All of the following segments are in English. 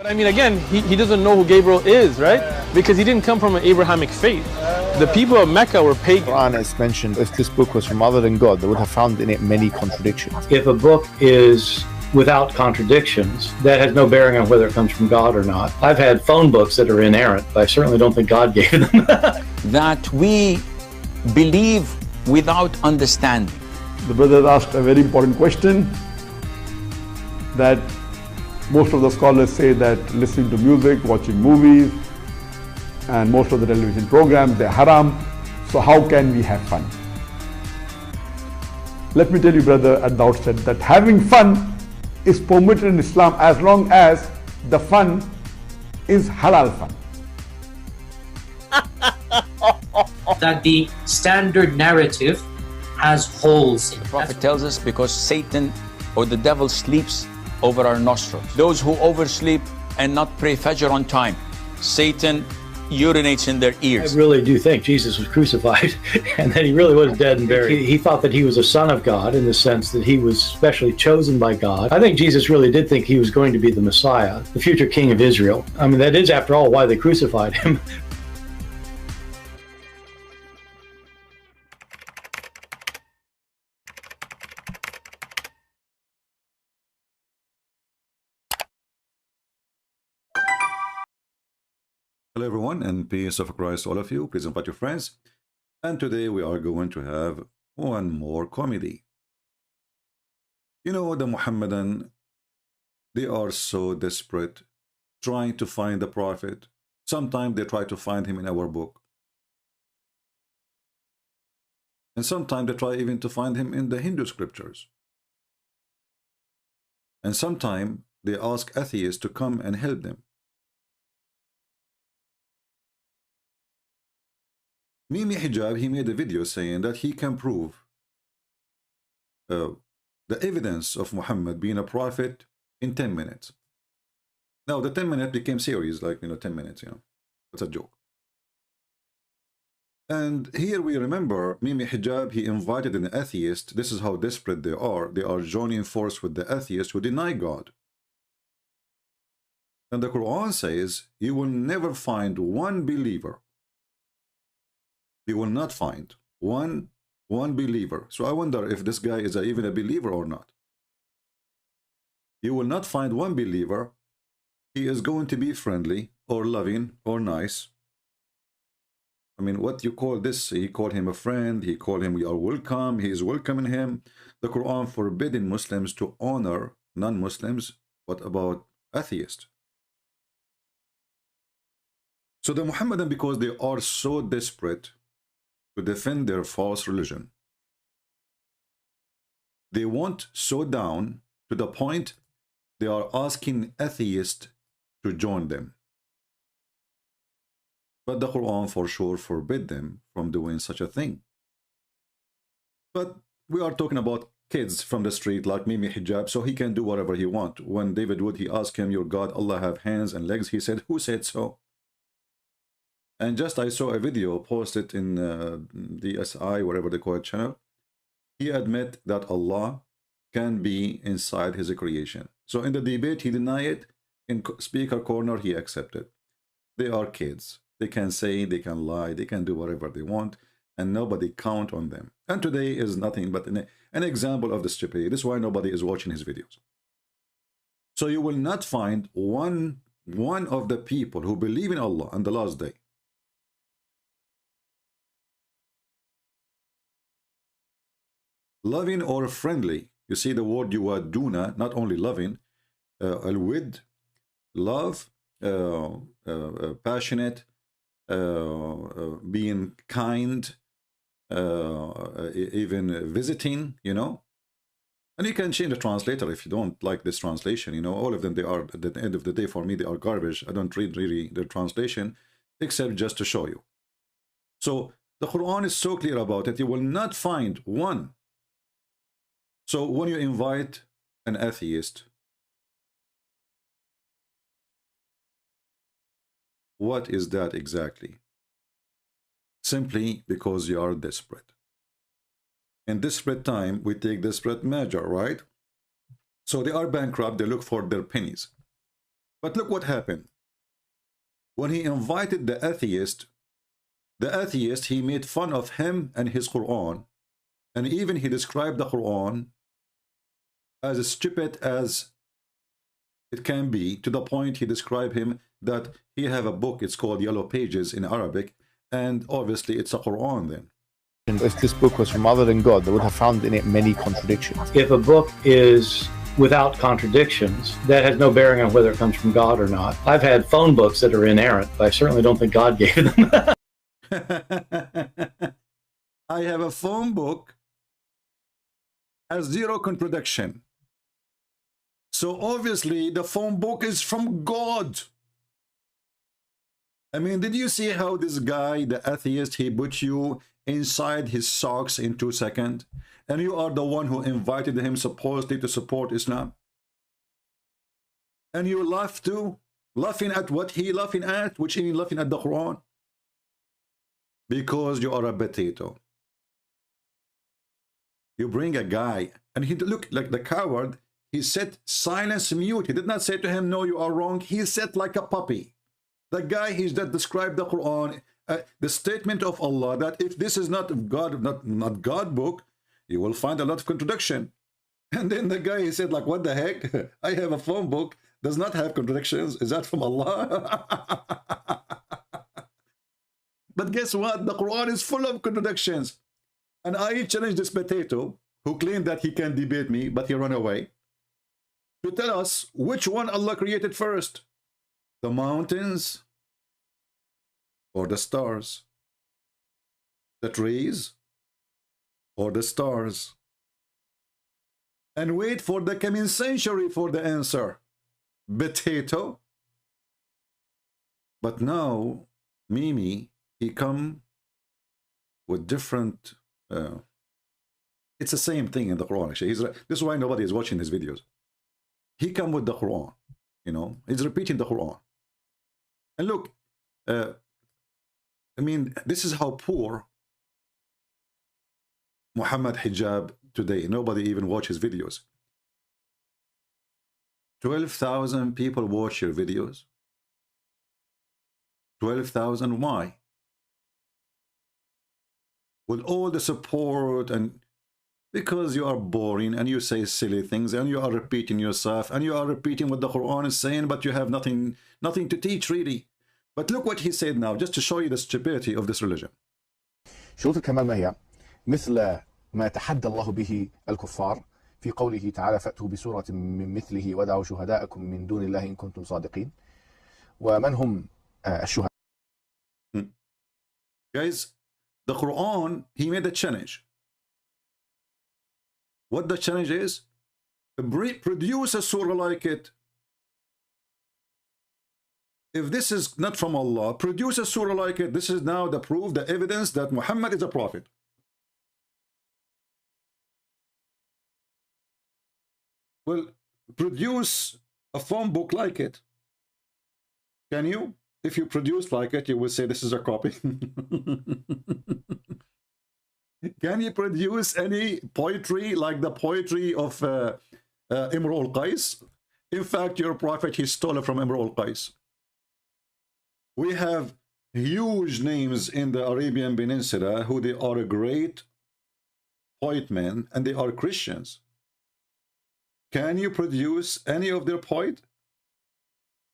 I mean, again, he doesn't know who Gabriel is, right? Because he didn't come from an Abrahamic faith. The people of Mecca were pagan. Quran is mentioned, if this book was from other than God, they would have found in it many contradictions. If a book is without contradictions, that has no bearing on whether it comes from God or not. I've had phone books that are inerrant, but I certainly don't think God gave them. That we believe without understanding. The brother asked a very important question, that most of the scholars say that listening to music, watching movies, and most of the television programs, they're haram. So how can we have fun? Let me tell you, brother, at the outset, that having fun is permitted in Islam as long as the fun is halal fun. That the standard narrative has holes in it. The Prophet tells us because Satan or the devil sleeps over our nostrils. Those who oversleep and not pray Fajr on time, Satan urinates in their ears. I really do think Jesus was crucified and that he really was dead and buried. He thought that he was a son of God in the sense that he was specially chosen by God. I think Jesus really did think he was going to be the Messiah, the future king of Israel. I mean, that is, after all, why they crucified him. Hello everyone, and peace of Christ all of you. Please invite your friends. And today we are going to have one more comedy. You know, the Muhammadan, they are so desperate trying to find the Prophet. Sometimes they try to find him in our book. And sometimes they try even to find him in the Hindu scriptures. And sometimes they ask atheists to come and help them. Mimi Hijab, he made a video saying that he can prove the evidence of Muhammad being a prophet in 10 minutes. Now, the 10 minutes became serious, like, 10 minutes, It's a joke. And here we remember Mimi Hijab, he invited an atheist. This is how desperate they are. They are joining force with the atheists who deny God. And the Quran says, you will never find one believer. You will not find one believer. So I wonder if this guy is even a believer or not. You will not find one believer. He is going to be friendly or loving or nice. I mean, what you call this? He called him a friend. He called him, we are welcome. He is welcoming him. The Quran forbidding Muslims to honor non-Muslims. What about atheists? So the Muhammadan, because they are so desperate to defend their false religion, they want so down to the point they are asking atheists to join them. But the Quran for sure forbid them from doing such a thing. But we are talking about kids from the street like Mimi Hijab, so he can do whatever he wants. When David Wood, he asked him, your God Allah have hands and legs? He said, who said so? And just I saw a video posted in the SI, whatever they call it, channel. He admit that Allah can be inside his creation. So in the debate, he denied it. In speaker corner, he accepted. They are kids. They can say, they can lie, they can do whatever they want, and nobody count on them. And today is nothing but an example of the stupidity. This is why nobody is watching his videos. So you will not find one of the people who believe in Allah on the last day, loving or friendly. You see the word yuwaduna, not only loving, al-wid, love, passionate, being kind, even visiting, And you can change the translator if you don't like this translation, All of them, they are, at the end of the day, for me, they are garbage. I don't read really the translation, except just to show you. So the Quran is so clear about it. You will not find one. So when you invite an atheist, what is that exactly? Simply because you are desperate. In desperate time, we take desperate measure, right? So they are bankrupt, they look for their pennies. But look what happened. When he invited the atheist, he made fun of him and his Quran. And even he described the Quran as stupid as it can be, to the point he described him that he have a book, it's called Yellow Pages in Arabic, and obviously it's a Quran then. If this book was from other than God, they would have found in it many contradictions. If a book is without contradictions, that has no bearing on whether it comes from God or not. I've had phone books that are inerrant, but I certainly don't think God gave them. I have a phone book has zero contradiction. So obviously the phone book is from God. I mean, did you see how this guy, the atheist, he put you inside his socks in 2 seconds? And you are the one who invited him supposedly to support Islam. And you laugh too, laughing at what he laughing at, which he laughing at the Quran. Because you are a potato. You bring a guy, and he looked like the coward. He said silence, mute. He did not say to him, no, you are wrong. He said like a puppy. The guy that described the Quran, the statement of Allah, that if this is not God, not God book, you will find a lot of contradiction. And then the guy, he said like, what the heck? I have a phone book, does not have contradictions. Is that from Allah? But guess what? The Quran is full of contradictions. And I challenge this potato who claimed that he can debate me, but he ran away, to tell us which one Allah created first. The mountains or the stars? The trees or the stars? And wait for the coming century for the answer. Potato. But now, Mimi, he come with different... it's the same thing in the Quran, actually. This is why nobody is watching his videos. He come with the Quran, you know. He's repeating the Quran. And look, I mean, this is how poor Muhammad Hijab today. Nobody even watches videos. 12,000 people watch your videos. 12,000, why? With all the support, and because you are boring and you say silly things and you are repeating yourself and you are repeating what the Quran is saying, but you have nothing to teach really. But look what he said now, just to show you the stupidity of this religion. شروط الكمال ما هي؟ مثل ما تحدى الله به الكفار في قوله تعالى فأتوا بسورة من مثله ودعوا شهداءكم من دون الله إن كنتم صادقين. ومن هم الشهداء؟ Guys, the Quran, he made a challenge. What the challenge is? Produce a surah like it. If this is not from Allah, produce a surah like it. This is now the proof, the evidence that Muhammad is a prophet. Well, produce a phone book like it. Can you? If you produce like it, you will say this is a copy. Can you produce any poetry like the poetry of Imr al-Qais? In fact, your prophet, he stole it from Imr al-Qais. We have huge names in the Arabian Peninsula who they are a great poet men, and they are Christians. Can you produce any of their poet?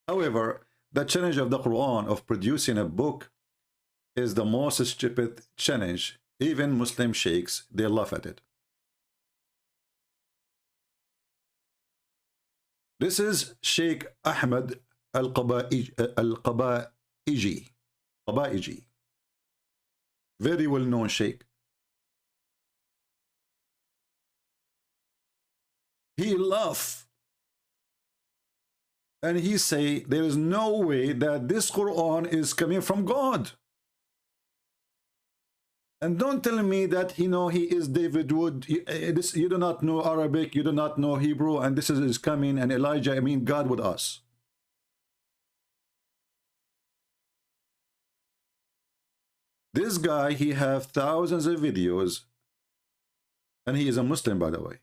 However, the challenge of the Quran of producing a book is the most stupid challenge. Even Muslim sheikhs, they laugh at it. This is Sheikh Ahmed al-Qabaiji, very well-known sheikh. He laughed and he say there is no way that this Quran is coming from God. And don't tell me that, you know, he is David Wood. You do not know Arabic, you do not know Hebrew, and this is coming, and Elijah, I mean God with us. This guy, he have thousands of videos, and he is a Muslim, by the way.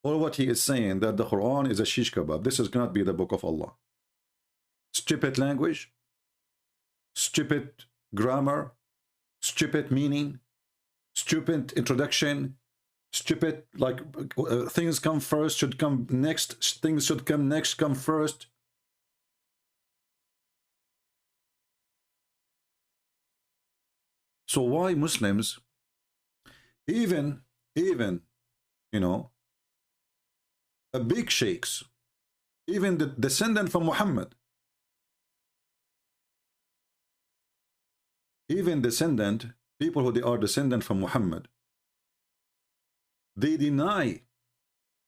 Or what he is saying, that the Quran is a shish kebab. This cannot be the book of Allah. Stupid language, stupid grammar, stupid meaning, stupid introduction, stupid, like things come first, should come next, things should come next, come first. So why Muslims, even, you know, a big sheikhs, even the descendant from Muhammad, even descendant, people who they are descendant from Muhammad, they deny,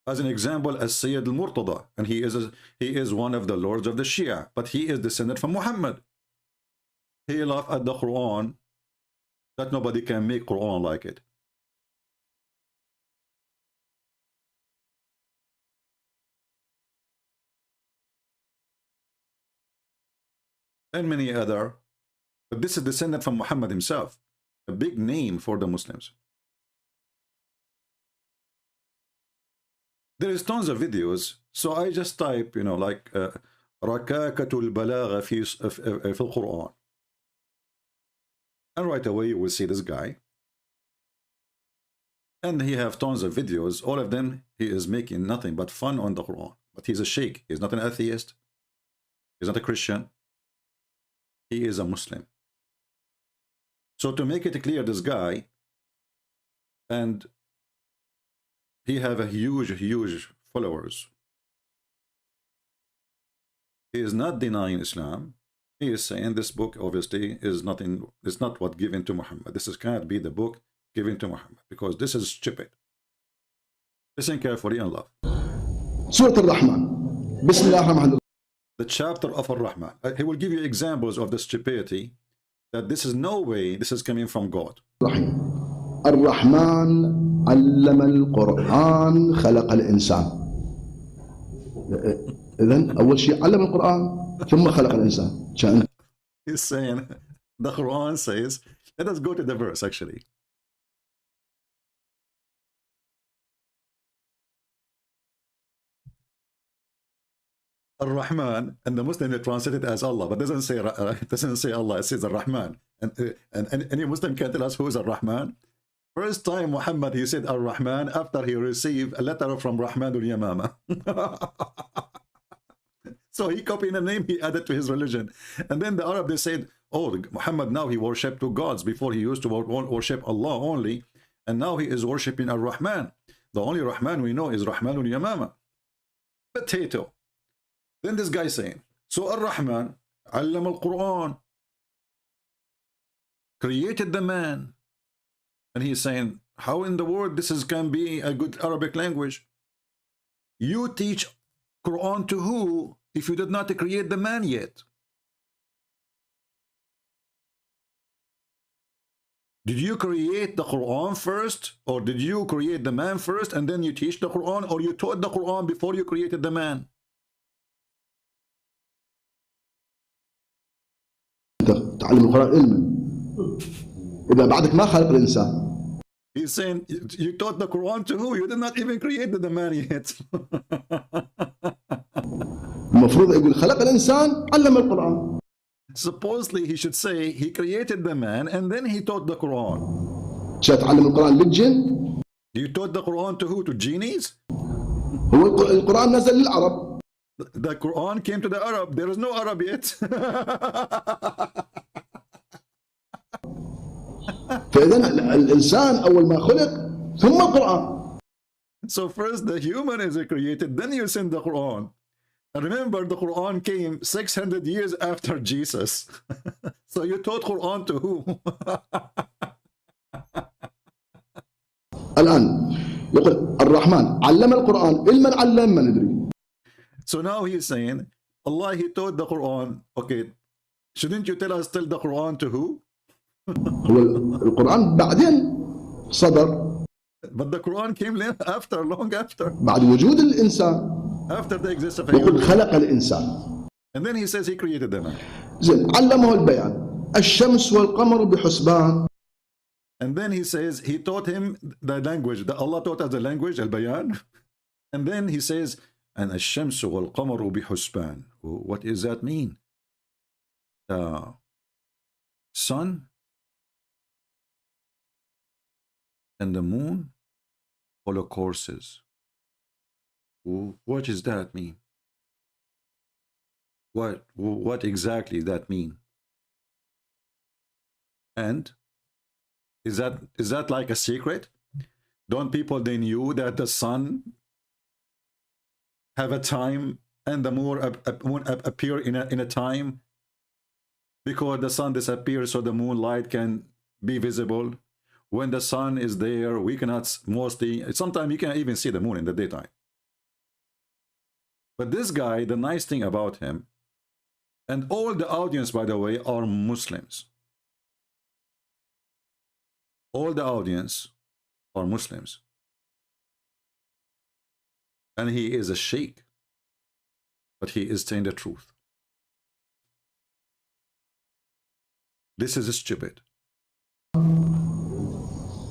as an example, as Sayyid al-Murtada, and he is one of the lords of the Shia, but he is descendant from Muhammad. He laughed at the Quran, that nobody can make Quran like it. And many other, but this is descendant from Muhammad himself, a big name for the Muslims. There is tons of videos, so I just type, you know, like Rakakatul Balagha fi al-Quran, and right away you will see this guy, and he have tons of videos. All of them, he is making nothing but fun on the Quran, but he's a sheikh. He's not an atheist, he's not a Christian, he is a Muslim. So to make it clear, this guy, and he have a huge followers, he is not denying Islam. He is saying this book obviously is nothing, it's not what given to Muhammad. This cannot be the book given to Muhammad, because this is stupid. Listen carefully and love. Surah Al-Rahman. Bismillah ar-Rahman. The chapter of Ar-Rahman. He will give you examples of the stupidity, that this is no way this is coming from God. Ar-Rahman allama al-Qur'an khalaqa al-insan. إذن أول شيء علم القرآن ثم خلق الإنسان. He's saying, the Quran says, let us go to the verse actually. Ar-Rahman, and the Muslim they translate it as Allah, but doesn't say Allah, it says Ar-Rahman. And any Muslim can tell us who is Ar-Rahman? First time Muhammad he said Ar-Rahman after he received a letter from Rahman al-Yamama. So he copied a name, he added to his religion. And then the Arab they said, oh, Muhammad now he worshipped two gods. Before he used to worship Allah only, and now he is worshipping Ar-Rahman. The only Rahman we know is Rahman al-Yamama. Potato. Then this guy saying, so Ar-Rahman allam al-Quran, created the man. And he's saying, how in the world this can be a good Arabic language? You teach Quran to who if you did not create the man yet? Did you create the Quran first, or did you create the man first and then you teach the Quran, or you taught the Quran before you created the man? تعلم القرآن علما إذا بعدك ما خلق الإنسان. He's saying you taught the Quran to who? You did not even create the man yet. المفروض يقول خلق الإنسان علم القرآن. Supposedly he should say he created the man and then he taught the Quran. تعلم القرآن للجن. You taught the Quran to who? To genies? هو القرآن نزل للعرب. The Quran came to the Arab. There is no Arab yet. فإذا الإنسان أول ما خلق ثم القرآن. So first the human is created, then you send the Quran. And remember, the Quran came 600 years after Jesus. So you taught Quran to who? الآن يقول الرحمن علم القرآن علما علم ما ندري. So now he's saying, Allah, he taught the Quran. Okay, shouldn't you tell us still the Quran to who? هو القرآن بعدين صدر. But the Quran came after, long after. بعد وجود الإنسان. After the existence of يقول خلق الإنسان. And then he says he created the man. زين علمه البيان الشمس والقمر بحسبان. And then he says he taught him the language. Allah taught us the language, al-bayan. And then he says, and الشمس والقمر بحسبان. What does that mean? The sun and the moon follow courses. What does that mean? What exactly does that mean? And is that like a secret? Don't people, they knew that the sun have a time and the moon appear in a time, because the sun disappears so the moonlight can be visible. When the sun is there, we cannot mostly, sometimes you can't even see the moon in the daytime. But this guy, the nice thing about him, and all the audience, by the way, are Muslims. All the audience are Muslims. And he is a sheikh, but he is saying the truth. This is stupid.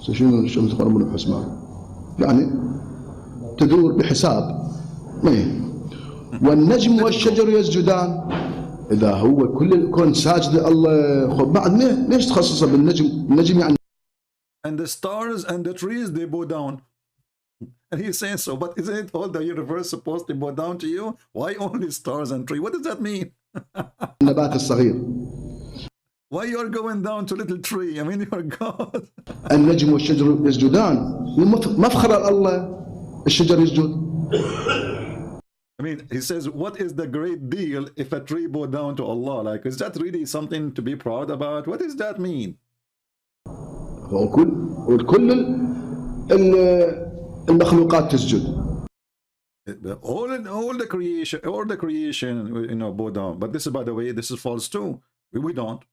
شنو الشمس قرب الحسبان؟ يعني تدور بحساب. والنجم والشجر يسجدان. إذا هو كل الكون ساجد الله، خب بعد ليش تخصصه بالنجم؟ النجم يعني. And the stars and the trees, they bow down. And he's saying so, but isn't it all the universe supposed to bow down to you? Why only stars and trees? What does that mean? النبات الصغير. Why you are going down to little tree? I mean, you are God. النجم والشجر يسجدان. مفخر الله الشجر يسجد. I mean, he says, what is the great deal if a tree bow down to Allah? Like, is that really something to be proud about? What does that mean? وكل المخلوقات تسجد. All the creation, you know, bow down. But this is, by the way, this is false too. We don't.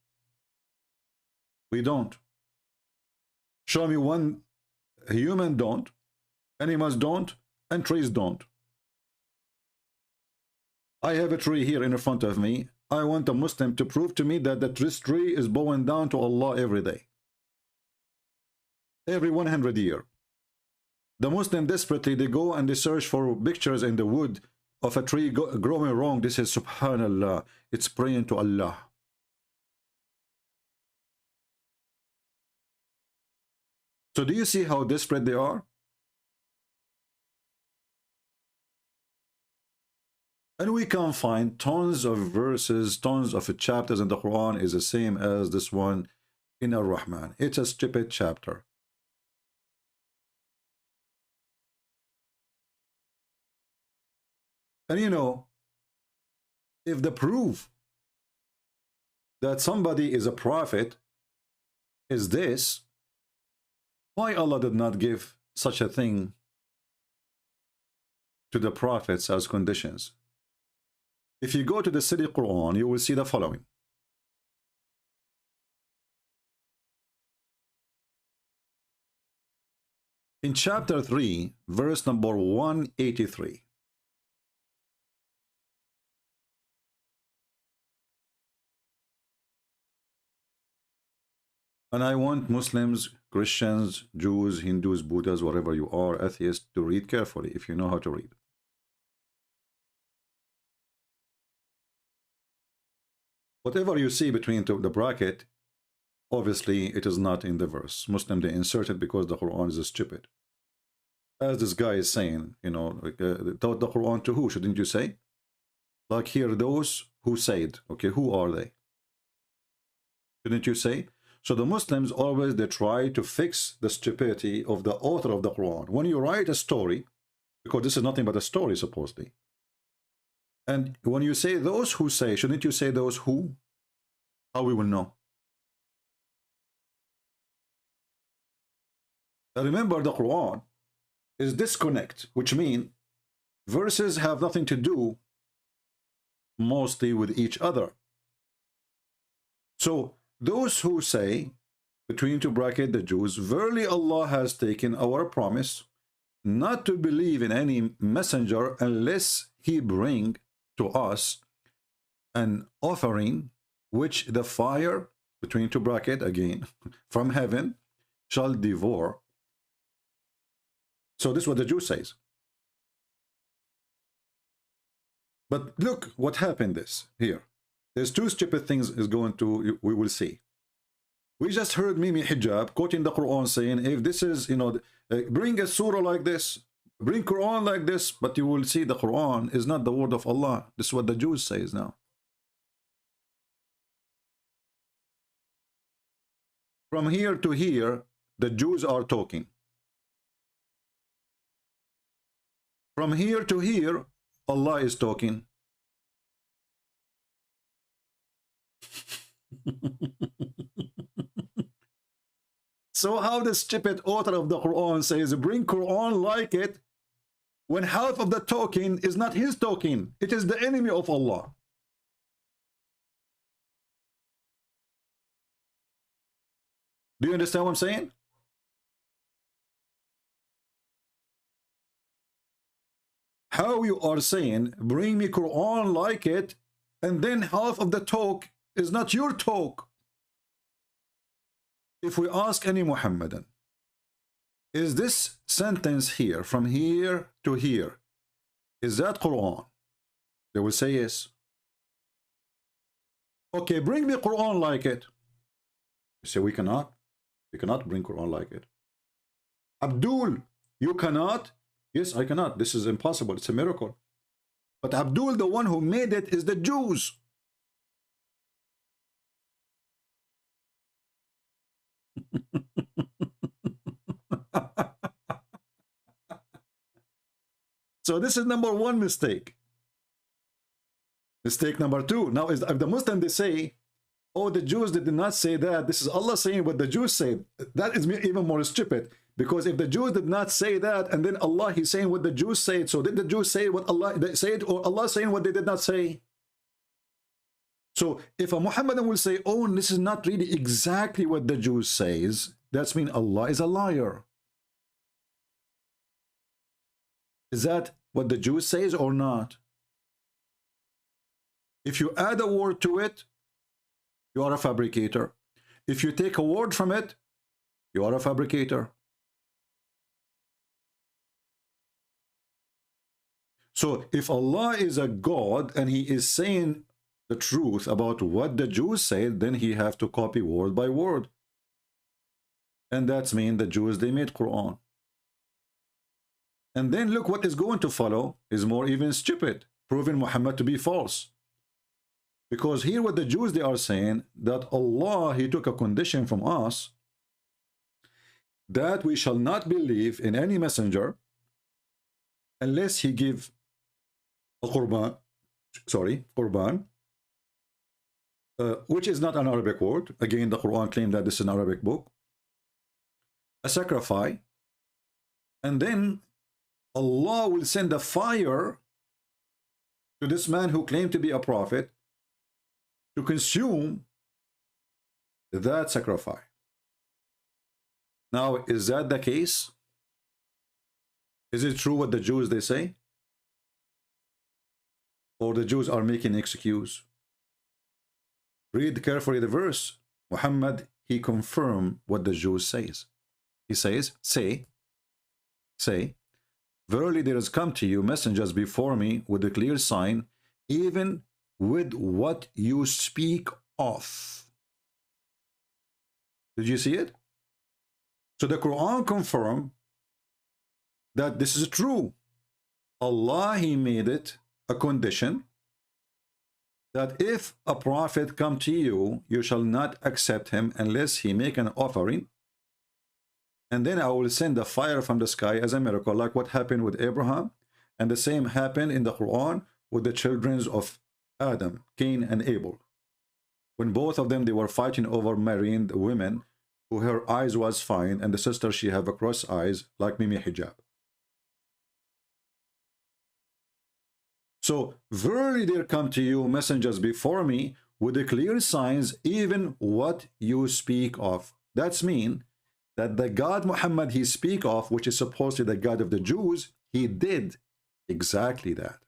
We don't. Show me one human don't, animals don't, and trees don't. I have a tree here in front of me. I want a Muslim to prove to me that this tree is bowing down to Allah every day. Every 100 years. The Muslim desperately, they go and they search for pictures in the wood of a tree growing wrong. This is Subhanallah. It's praying to Allah. So do you see how desperate they are? And we can find tons of verses, tons of chapters in the Quran is the same as this one in Ar-Rahman. It's a stupid chapter. And you know, if the proof that somebody is a prophet is this, why Allah did not give such a thing to the prophets as conditions? If you go to the Studie Quran, you will see the following. In chapter 3, verse number 183. And I want Muslims, Christians, Jews, Hindus, Buddhas, whatever you are, atheists, to read carefully if you know how to read. Whatever you see between the bracket, obviously it is not in the verse. Muslim, they insert it because the Quran is stupid. As this guy is saying, you know, taught the Quran to who, shouldn't you say? Like here, those who said, okay, who are they? Shouldn't you say? So the Muslims always, they try to fix the stupidity of the author of the Quran. When you write a story, because this is nothing but a story supposedly, and when you say those who say, shouldn't you say those who? How we will know? Now remember, the Quran is disconnect, which means verses have nothing to do mostly with each other. So those who say, between two brackets, the Jews, verily Allah has taken our promise not to believe in any messenger unless he bring to us an offering which the fire, between two brackets again, from heaven shall devour. So this is what the Jew says. But look what happened this here. There's two stupid things is going to, we will see. We just heard Mimi Hijab quoting the Quran saying, if this is, you know, bring a surah like this, bring Quran like this, but you will see the Quran is not the word of Allah. This is what the Jews says now. From here to here, the Jews are talking. From here to here, Allah is talking. So how the stupid author of the Quran says, bring Quran like it, when half of the talking is not his talking, it is the enemy of Allah. Do you understand what I'm saying? How you are saying, bring me Quran like it, and then half of the talk is not your talk. If we ask any Muhammadan, is this sentence here, from here to here, is that Quran? They will say yes. Okay, bring me Quran like it. You say we cannot. We cannot bring Quran like it. Abdul, you cannot. Yes, I cannot. This is impossible. It's a miracle. But Abdul, the one who made it, is the Jews. So this is number one mistake. Mistake number two. Now, is if the Muslim they say, oh, the Jews they did not say that. This is Allah saying what the Jews said. That is even more stupid. Because if the Jews did not say that, and then Allah He's saying what the Jews said, so did the Jews say what Allah they said, or Allah saying what they did not say? So if a Muhammadan will say, oh, this is not really exactly what the Jews says, that's mean Allah is a liar. Is that what the Jews says or not? If you add a word to it, you are a fabricator. If you take a word from it, you are a fabricator. So if Allah is a God and He is saying the truth about what the Jews said, then He have to copy word by word. And that's mean the Jews, they made Quran. And then look what is going to follow is more even stupid, proving Muhammad to be false. Because here what the Jews they are saying, that Allah He took a condition from us that we shall not believe in any messenger unless he give a Qurban, which is not an Arabic word. Again, the Quran claimed that this is an Arabic book. A sacrifice. And then Allah will send a fire to this man who claimed to be a prophet to consume that sacrifice. Now, is that the case? Is it true what the Jews they say? Or the Jews are making an excuse? Read carefully the verse. Muhammad, he confirmed what the Jews says. He says, say, verily there has come to you messengers before me with a clear sign, even with what you speak of. Did you see it? So the Quran confirmed that this is true. Allah, He made it a condition that if a prophet come to you, you shall not accept him unless he make an offering. And then I will send a fire from the sky as a miracle, like what happened with Abraham. And the same happened in the Quran with the children of Adam, Cain and Abel. When both of them, they were fighting over marrying the women who her eyes was fine, and the sister, she have a cross eyes like Mimi Hijab. So, verily there come to you messengers before me with the clear signs, even what you speak of. That's mean that the God Muhammad he speak of, which is supposedly the God of the Jews, he did exactly that.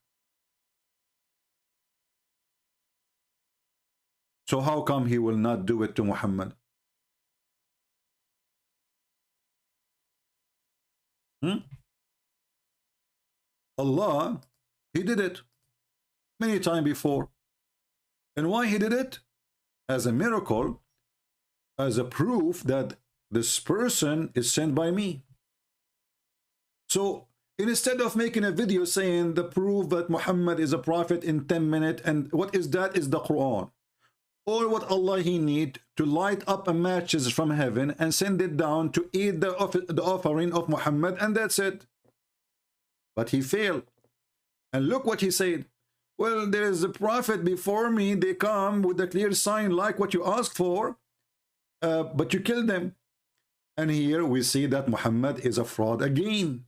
So how come he will not do it to Muhammad? Allah, he did it. many times before. And why he did it? As a miracle, as a proof that this person is sent by me. So instead of making a video saying the proof that Muhammad is a prophet in 10 minutes, and what is that is the Quran. Or what Allah he need to light up a matches from heaven and send it down to eat the offering of Muhammad, and that's it. But he failed. And look what he said. Well, there is a prophet before me. They come with a clear sign like what you asked for, but you killed them. And here we see that Muhammad is a fraud again.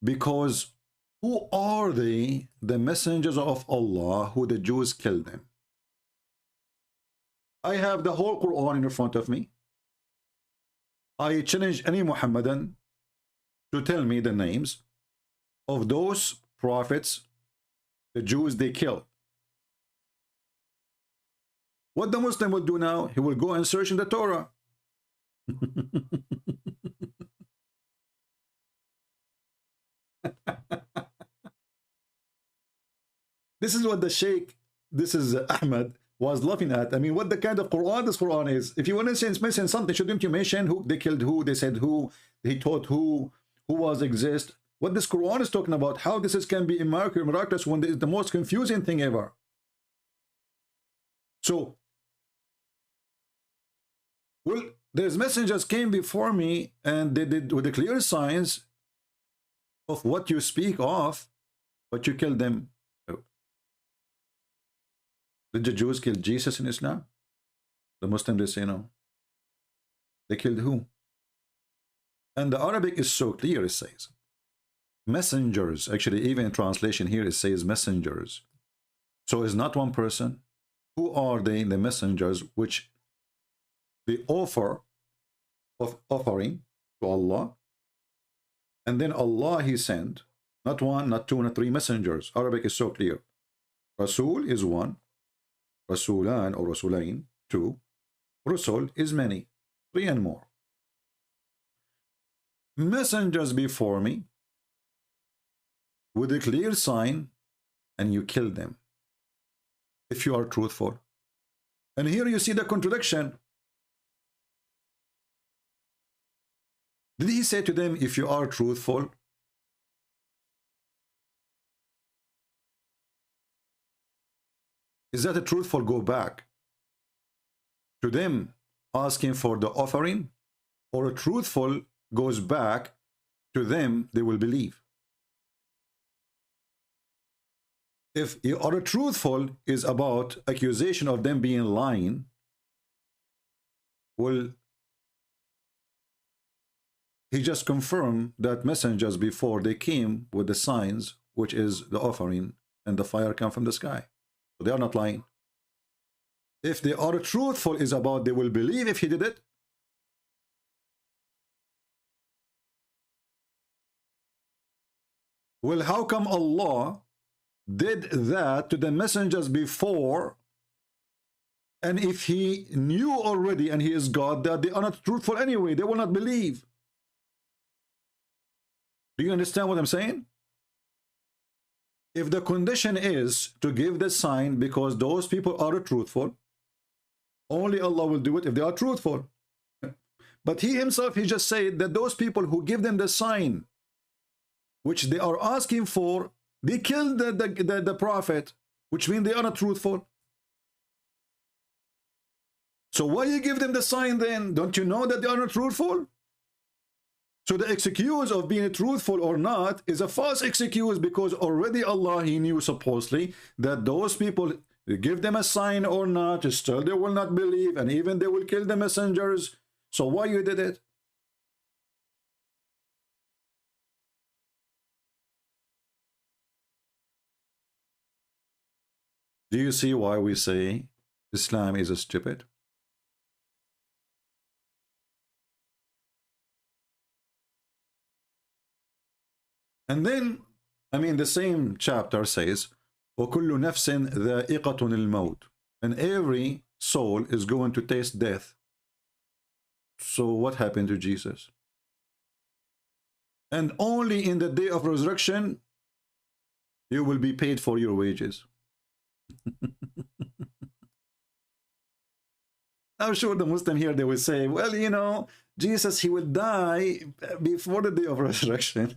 Because who are they? The messengers of Allah who the Jews killed them. I have the whole Quran in front of me. I challenge any Muhammadan to tell me the names of those prophets the Jews they killed. What the Muslim will do now, he will go and search in the Torah. This is what the Sheikh, this is Ahmed, was laughing at. I mean, what the kind of Quran this Quran is. If you want to mention something, shouldn't you mention who they killed, who they said, who he taught, who was exist? What this Quran is talking about, how this is can be miraculous when it's the most confusing thing ever. So, well, there's messengers came before me and they did with the clear signs of what you speak of, but you killed them. Did the Jews kill Jesus in Islam? The Muslims, they say no. They killed who? And the Arabic is so clear, it says. Messengers, actually, even in translation here, it says messengers. So it's not one person. Who are they, the messengers, which they offer of offering to Allah? And then Allah, he sent, not one, not two, not three messengers. Arabic is so clear. Rasul is one. Rasulan or Rasulain, two. Rusul is many, three and more. Messengers before me with a clear sign, and you kill them if you are truthful. And here you see the contradiction. Did he say to them, if you are truthful? Is that a truthful go back to them asking for the offering, or a truthful goes back to them, they will believe? If you are a truthful is about accusation of them being lying, well, he just confirmed that messengers before they came with the signs, which is the offering, and the fire come from the sky. So they are not lying. If they are truthful is about they will believe if he did it. Well, how come Allah did that to the messengers before, and if he knew already and he is God that they are not truthful anyway, they will not believe? Do you understand what I'm saying? If the condition is to give the sign because those people are truthful, only Allah will do it if they are truthful. But he himself, he just said that those people who give them the sign which they are asking for, they killed the prophet, which means they are not truthful. So why you give them the sign then? Don't you know that they are not truthful? So the excuse of being truthful or not is a false excuse, because already Allah, he knew supposedly that those people, give them a sign or not, still they will not believe, and even they will kill the messengers. So why you did it? Do you see why we say Islam is stupid? And then, I mean, the same chapter says, وَكُلُّ نَفْسٍ ذَائِقَةٌ الْمَوْتِ, and every soul is going to taste death. So what happened to Jesus? And only in the day of resurrection, You will be paid for your wages. I'm sure the Muslim here, they will say, well, you know, Jesus, he will die before the day of resurrection.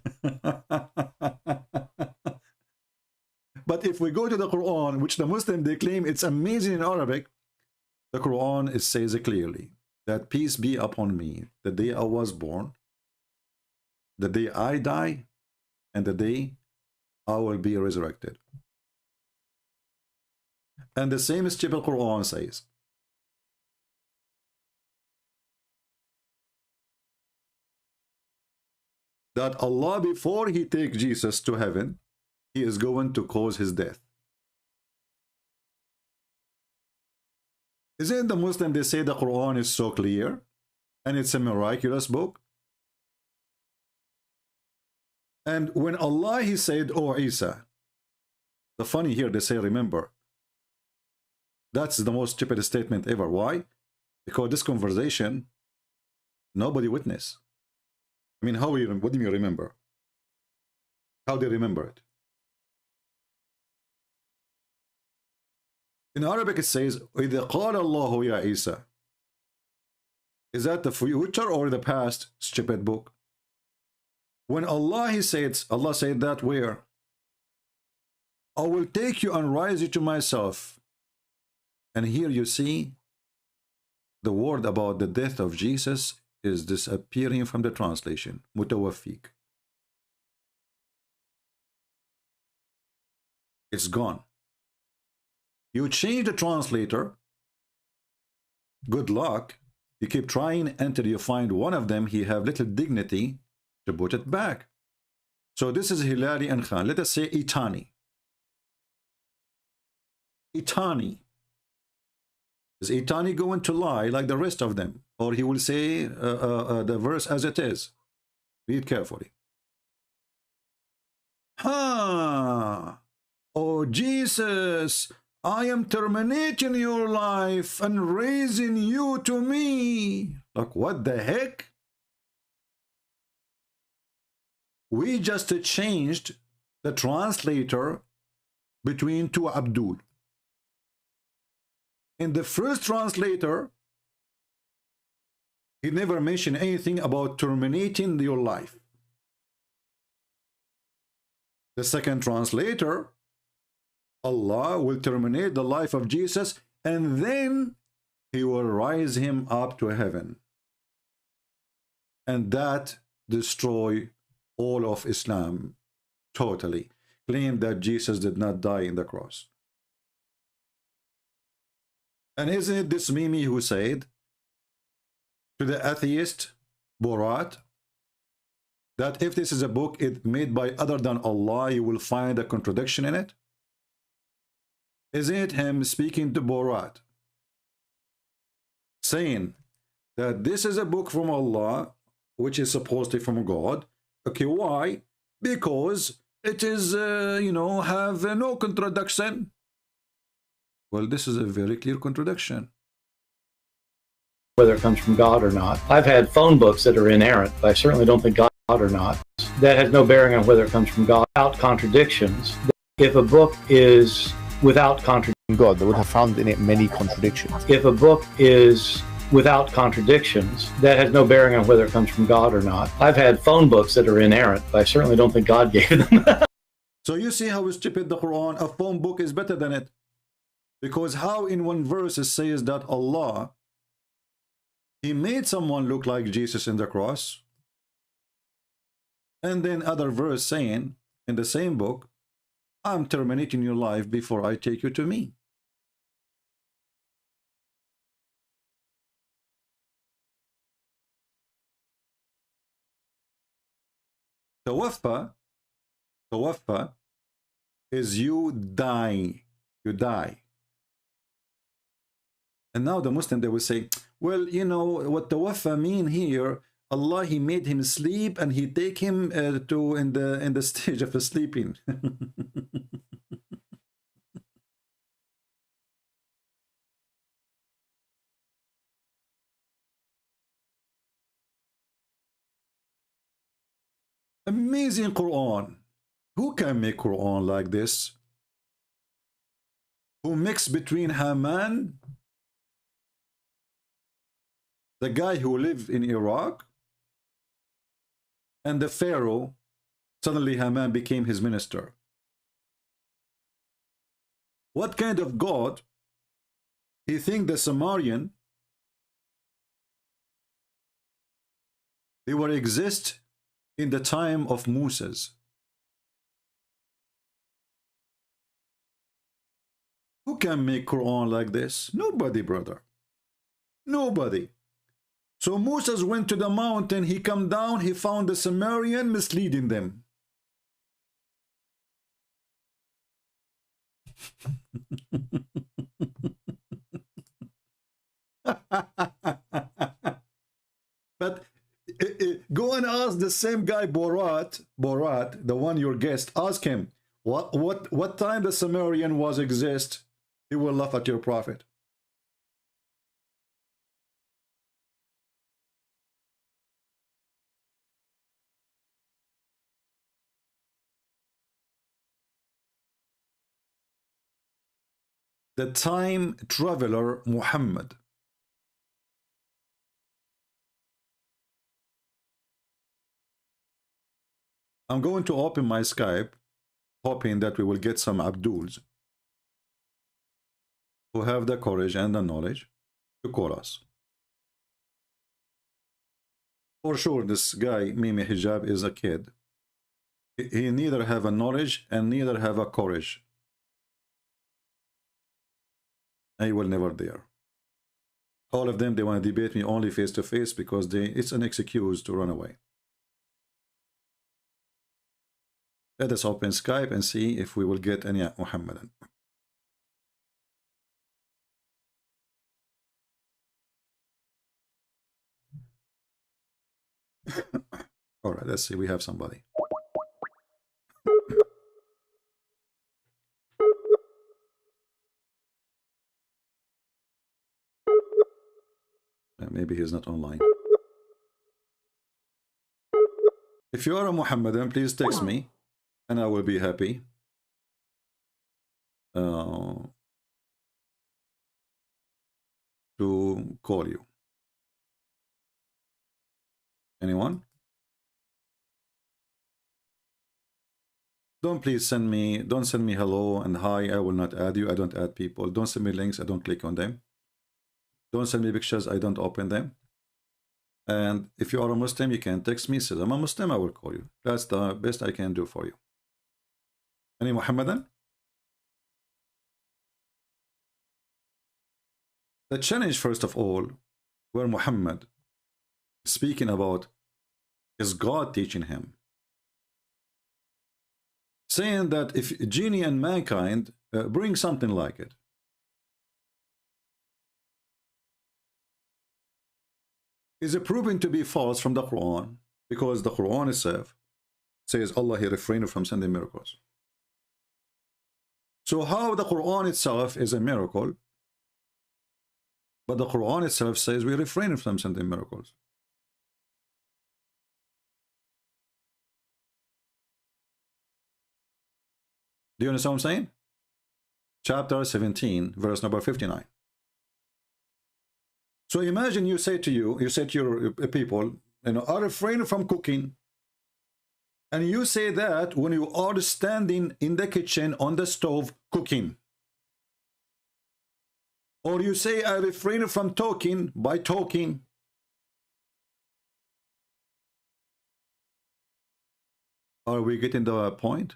But if we go to the Quran, which the Muslim, they claim it's amazing in Arabic, the Quran, it says clearly that peace be upon me, the day I was born, the day I die, and the day I will be resurrected. And the same stupid Quran says that Allah, before he takes Jesus to heaven, he is going to cause his death. Isn't the Muslim, they say the Quran is so clear and it's a miraculous book? And when Allah, he said, oh Isa, the funny here, they say, remember, that's the most stupid statement ever. Why? Because this conversation, nobody witnessed. I mean, what do you remember? How do you remember it? In Arabic it says, إِذَا قَالَ اللَّهُ يَا Isa. Is that the future or the past? Stupid book. When Allah, he says, Allah said that where? I will take you and raise you to myself. And here you see the word about the death of Jesus is disappearing from the translation. Mutawaffik. It's gone. You change the translator, good luck. You keep trying until you find one of them, he have little dignity to put it back. So this is Hilali and Khan. Let us say Itani. Itani. Is Itani going to lie like the rest of them? Or he will say the verse as it is? Read carefully. Oh, Jesus, I am terminating your life and raising you to me. Like, what the heck? We just changed the translator between two Abdul. In the first translator, he never mentioned anything about terminating your life. The second translator, Allah will terminate the life of Jesus and then he will rise him up to heaven. And that destroy all of Islam totally. Claim that Jesus did not die in the cross. And isn't it this Mimi who said to the atheist Borat that if this is a book made by other than Allah, you will find a contradiction in it? Isn't it him speaking to Borat, saying that this is a book from Allah, which is supposed to be from God? Okay, why? Because it is, you know, have no contradiction. Well, this is a very clear contradiction. Whether it comes from God or not. I've had phone books that are inerrant, but I certainly don't think God or not. That has no bearing on whether it comes from God. Without contradictions. If a book is without contradiction, God, they would have found in it many contradictions. If a book is without contradictions, that has no bearing on whether it comes from God or not. I've had phone books that are inerrant, but I certainly don't think God gave them. So you see how stupid the Quran, a phone book is better than it. Because how in one verse it says that Allah, he made someone look like Jesus in the cross. And then other verse saying in the same book, I'm terminating your life before I take you to me. Tawaffa is you die. You die. And now the Muslim, they will say, well, you know, what tawaffa mean here, Allah, he made him sleep and he take him to in the stage of sleeping. Amazing Quran. Who can make Quran like this? Who mixed between Haman, the guy who lived in Iraq, and the Pharaoh. Suddenly Haman became his minister. What kind of God? He think the Sumerian, they will exist in the time of Moses. Who can make Quran like this? Nobody, brother. Nobody. So Moses went to the mountain, he come down, he found the Sumerian misleading them. But go and ask the same guy Borat, the one your guest, ask him what time the Sumerian was exist. He will laugh at your prophet. The time traveler Muhammad. I'm going to open my Skype, hoping that we will get some Abduls who have the courage and the knowledge to call us. For sure, this guy, Mimi Hijab, is a kid. He neither have a knowledge and neither have a courage. I will never dare. All of them, they want to debate me only face to face because it's an excuse to run away. Let us open Skype and see if we will get any Muhammadan. All right, let's see. We have somebody. Maybe he's not online. If you are a Muhammadan, please text me and I will be happy to call you. Anyone? Don't send me hello and hi. I will not add you. I don't add people. Don't send me links. I don't click on them. Don't send me pictures. I don't open them. And if you are a Muslim, you can text me. Say, I'm a Muslim, I will call you. That's the best I can do for you. Any Muhammadan? The challenge, first of all, where Muhammad speaking about is God teaching him. Saying that if genie and mankind bring something like it. Is it proven to be false from the Quran? Because the Quran itself says Allah, he refrained from sending miracles. So how the Quran itself is a miracle, but the Quran itself says we refrain from sending miracles? Do you understand what I'm saying? Chapter 17, verse number 59. So imagine you say to your people, you know, are refrain from cooking. And you say that when you are standing in the kitchen on the stove cooking. Or you say, I refrain from talking by talking. Are we getting the point?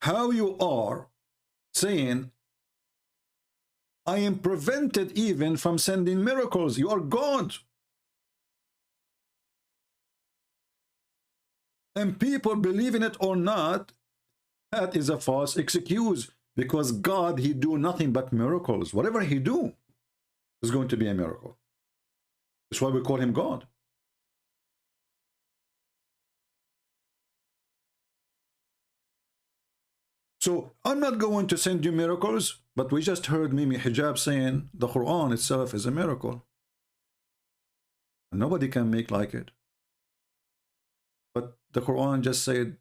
How you are saying, I am prevented even from sending miracles. You are God. And people, believe in it or not, that is a false excuse. Because God, he do nothing but miracles. Whatever he do is going to be a miracle. That's why we call him God. So I'm not going to send you miracles, but we just heard Mimi Hijab saying the Quran itself is a miracle. And nobody can make like it. the Quran just said,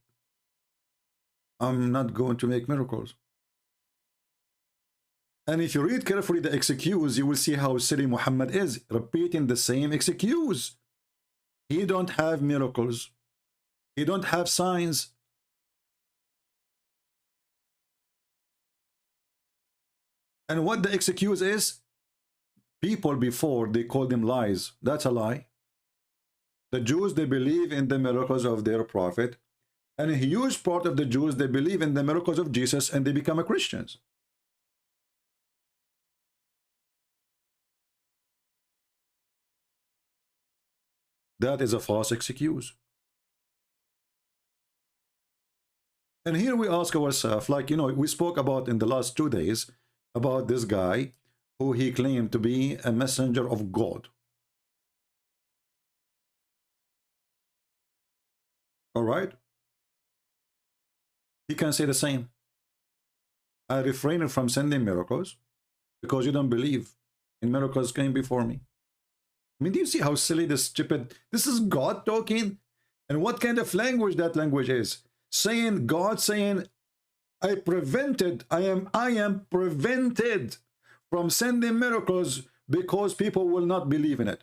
I'm not going to make miracles. And if you read carefully the excuse, you will see how silly Muhammad is, repeating the same excuse. He don't have miracles. He don't have signs. And what the excuse is, people before, they called them lies. That's a lie. The Jews, they believe in the miracles of their prophet. And a huge part of the Jews, they believe in the miracles of Jesus, and they become Christians. That is a false excuse. And here we ask ourselves, like, you know, we spoke about in the last 2 days about this guy who he claimed to be a messenger of God. All right? He can say the same. I refrained from sending miracles because you don't believe in miracles came before me. I mean, do you see how silly this stupid, this is God talking? And what kind of language that language is? Saying, God saying, I am prevented from sending miracles because people will not believe in it.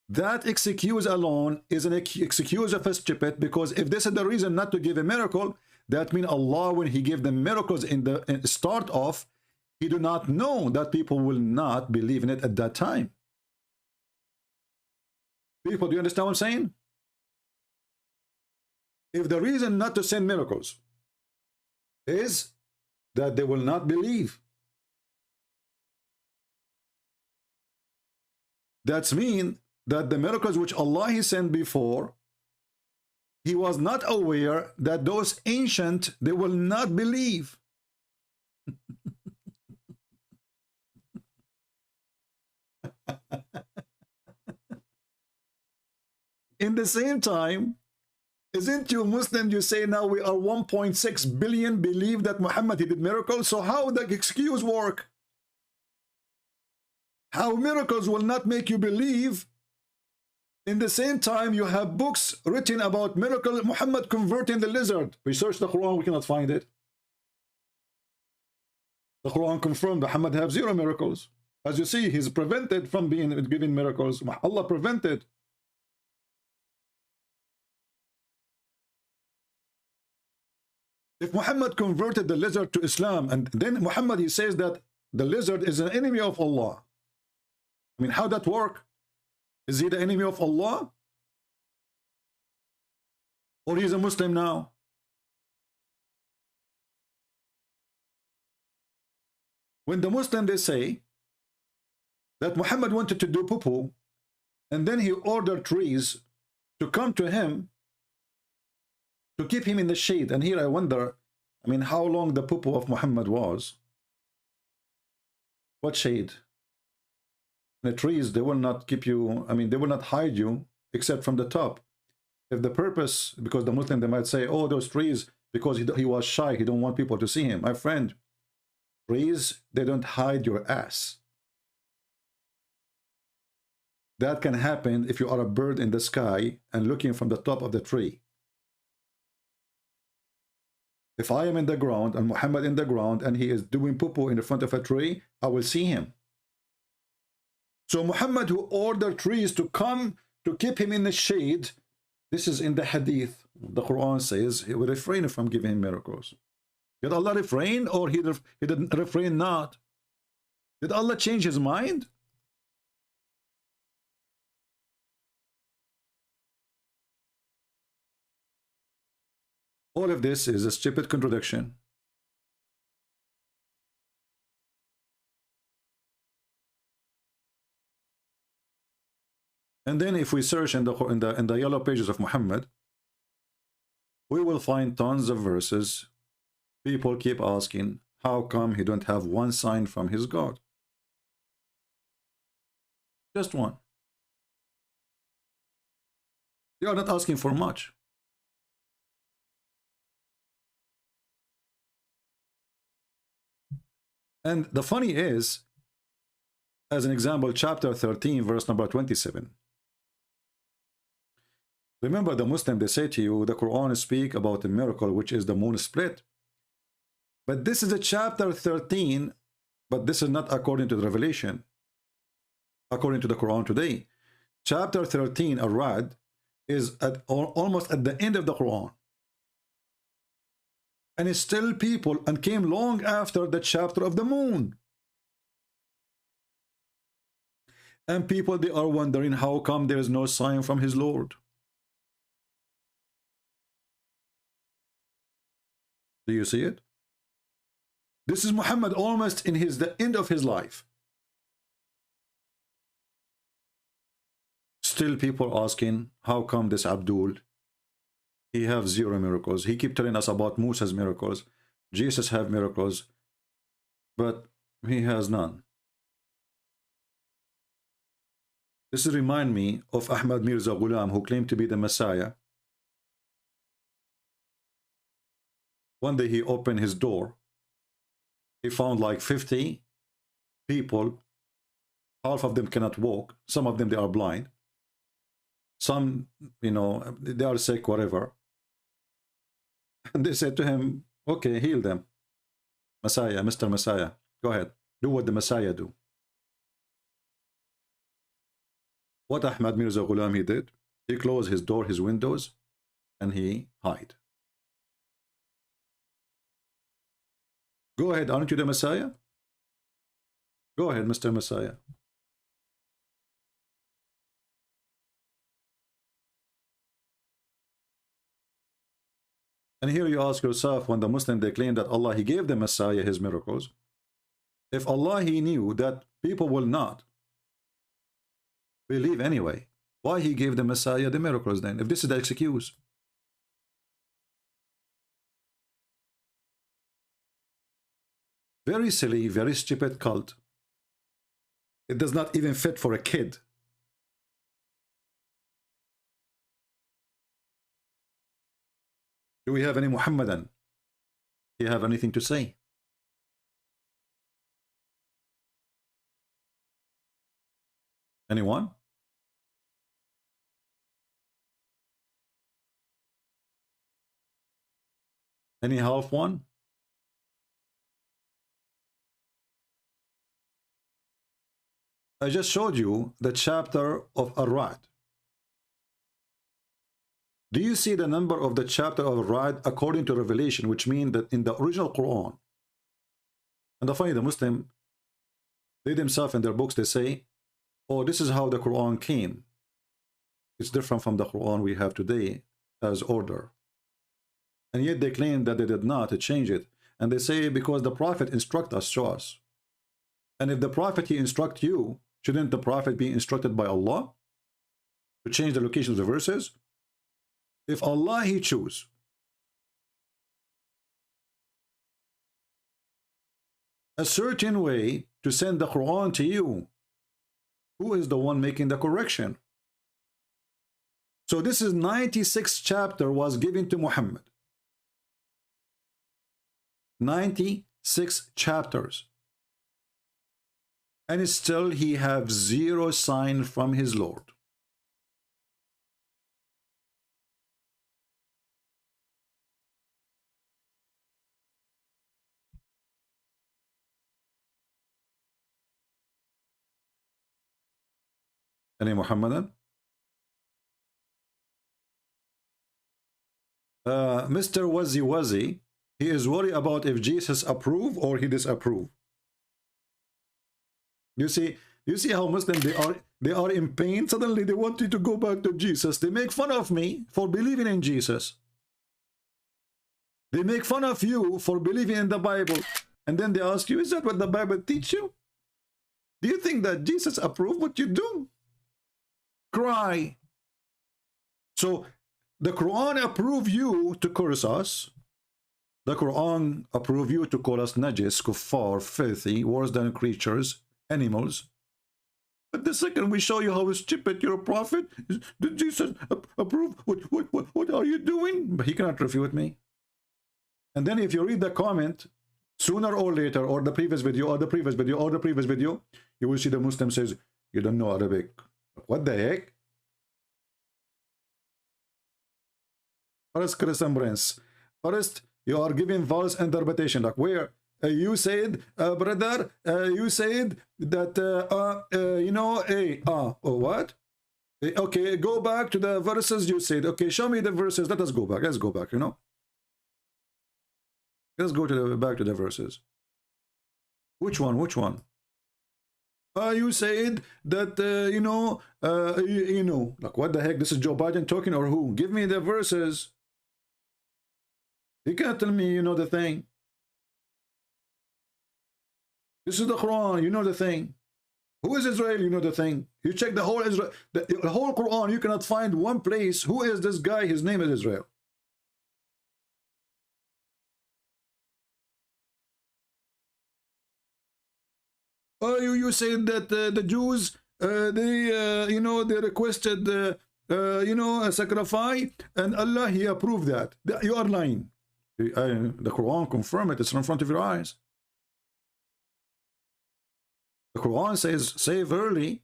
That excuse alone is an excuse of a stupid, because if this is the reason not to give a miracle, that means Allah, when he gave them miracles in the start off, he do not know that people will not believe in it at that time. People, do you understand what I'm saying? If the reason not to send miracles is that they will not believe, that's mean that the miracles which Allah he sent before, he was not aware that those ancient, they will not believe. In the same time, isn't you Muslim, you say now we are 1.6 billion believe that Muhammad he did miracles, so how the excuse work? How miracles will not make you believe? In the same time, you have books written about miracle, Muhammad converting the lizard. We searched the Quran, we cannot find it. The Quran confirmed Muhammad have 0 miracles. As you see, he's prevented from being given miracles. Allah prevented. If Muhammad converted the lizard to Islam, and then Muhammad he says that the lizard is an enemy of Allah. I mean, how that work? Is he the enemy of Allah? Or he's a Muslim now? When the Muslim they say that Muhammad wanted to do poo-poo, and then he ordered trees to come to him to keep him in the shade. And here I wonder, I mean, how long the poo-poo of Muhammad was? What shade? The trees, they will not keep you, I mean, they will not hide you except from the top. If the purpose, because the Muslim, they might say, oh, those trees, because he was shy, he don't want people to see him. My friend, trees, they don't hide your ass. That can happen if you are a bird in the sky and looking from the top of the tree. If I am in the ground and Muhammad in the ground and he is doing poo-poo in the front of a tree, I will see him. So Muhammad who ordered trees to come to keep him in the shade, this is in the hadith. The Quran says he will refrain from giving him miracles. Did Allah refrain, or he didn't refrain not? Did Allah change his mind? All of this is a stupid contradiction. And then if we search in the yellow pages of Muhammad, we will find tons of verses. People keep asking, how come he don't have one sign from his God? Just one. They are not asking for much. And the funny is, as an example, chapter 13, verse number 27. Remember, the Muslim, they say to you, the Quran speak about a miracle, which is the moon split. But this is a chapter 13, but this is not according to the revelation. According to the Quran today, chapter 13, Arad, is almost at the end of the Quran. And it's still people, and came long after the chapter of the moon. And people, they are wondering how come there is no sign from his Lord. Do you see it? This is Muhammad almost in the end of his life. Still people asking, how come this Abdul, he have 0 miracles? He keep telling us about Musa's miracles. Jesus have miracles, but he has none. This remind me of Ahmad Mirza Ghulam, who claimed to be the Messiah. One day he opened his door. He found like 50 people. Half of them cannot walk. Some of them, they are blind. Some, you know, they are sick, whatever. And they said to him, okay, heal them. Messiah, Mr. Messiah, go ahead. Do what the Messiah do. What Ahmad Mirza Ghulam he did? He closed his door, his windows, and he hid. Go ahead, aren't you the Messiah? Go ahead, Mr. Messiah. And here you ask yourself, when the Muslim, they claim that Allah, he gave the Messiah his miracles. If Allah, he knew that people will not believe anyway, why he gave the Messiah the miracles then, if this is the excuse? Very silly, very stupid cult. It does not even fit for a kid. Do we have any Muhammadan? Do you have anything to say? Anyone? Any half one? I just showed you the chapter of Ar-Ra'd. Do you see the number of the chapter of Ar-Ra'd according to Revelation, which means that in the original Quran, and the Muslim, they themselves in their books, they say, oh, this is how the Quran came. It's different from the Quran we have today as order. And yet they claim that they did not change it. And they say because the Prophet instruct us, show us. And if the Prophet, he instruct you, shouldn't the Prophet be instructed by Allah to change the location of the verses? If Allah, he choose a certain way to send the Quran to you, who is the one making the correction? So this is 96 chapter was given to Muhammad. 96 chapters. And still he have 0 sign from his Lord. Any Muhammadan? Mr. Wazi, he is worried about if Jesus approve or he disapprove. You see how Muslims, they are in pain. Suddenly they want you to go back to Jesus. They make fun of me for believing in Jesus. They make fun of you for believing in the Bible. And then they ask you, is that what the Bible teach you? Do you think that Jesus approved what you do? Cry. So the Quran approve you to curse us. The Quran approve you to call us najis, kuffar, filthy, worse than creatures, animals. But the second we show you how stupid you're a prophet, did Jesus approve? What are you doing? But he cannot refute me. And then if you read the comment, sooner or later, or the previous video, or the previous video, or the previous video, you will see the Muslim says, you don't know Arabic. What the heck? First Christian Prince. First, you are giving false interpretation. Like where you said, brother, you said that, you know, what? Okay, go back to the verses you said. Okay, show me the verses. Let us go back. Let's go back, you know. Let's go to back to the verses. Which one? Which one? You said that, you know, like what the heck? This is Joe Biden talking or who? Give me the verses. You can't tell me you know the thing. This is the Quran, you know the thing. Who is Israel? You know the thing. You check the whole Israel, the whole Quran, you cannot find one place. Who is this guy? His name is Israel. Oh, you said that the Jews, they, you know, they requested, you know, a sacrifice, and Allah, He approved that. You are lying. The Quran confirms it. It's in front of your eyes. The Quran says, say verily,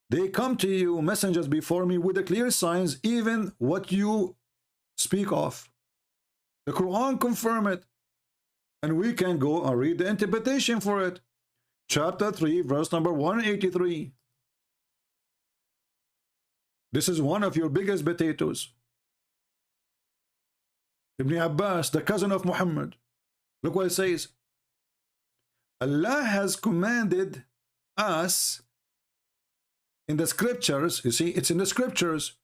they come to you, messengers before me, with the clear signs, even what you speak of. The Quran confirms it. And we can go and read the interpretation for it. Chapter 3, verse number 183. This is one of your biggest potatoes. Ibn Abbas, the cousin of Muhammad. Look what it says. Allah has commanded us in the scriptures, you see, it's in the scriptures,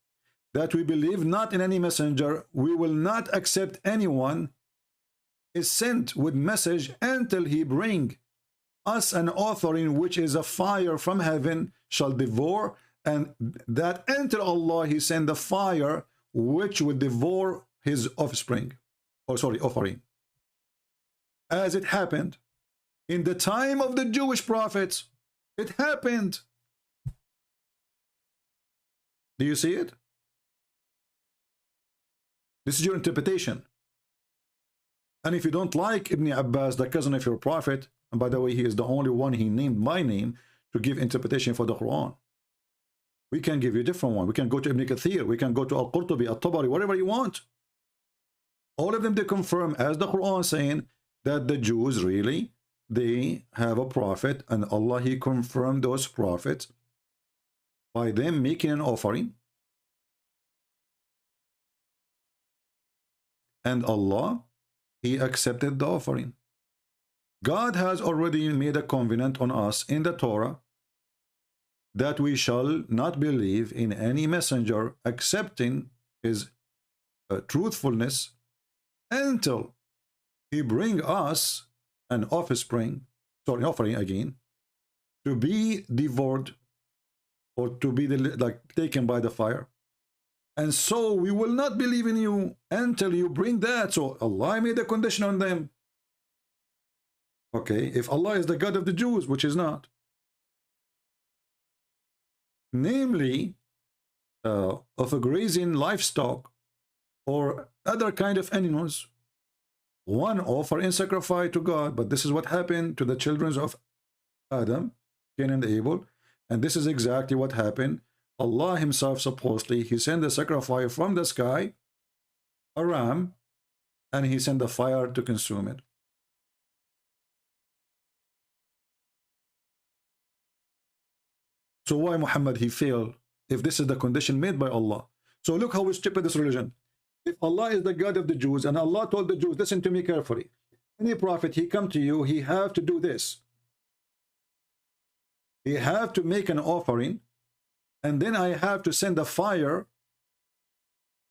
that we believe not in any messenger. We will not accept anyone is sent with message until he bring us an offering which is a fire from heaven shall devour, and that until Allah He send the fire which would devour his offspring, or sorry, offering. As it happened in the time of the Jewish prophets. It happened. Do you see it? This is your interpretation. And if you don't like Ibn Abbas, the cousin of your prophet, and by the way, he is the only one he named by name to give interpretation for the Quran. We can give you a different one. We can go to Ibn Kathir. We can go to Al-Qurtubi, Al-Tabari, whatever you want. All of them, they confirm, as the Quran saying, that the Jews really, they have a prophet, and Allah, He confirmed those prophets by them making an offering. And Allah, He accepted the offering. God has already made a covenant on us in the Torah that we shall not believe in any messenger accepting his truthfulness until he bring us an offering again, to be devoured or to be like taken by the fire. And so we will not believe in you until you bring that. So Allah made a condition on them. Okay, if Allah is the God of the Jews, which is not, namely of a grazing livestock or other kind of animals, one offer in sacrifice to God. But this is what happened to the children of Adam, Cain and Abel, and this is exactly what happened. Allah Himself, supposedly, He sent the sacrifice from the sky, a ram, and He sent the fire to consume it. So why Muhammad, he failed if this is the condition made by Allah? So look how stupid this religion. If Allah is the God of the Jews, and Allah told the Jews, listen to me carefully, any prophet, he come to you, he have to do this. He have to make an offering, and then I have to send a fire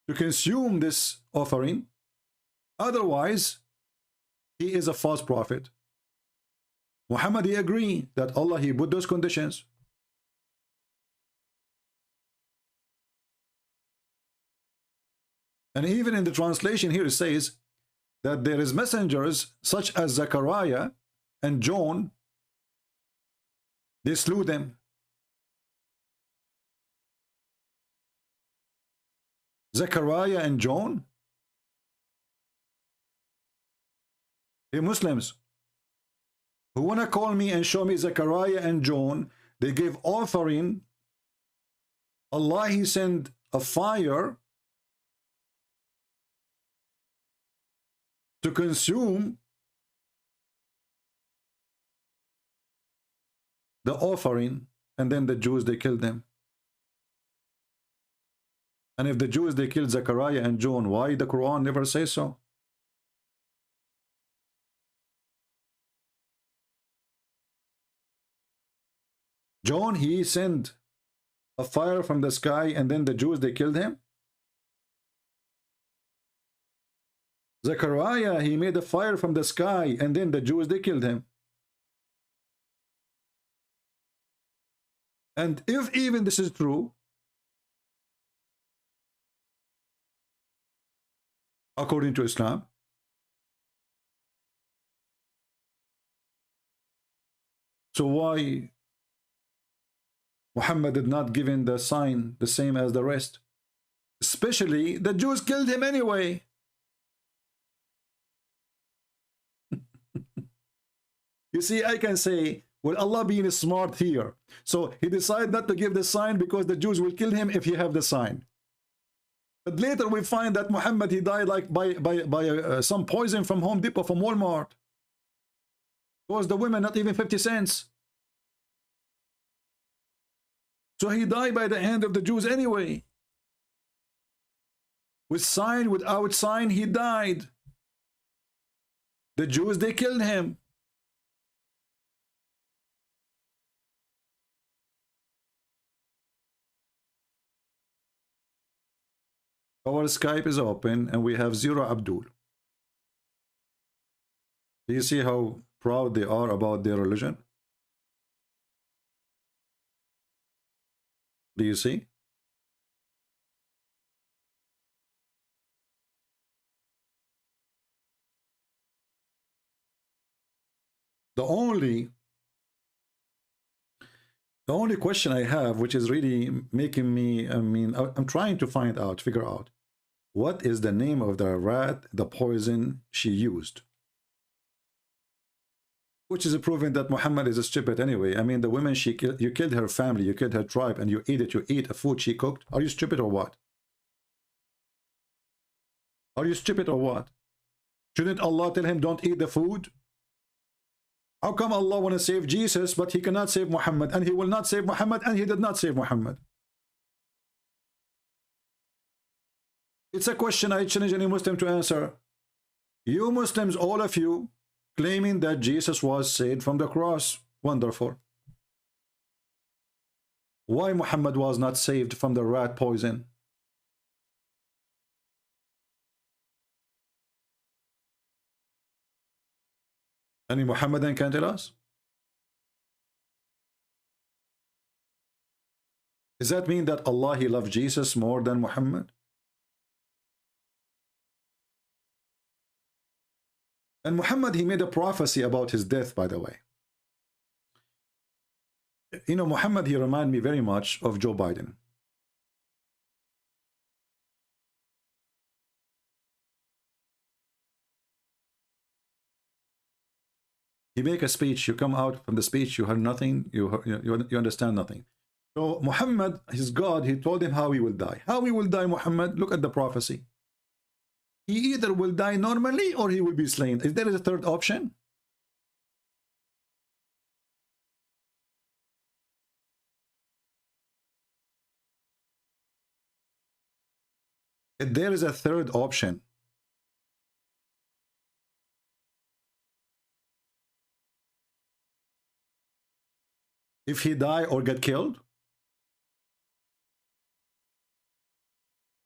to consume this offering. Otherwise, he is a false prophet. Muhammad, he agreed that Allah, he put those conditions. And even in the translation here, it says that there is messengers such as Zechariah and John. They slew them. Zechariah and John, hey Muslims who want to call me and show me Zechariah and John, they gave offering. Allah, He sent a fire to consume the offering, and then the Jews, they killed them. And if the Jews, they killed Zechariah and John, why the Quran never says so? John, he sent a fire from the sky, and then the Jews, they killed him. Zechariah, he made a fire from the sky, and then the Jews, they killed him. And if even this is true, according to Islam, so why Muhammad did not give in the sign the same as the rest? Especially the Jews killed him anyway. You see, I can say, well, Allah being smart here, so he decided not to give the sign because the Jews will kill him if he have the sign. But later we find that Muhammad, he died like by some poison from Home Depot, from Walmart. Because the women not even 50 cents. So he died by the hand of the Jews anyway. With sign, without sign, he died. The Jews, they killed him. Our Skype is open and we have Zero Abdul. Do you see how proud they are about their religion? Do you see? The only question I have, which is really making me, I'm trying to find out, figure out, what is the name of the rat, the poison she used? Which is proving that Muhammad is a stupid anyway. I mean, the women she killed, you killed her family, you killed her tribe, and you eat it, you eat a food she cooked. Are you stupid or what? Are you stupid or what? Shouldn't Allah tell him don't eat the food? How come Allah want to save Jesus, but he cannot save Muhammad, and he will not save Muhammad, and he did not save Muhammad? It's a question I challenge any Muslim to answer. You Muslims, all of you, claiming that Jesus was saved from the cross. Wonderful. Why Muhammad was not saved from the rat poison? Any Muhammadan can tell us? Does that mean that Allah, he loved Jesus more than Muhammad? And Muhammad, he made a prophecy about his death, by the way. You know, Muhammad, he reminded me very much of Joe Biden. You make a speech, you come out from the speech, you heard nothing, you understand nothing. So Muhammad, his God, he told him how he will die. How he will die, Muhammad? Look at the prophecy. He either will die normally or he will be slain. Is there a third option? If there is a third option, if he die or get killed,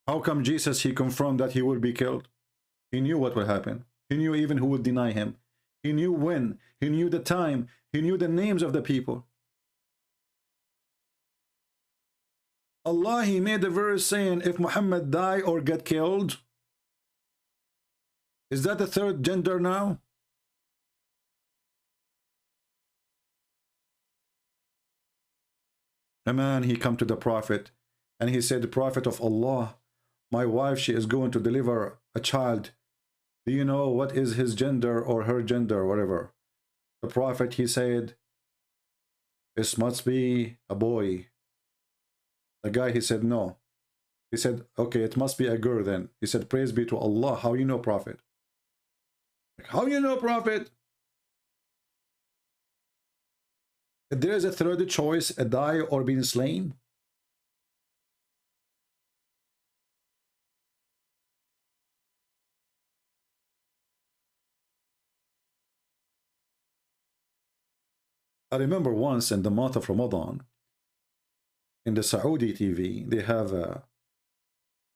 how come Jesus, he confirmed that he will be killed? He knew what will happen. He knew even who would deny him. He knew when. He knew the time. He knew the names of the people. Allah, he made a verse saying, if Muhammad die or get killed, is that the third gender now? A man, he come to the Prophet and he said, the Prophet of Allah, my wife, she is going to deliver a child. Do you know what is his gender or her gender, whatever? The Prophet, he said, this must be a boy. The guy, he said, no. He said, okay, it must be a girl then. He said, praise be to Allah. How you know, Prophet? How you know, Prophet? If there is a third choice, a die or being slain. I remember once in the month of Ramadan, in the Saudi TV, they have a,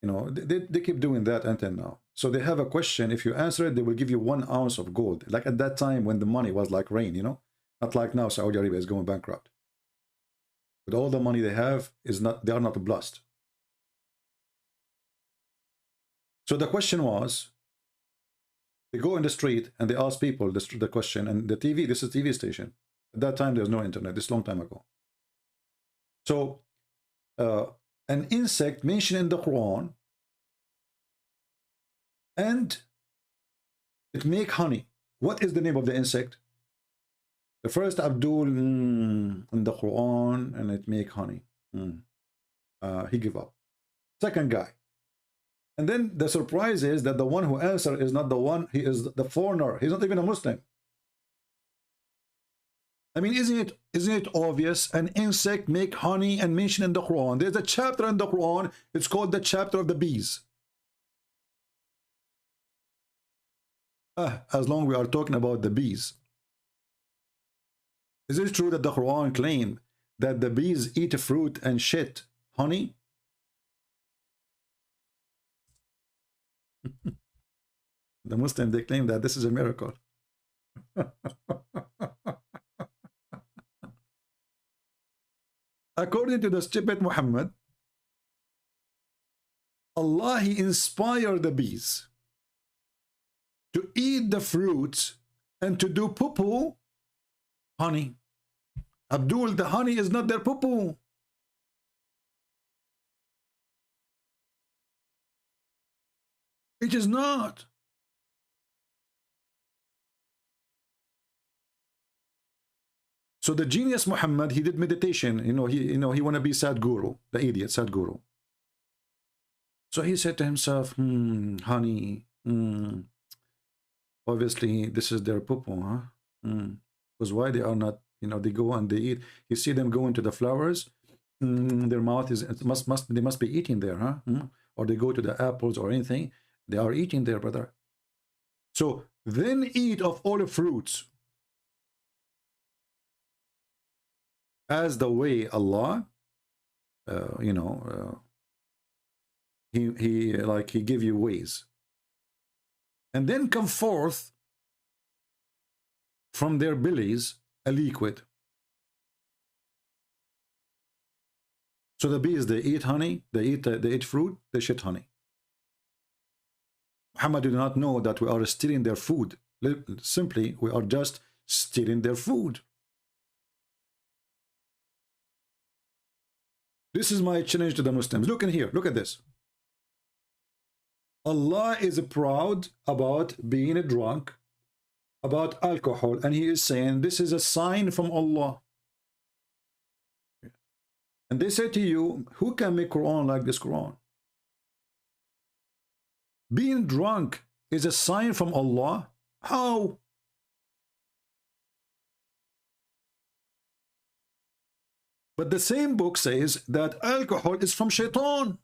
you know, they keep doing that until now. So they have a question. If you answer it, they will give you 1 ounce of gold. Like at that time when the money was like rain, you know, not like now Saudi Arabia is going bankrupt. But all the money they have is not, they are not blessed. So the question was, they go in the street and they ask people the question, and the TV, this is a TV station. At that time, there was no internet. This is a long time ago. So, an insect mentioned in the Quran, and it make honey. What is the name of the insect? The first Abdul in the Quran, and it make honey. He give up. Second guy. And then the surprise is that the one who answered is not the one, he is the foreigner. He's not even a Muslim. I mean, isn't it obvious? An insect make honey and mention in the Quran. There's a chapter in the Quran. It's called the chapter of the bees. As long as we are talking about the bees. Is it true that the Quran claimed that the bees eat fruit and shit honey? The Muslims, they claim that this is a miracle. According to the stupid Muhammad, Allah, he inspired the bees to eat the fruits and to do poo-poo honey. Abdul, the honey is not their poo-poo. It is not. So the genius Muhammad, he did meditation. He want to be Sadhguru, the idiot Sadhguru. So he said to himself, honey, obviously this is their poo-poo, huh? Because why they are not, they go and they eat. You see them go into the flowers, their mouth is, they must be eating there, huh? Or they go to the apples or anything, they are eating there, brother. So then eat of all the fruits. As the way Allah, he give you ways, and then come forth from their bellies a liquid. So the bees, they eat honey, they eat fruit, they shit honey. Muhammad did not know that we are stealing their food. Simply, we are just stealing their food. This is my challenge to the Muslims. Look in here. Look at this. Allah is proud about being a drunk, about alcohol, and he is saying this is a sign from Allah. And they say to you, who can make Quran like this Quran? Being drunk is a sign from Allah? How? But the same book says that alcohol is from shaitan.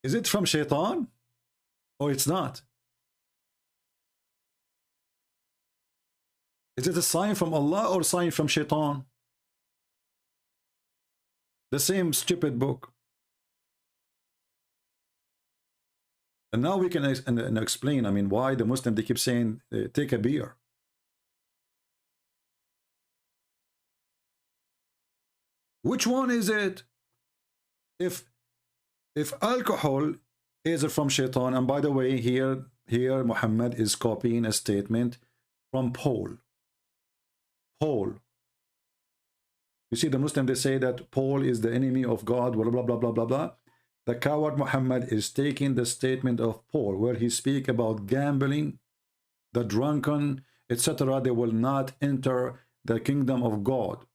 Is it from shaitan? Or it's not? Is it a sign from Allah or a sign from shaitan? The same stupid book. And now we can explain, I mean, why the Muslim, they keep saying, take a beer. Which one is it? If alcohol is from shaitan, and by the way, here Muhammad is copying a statement from Paul. You see, the Muslim, they say that Paul is the enemy of God, blah, blah, blah, blah, blah, blah. The coward Muhammad is taking the statement of Paul, where he speaks about gambling, the drunken, etc. They will not enter the kingdom of God.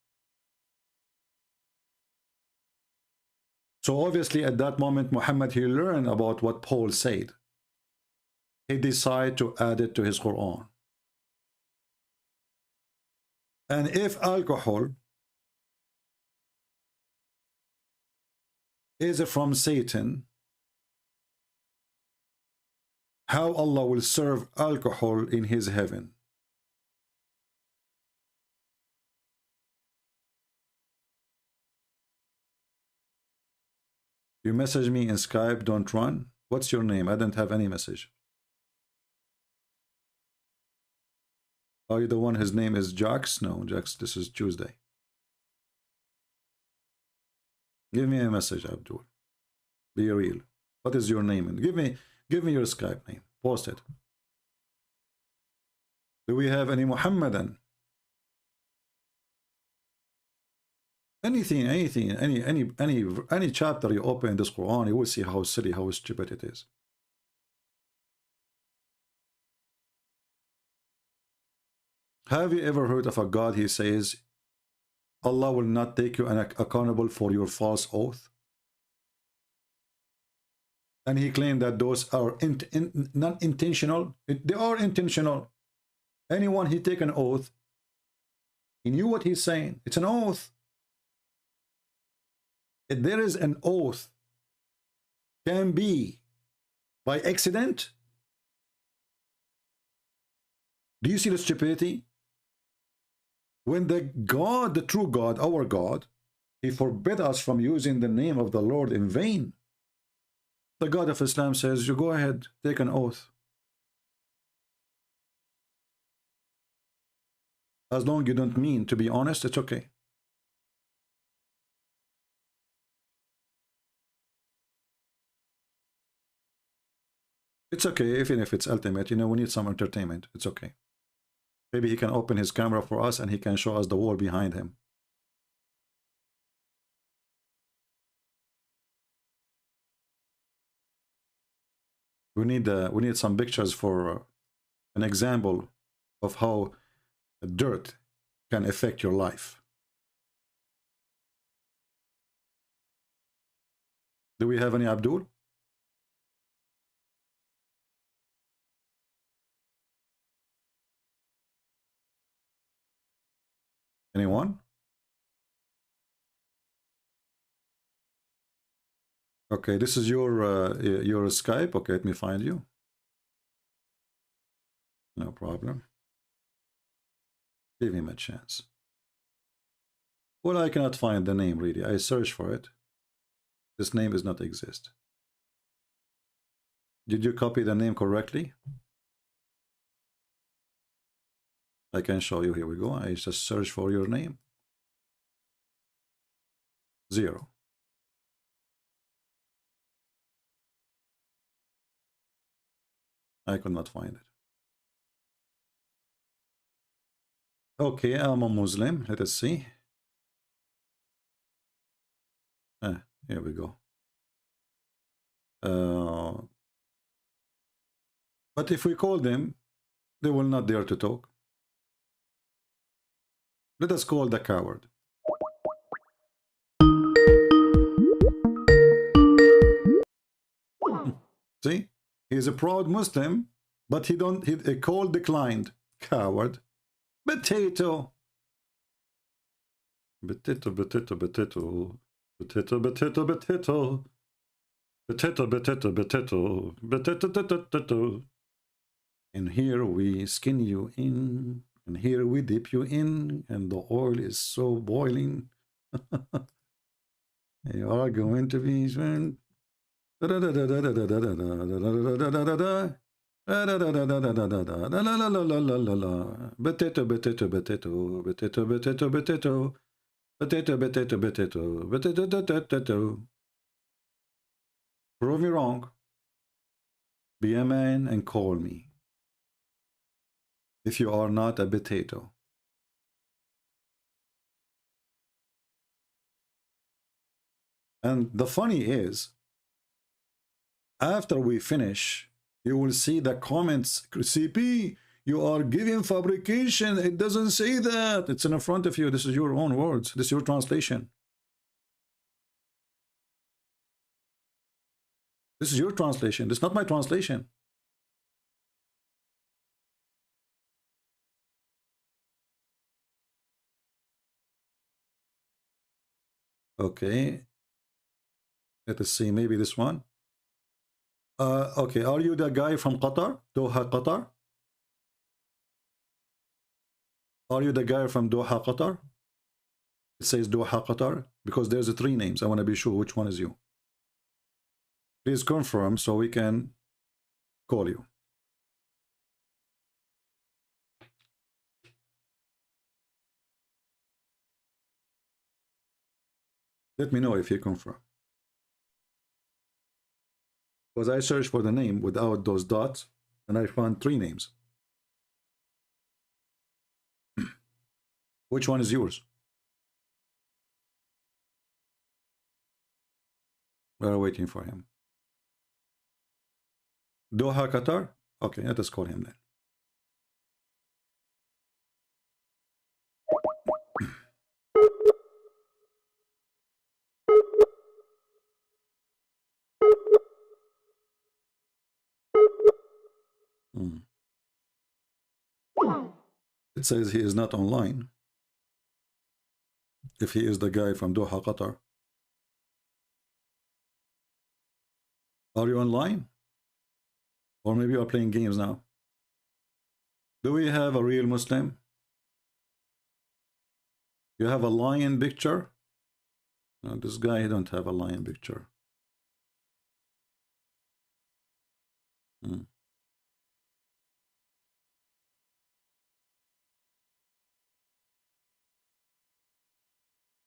So obviously at that moment, Muhammad, he learned about what Paul said. He decided to add it to his Quran. And if alcohol is from Satan, how Allah will serve alcohol in his heaven? You message me in Skype, don't run. What's your name? I don't have any message. Are you the one, his name is Jax? No, Jax, this is Tuesday. Give me a message, Abdul. Be real. What is your name? And give me your Skype name. Post it. Do we have any Muhammadan? Anything, any chapter you open in this Quran, you will see how silly, how stupid it is. Have you ever heard of a God, he says, Allah will not take you accountable for your false oath? And he claimed that those are not intentional. They are intentional. Anyone he take an oath, he knew what he's saying. It's an oath. If there is an oath, can be by accident. Do you see the stupidity? When the God, the true God, our God, he forbid us from using the name of the Lord in vain. The God of Islam says, you go ahead, take an oath. As long as you don't mean to be honest, it's okay. It's okay, even if it's ultimate. You know, we need some entertainment. It's okay. Maybe he can open his camera for us and he can show us the wall behind him. We need some pictures for an example of how dirt can affect your life. Do we have any Abdul? Anyone? Okay, this is your Skype. Okay, let me find you. No problem. Give him a chance. Well, I cannot find the name really. I searched for it. This name does not exist. Did you copy the name correctly? I can show you. Here we go. I just search for your name. 0. I could not find it. Okay, I'm a Muslim. Let us see. Here we go. But if we call them, they will not dare to talk. Let us call the coward. See, he's a proud Muslim, but he called declined. Coward. Potato. Potato, potato, potato. Potato, potato, potato. Potato, potato, potato. Potato, potato. And here we skin you in. And here we dip you in, and the oil is so boiling. You are going to be spent. Potato, potato, potato, potato, potato, potato, potato, potato, potato, potato, potato. Prove me wrong. Be a man and call me. If you are not a potato. And the funny is, after we finish, you will see the comments, CP, you are giving fabrication. It doesn't say that. It's in front of you. This is your own words. This is your translation. This is your translation. This is not my translation. Okay. Let us see. Maybe this one. Okay. Are you the guy from Qatar? Doha, Qatar? Are you the guy from Doha, Qatar? It says Doha, Qatar because there's 3 names. I want to be sure which one is you. Please confirm so we can call you. Let me know if you confirm. Because I searched for the name without those dots and I found 3 names. Which one is yours? We're waiting for him. Doha, Qatar? Okay, let us call him then. It says he is not online. If he is the guy from Doha, Qatar. Are you online? Or maybe you are playing games now. Do we have a real Muslim? You have a lion picture? No, this guy don't have a lion picture.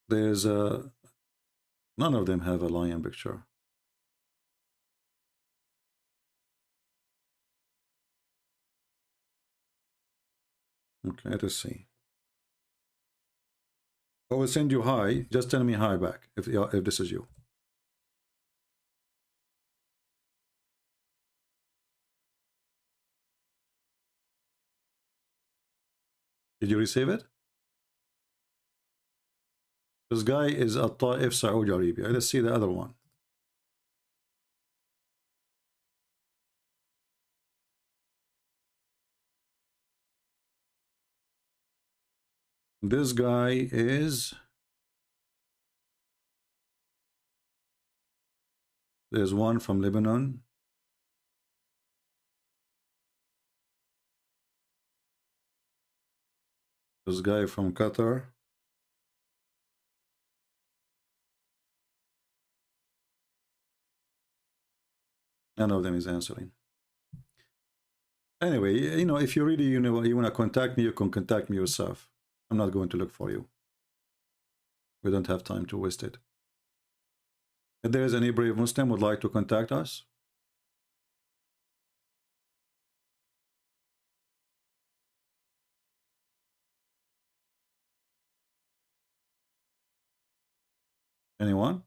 There's none of them have a lion picture. Okay, let us see. I will send you hi. Just tell me hi back if this is you. Did you receive it? This guy is at Taif, Saudi Arabia. Let's see the other one. This guy is... There's one from Lebanon. This guy from Qatar. None of them is answering. Anyway, you know, if you really, you want to contact me, you can contact me yourself. I'm not going to look for you. We don't have time to waste it. If there is any brave Muslim would like to contact us, anyone?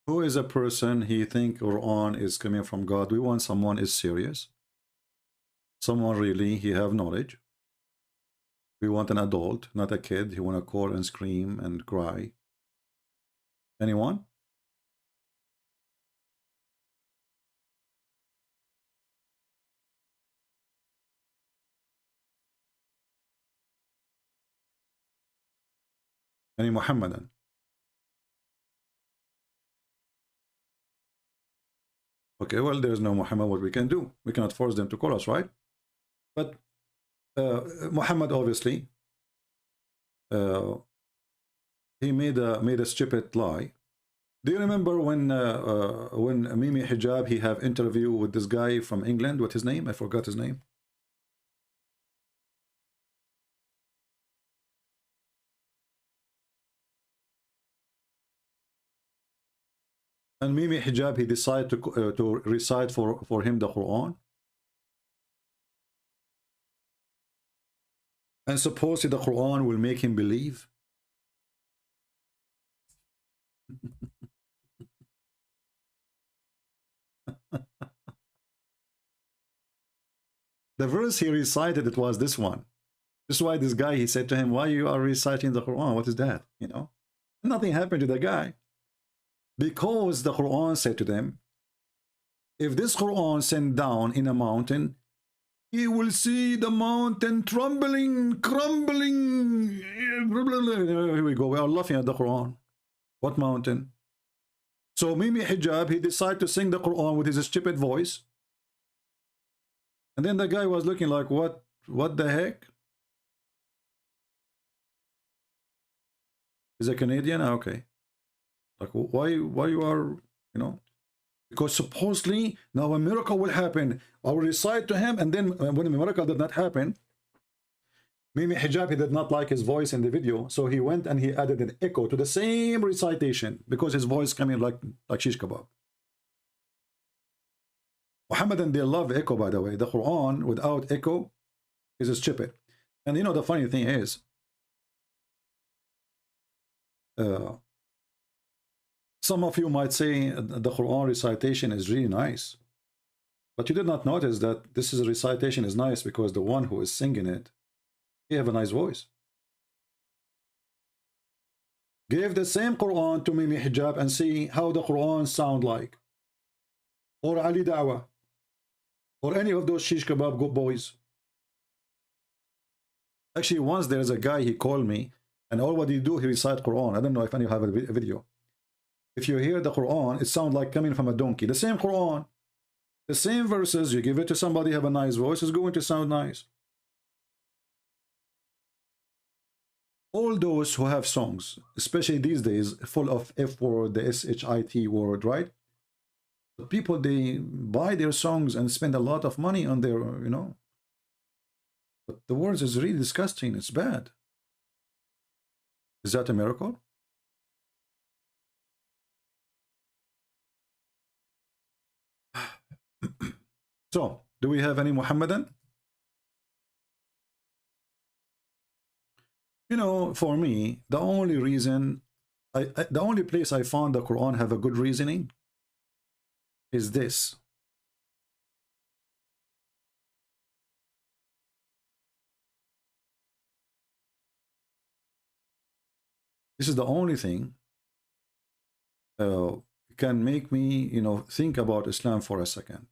Who is a person he think Qur'an is coming from God? We want someone is serious. Someone really, he have knowledge. We want an adult, not a kid. He want to call and scream and cry. Anyone? Any Muhammadan? Okay, well, there's no Muhammad. What we can do? We cannot force them to call us, right? But Muhammad, obviously, he made a stupid lie. Do you remember when Mimi Hijab, he have interview with this guy from England? What's his name? I forgot his name. And Mimi Hijab, he decided to recite for him the Quran. And supposedly the Quran will make him believe. The verse he recited, it was this one. This is why this guy, he said to him, why you are reciting the Quran? What is that? You know, nothing happened to the guy. Because the Quran said to them, if this Quran sent down in a mountain, he will see the mountain trembling, crumbling. Here we go. We are laughing at the Quran. What mountain? So Mimi Hijab, he decided to sing the Quran with his stupid voice. And then the guy was looking like, what the heck? Is a Canadian? Okay. Like, why you are, you know? Because supposedly now a miracle will happen. I will recite to him, and then when the miracle did not happen, Mimi Hijab, he did not like his voice in the video, so he went and he added an echo to the same recitation because his voice coming like shish kebab. Muhammadan, they love echo, by the way. The Quran without echo is stupid. And you know, the funny thing is, some of you might say the Quran recitation is really nice, but you did not notice that this is a recitation is nice because the one who is singing it, he have a nice voice. Give the same Quran to Mimi Hijab and see how the Quran sound like, or Ali Dawah, or any of those shish kebab good boys. Actually, once there's a guy, he called me, and all what he do, he recite Quran. I don't know if any of you have a video. If you hear the Quran, it sounds like coming from a donkey. The same Quran, the same verses, you give it to somebody, have a nice voice, it's going to sound nice. All those who have songs, especially these days, full of F word, the SHIT word, right? The people, they buy their songs and spend a lot of money on their, you know. But the words is really disgusting. It's bad. Is that a miracle? So, do we have any Muhammadan? You know, for me, the only reason, the only place I found the Quran have a good reasoning is this. This is the only thing can make me, you know, think about Islam for a second.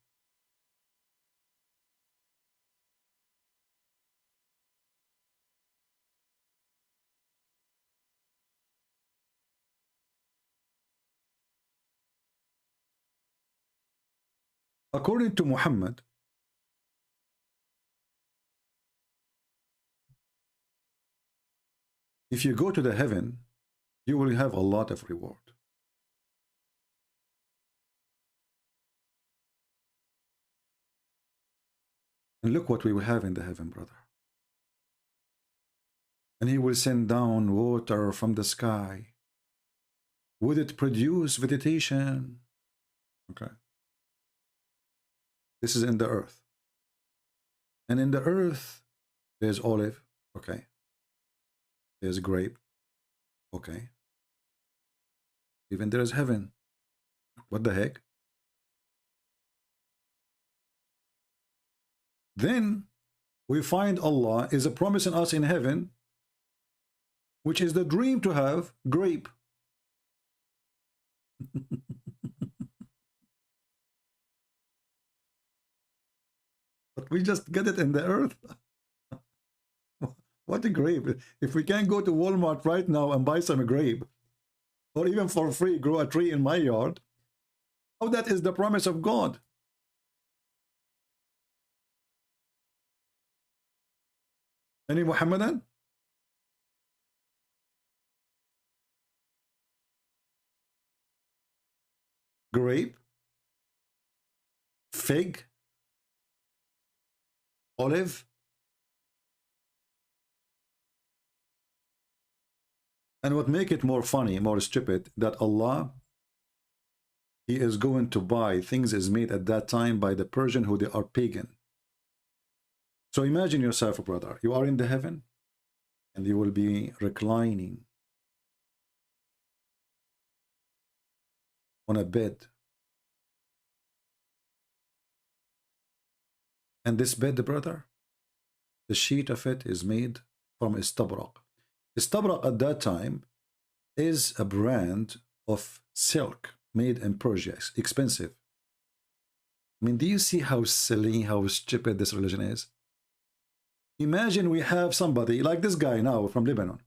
According to Muhammad, if you go to the heaven, you will have a lot of reward. And look what we will have in the heaven, brother. And he will send down water from the sky. Would it produce vegetation? Okay. This is in the earth. And in the earth, there's olive. Okay. There's grape. Okay. Even there is heaven. What the heck? Then we find Allah is promising us in heaven, which is the dream to have grape. But we just get it in the earth. What a grape. If we can't go to Walmart right now and buy some grape, or even for free grow a tree in my yard, how that is the promise of God? Any Muhammadan? Grape, fig, olive, and what make it more funny, more stupid, that Allah, he is going to buy things is made at that time by the Persian who they are pagan. So imagine yourself, brother, you are in the heaven, and you will be reclining on a bed. And this bed, brother, the sheet of it is made from istabrak. Istabrak at that time is a brand of silk made in Persia, expensive. I mean, do you see how silly, how stupid this religion is? Imagine we have somebody like this guy now from Lebanon.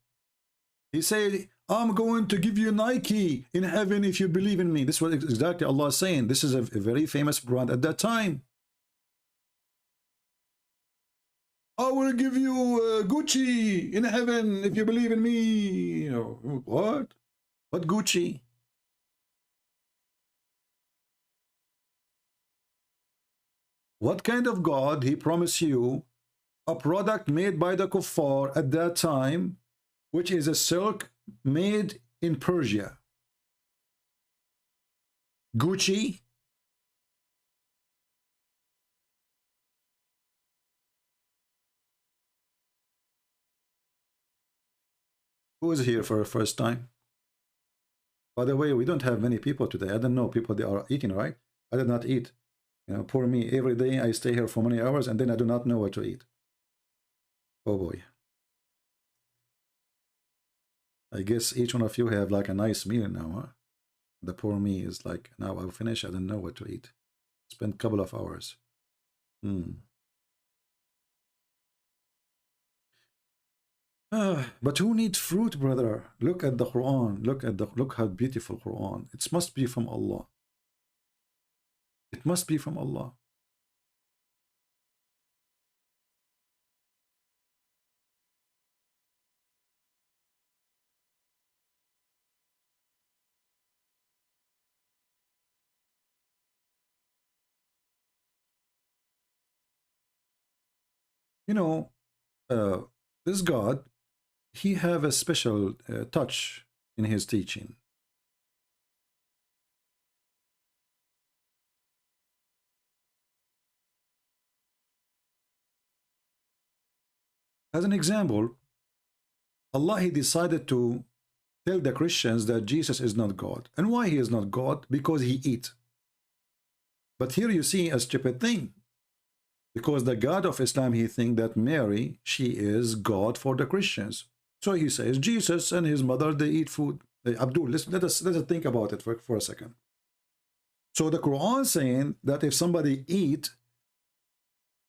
He said, I'm going to give you Nike in heaven if you believe in me. This is what exactly Allah is saying. This is a very famous brand at that time. I will give you Gucci in heaven if you believe in me. You know, what? What Gucci? What kind of God he promised you a product made by the kuffar at that time, which is a silk made in Persia? Gucci? Who is here for the first time? By the way, we don't have many people today. I don't know people they are eating, right? I did not eat. You know, poor me. Every day I stay here for many hours and then I do not know what to eat. Oh boy. I guess each one of you have like a nice meal now, huh? The poor me is like, now I'll finish, I don't know what to eat. Spend a couple of hours. But who needs fruit, brother? Look at the Quran. Look how beautiful Quran. It must be from Allah. It must be from Allah. You know, this God, he have a special touch in his teaching. As an example, Allah, he decided to tell the Christians that Jesus is not God. And why he is not God? Because he eat. But here you see a stupid thing. Because the God of Islam, he think that Mary, she is God for the Christians. So he says Jesus and his mother, they eat food. Abdul, let us think about it for a second. So the Quran saying that if somebody eat,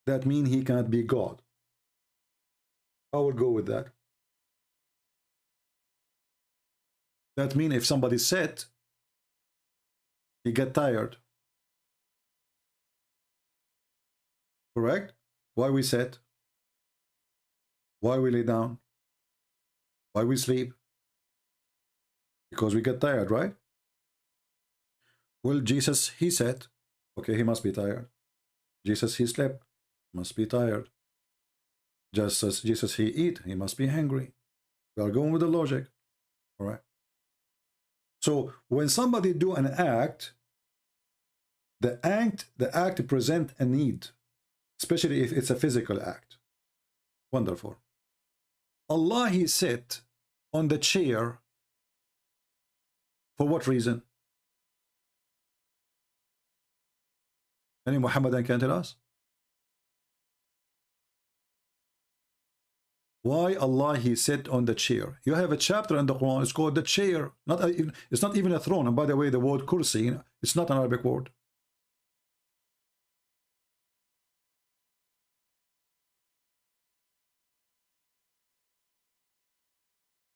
that means he can't be God. I will go with that. That means if somebody sit, he get tired. Correct? Why we sit? Why we lay down? Why we sleep? Because we get tired, right? Well, Jesus, he said, okay, he must be tired. Jesus, he slept, must be tired. Just as Jesus, he eat, he must be hungry. We are going with the logic, all right? So when somebody do an act, the act present a need, especially if it's a physical act. Wonderful. Allah, he sit on the chair for what reason? Any Muhammadan can tell us? Why Allah, he sit on the chair? You have a chapter in the Quran, it's called the chair. It's not even a throne. And by the way, the word kursi, it's not an Arabic word.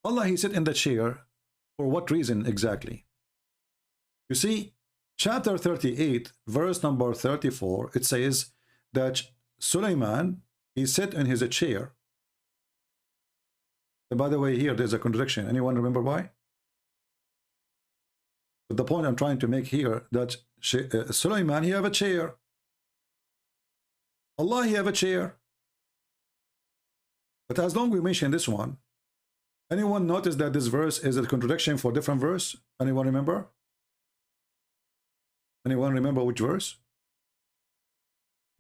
Allah, he sit in the chair for what reason exactly? You see, chapter 38, verse number 34, it says that Sulaiman, he sat in his chair. And by the way, here there's a contradiction. Anyone remember why? But the point I'm trying to make here, that Sulaiman, he have a chair. Allah, he have a chair. But as long as we mention this one, anyone notice that this verse is a contradiction for different verse? Anyone remember? Anyone remember which verse?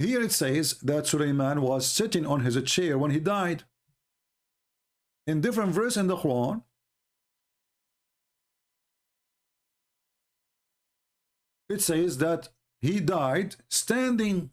Here it says that Sulaiman was sitting on his chair when he died. in different verse in the Quran, it says that he died standing.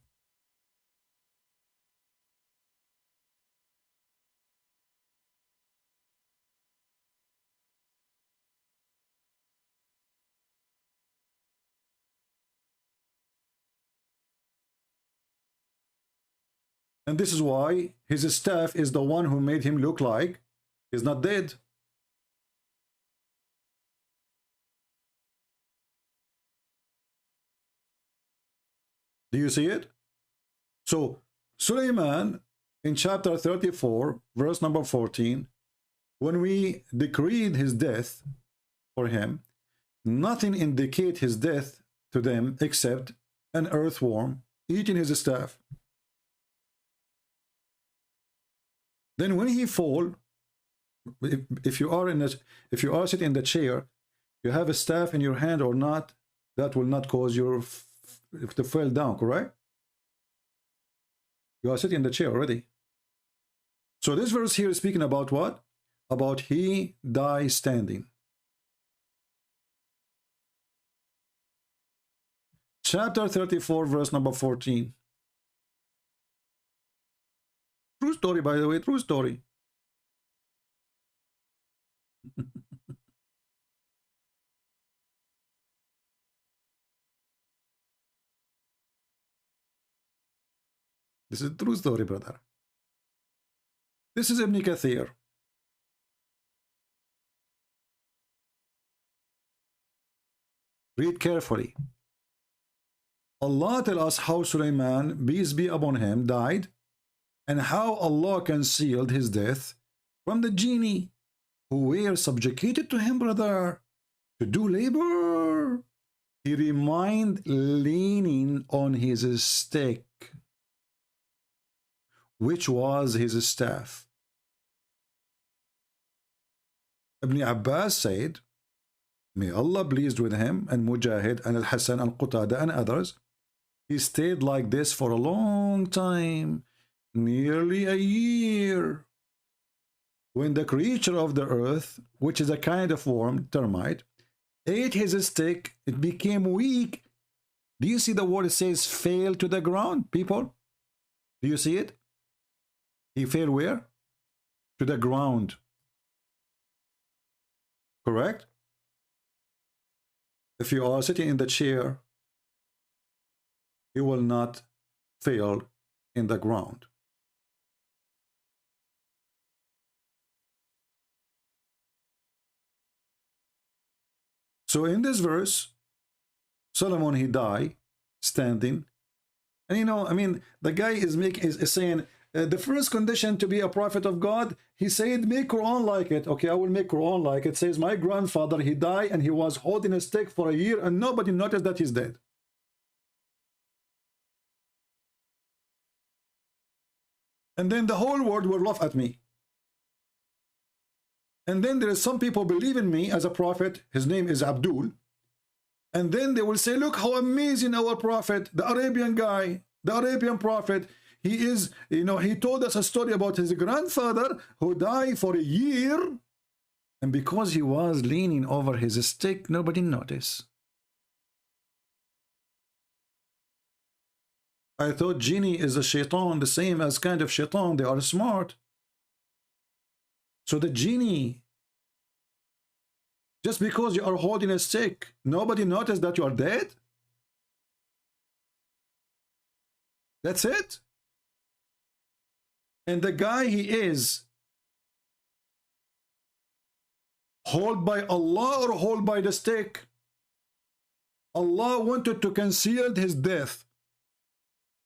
And this is why his staff is the one who made him look like he's not dead. Do you see it? So Suleiman in chapter 34, verse number 14, when we decreed his death for him, nothing indicate his death to them except an earthworm eating his staff. Then when he fall, if you are sitting in the chair, you have a staff in your hand or not, that will not cause your to fall down, correct? You are sitting in the chair already. So this verse here is speaking about what? About he dies standing. Chapter 34, verse number 14. True story, by the way, true story. This is a true story, brother. This is Ibn Kathir. Read carefully. Allah tells us how Suleiman, peace be upon him, died, and how Allah concealed his death from the genie who were subjugated to him, brother, to do labor. He remained leaning on his stick, which was his staff. Ibn Abbas said, may Allah pleased with him, and Mujahid and Al-Hassan Al-Qutada and others, he stayed like this for a long time, nearly a year. When the creature of the earth, which is a kind of worm, termite, ate his stick, it became weak. Do you see the word? It says fell to the ground, people? Do you see it? He fell where? To the ground. Correct? If you are sitting in the chair, you will not fall in the ground. So in this verse, Solomon, he died standing. And you know, I mean, the guy is saying, the first condition to be a prophet of God, he said, make Quran like it. Okay, I will make Quran like it. It says, my grandfather, he died and he was holding a stick for a year and nobody noticed that he's dead. And then the whole world will laugh at me. And then there is some people believe in me as a prophet. His name is Abdul. And then they will say, look how amazing our prophet, the Arabian guy, the Arabian prophet, he is, you know, he told us a story about his grandfather who died for a year. And because he was leaning over his stick, nobody noticed. I thought genie is a shaitan, the same as kind of shaitan. They are smart. So the genie, just because you are holding a stick, nobody noticed that you are dead? That's it? And the guy, he is hold by Allah or hold by the stick? Allah wanted to conceal his death.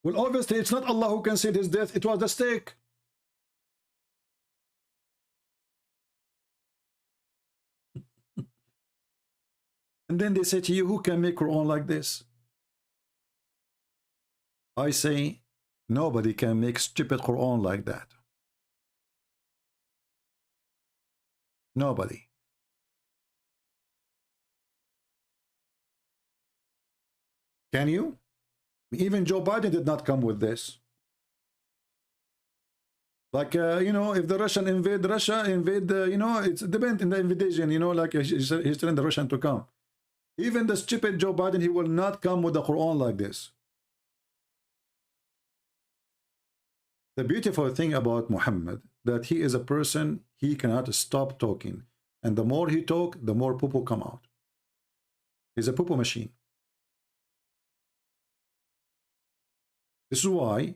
Well, obviously, it's not Allah who concealed his death. It was the stick. And then they say to you, who can make Quran like this? I say, nobody can make stupid Quran like that. Nobody. Can you? Even Joe Biden did not come with this. Like, you know, if the Russian invade Russia, you know, it's depends in the invitation, you know, like he's telling the Russian to come. Even the stupid Joe Biden, he will not come with the Quran like this. The beautiful thing about Muhammad, that he is a person, he cannot stop talking. And the more he talk, the more poo-poo come out. He's a poo-poo machine. This is why,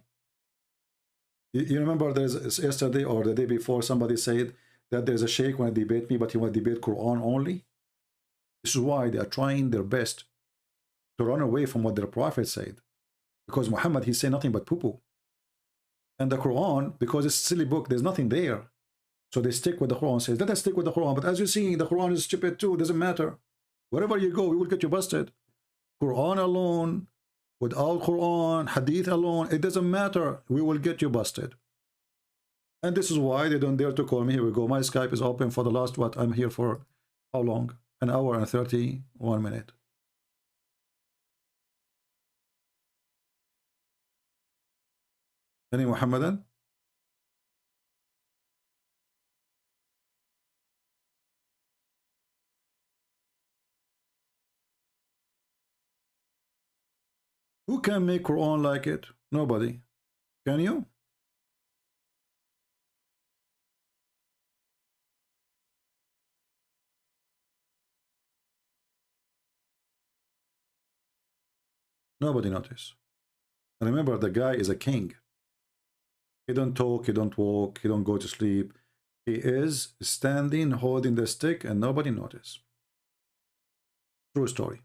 you remember there's yesterday or the day before somebody said that there's a sheikh want to debate me, but he want to debate Quran only. This is why they are trying their best to run away from what their prophet said. Because Muhammad, he said nothing but poo-poo. And the Quran, because it's a silly book, there's nothing there. So they stick with the Quran, says, let us stick with the Quran. But as you see, the Quran is stupid too, it doesn't matter. Wherever you go, we will get you busted. Quran alone, without Quran, Hadith alone, it doesn't matter. We will get you busted. And this is why they don't dare to call me. Here we go. My Skype is open for the last, what, I'm here for how long? An hour and 31 minutes. Any Muhammadan? Who can make Quran like it? Nobody. Can you? Nobody noticed. And remember, the guy is a king. He don't talk, he don't walk, he don't go to sleep. He is standing, holding the stick, and nobody noticed. True story.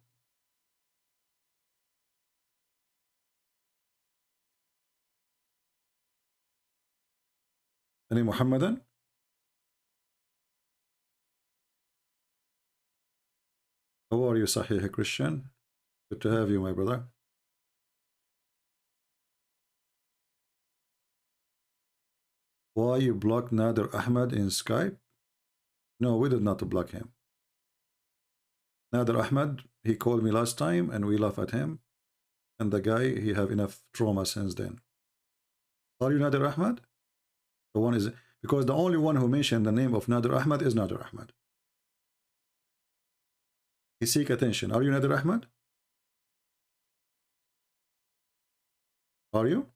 Any Muhammadan? How are you, Sahih Christian? Good to have you, my brother. Why you blocked Nader Ahmed in Skype? No, we did not block him. Nader Ahmed, he called me last time and we laughed at him. And the guy, he have enough trauma since then. Are you Nader Ahmed? The one is, because the only one who mentioned the name of Nader Ahmed is Nader Ahmed. He seek attention. Are you Nader Ahmed? Are you?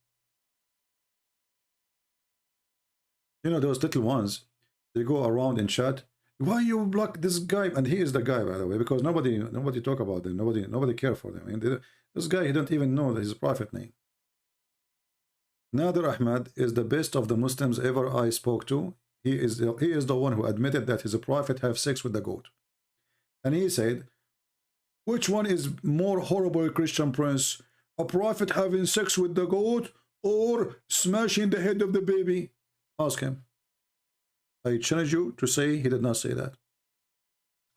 You know, those little ones, they go around in chat. Why you block this guy? And he is the guy, by the way, because nobody talk about them. Nobody care for them. And this guy, he don't even know his prophet name. Nader Ahmed is the best of the Muslims ever I spoke to. He is the one who admitted that his prophet have sex with the goat. And he said, which one is more horrible, Christian Prince? A prophet having sex with the goat or smashing the head of the baby? Ask him. I challenge you to say he did not say that.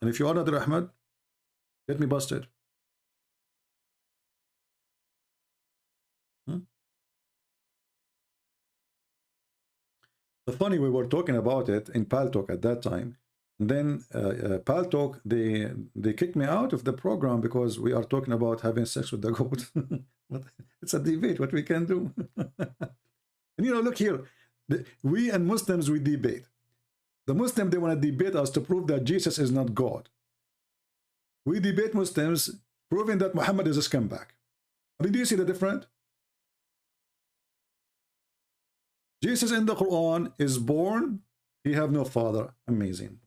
And if you are Nader Ahmed, get me busted. The funny, we were talking about it in Paltalk at that time. And then Paltalk, they kicked me out of the program because we are talking about having sex with the goat. It's a debate, what we can do. And you know, look here. We and Muslims, we debate. The Muslims, they want to debate us to prove that Jesus is not God. We debate Muslims, proving that Muhammad is a scumbag. I mean, do you see the difference? Jesus in the Quran is born, he have no father. Amazing.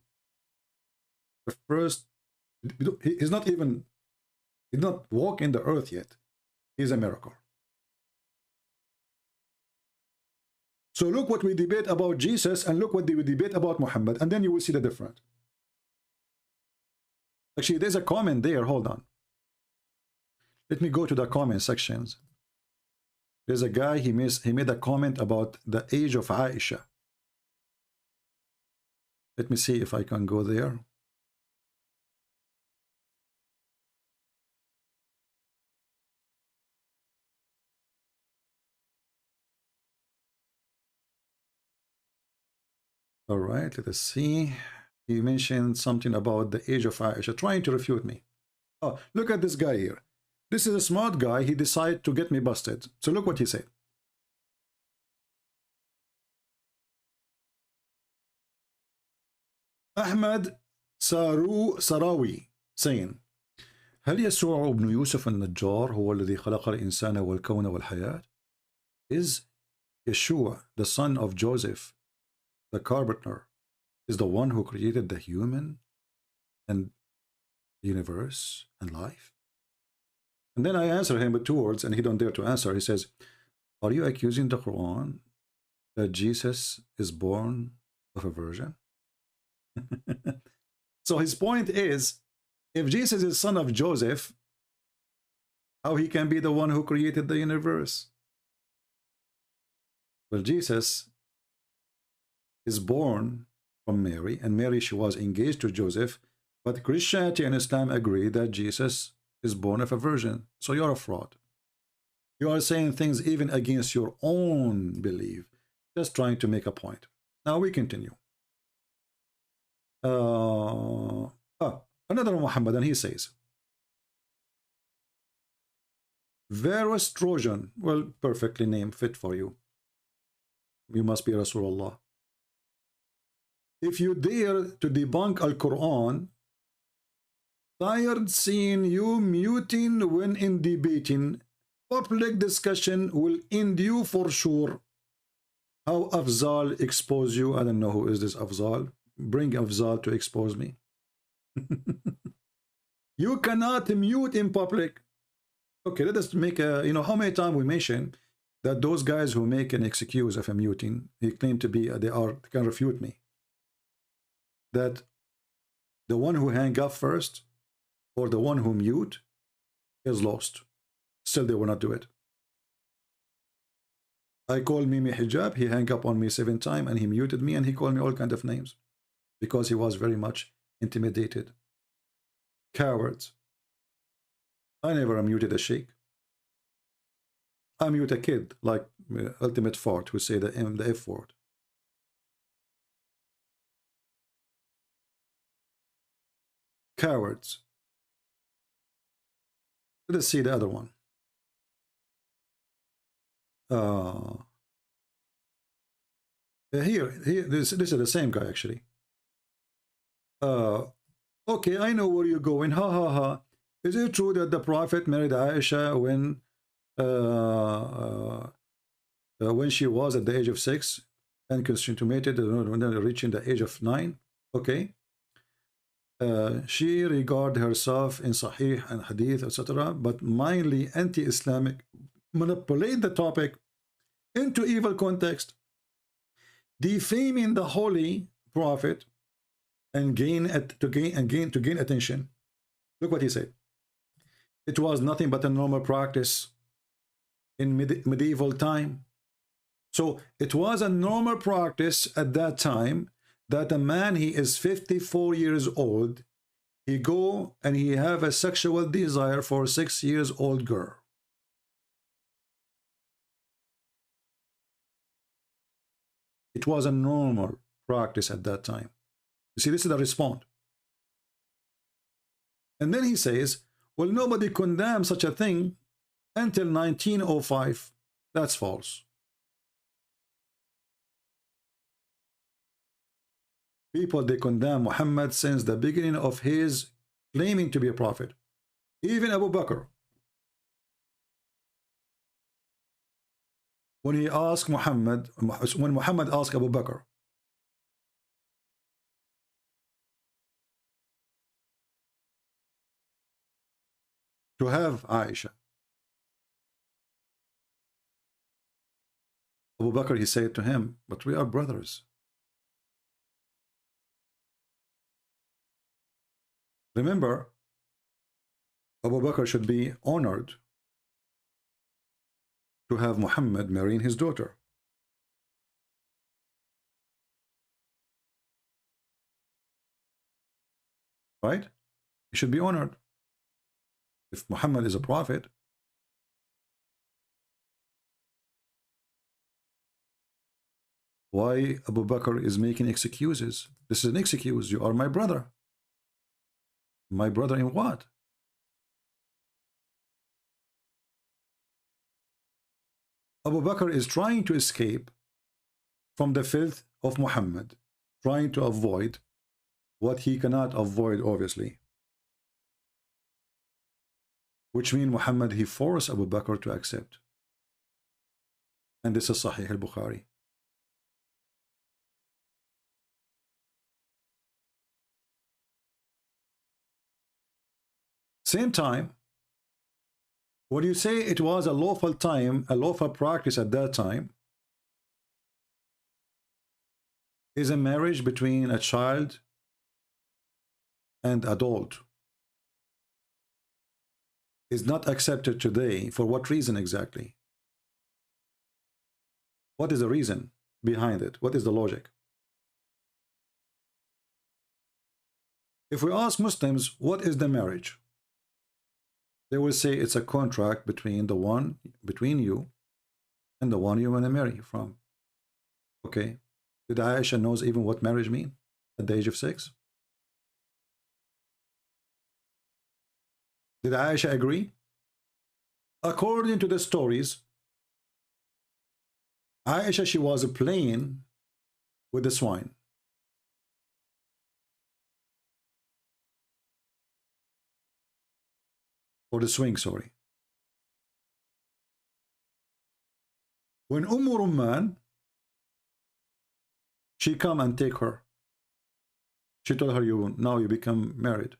The first, he's not even, he did not walk in the earth yet. He's a miracle. So look what we debate about Jesus and look what we debate about Muhammad, and then you will see the difference. Actually, there's a comment there. Hold on. Let me go to the comment sections. There's a guy, he made a comment about the age of Aisha. Let me see if I can go there. All right, let us see. He mentioned something about the age of Aisha, trying to refute me. Oh, look at this guy here. This is a smart guy. He decided to get me busted. So look what he said. Ahmad Sarawi saying هل يسوع ابن يوسف النجار هو الذي خلق الإنسان والكون والحياة? Is Yeshua, the son of Joseph, the carpenter, is the one who created the human and the universe and life? And then I answer him with 2 words, and he don't dare to answer. He says, are you accusing the Quran that Jesus is born of a virgin? So his point is, if Jesus is son of Joseph, how he can be the one who created the universe? Well, Jesus is born from Mary, and Mary, she was engaged to Joseph, but Christianity and Islam agree that Jesus is born of a virgin. So you're a fraud. You are saying things even against your own belief, just trying to make a point. Now we continue. Another Muhammad, and he says, Varus Trojan, well, perfectly named, fit for you. You must be Rasulullah. If you dare to debunk Al-Quran, tired seeing you muting when in debating, public discussion will end you for sure. How Afzal expose you? I don't know who is this Afzal. Bring Afzal to expose me. You cannot mute in public. Okay, let us make a, how many times we mention that those guys who make an excuse of a muting, he claimed to be, they can refute me. That the one who hang up first or the one who mute is lost. Still, they will not do it. I called Mimi Hijab, he hung up on me 7 times and he muted me and he called me all kinds of names because he was very much intimidated. Cowards. I never muted a sheikh. I mute a kid like Ultimate Fart who say the F word. Cowards. Let us see the other one. Here, this is the same guy actually. Okay, I know where you're going. Ha ha ha. Is it true that the Prophet married Aisha when she was at the age of 6 and consummated when reaching the age of 9? Okay. She regarded herself in Sahih and Hadith, etc., but mainly anti-Islamic, manipulate the topic into evil context, defaming the holy prophet and gain attention. Look what he said. It was nothing but a normal practice in medieval time. So it was a normal practice at that time that a man, he is 54 years old, he go and he have a sexual desire for a 6 years old girl. It was a normal practice at that time. You see, this is the response. And then he says, well, nobody condemned such a thing until 1905. That's false. People, they condemn Muhammad since the beginning of his claiming to be a prophet. Even Abu Bakr. When Muhammad asked Abu Bakr, to have Aisha, Abu Bakr, he said to him, but we are brothers. Remember, Abu Bakr should be honored to have Muhammad marrying his daughter. Right? He should be honored. If Muhammad is a prophet, why Abu Bakr is making excuses? This is an excuse. You are my brother. My brother in what? Abu Bakr is trying to escape from the filth of Muhammad, trying to avoid what he cannot avoid, obviously. Which means Muhammad, he forced Abu Bakr to accept. And this is Sahih al-Bukhari. Same time, when you say it was a lawful time, a lawful practice at that time, is a marriage between a child and adult is not accepted today. For what reason exactly? What is the reason behind it? What is the logic? If we ask Muslims, what is the marriage? They will say it's a contract between you and the one you want to marry from. Okay. Did Aisha knows even what marriage means at the age of 6? Did Aisha agree? According to the stories, Aisha, she was playing with the swine. Or the swing, sorry. When Rumman, she come and take her. She told her, now you become married.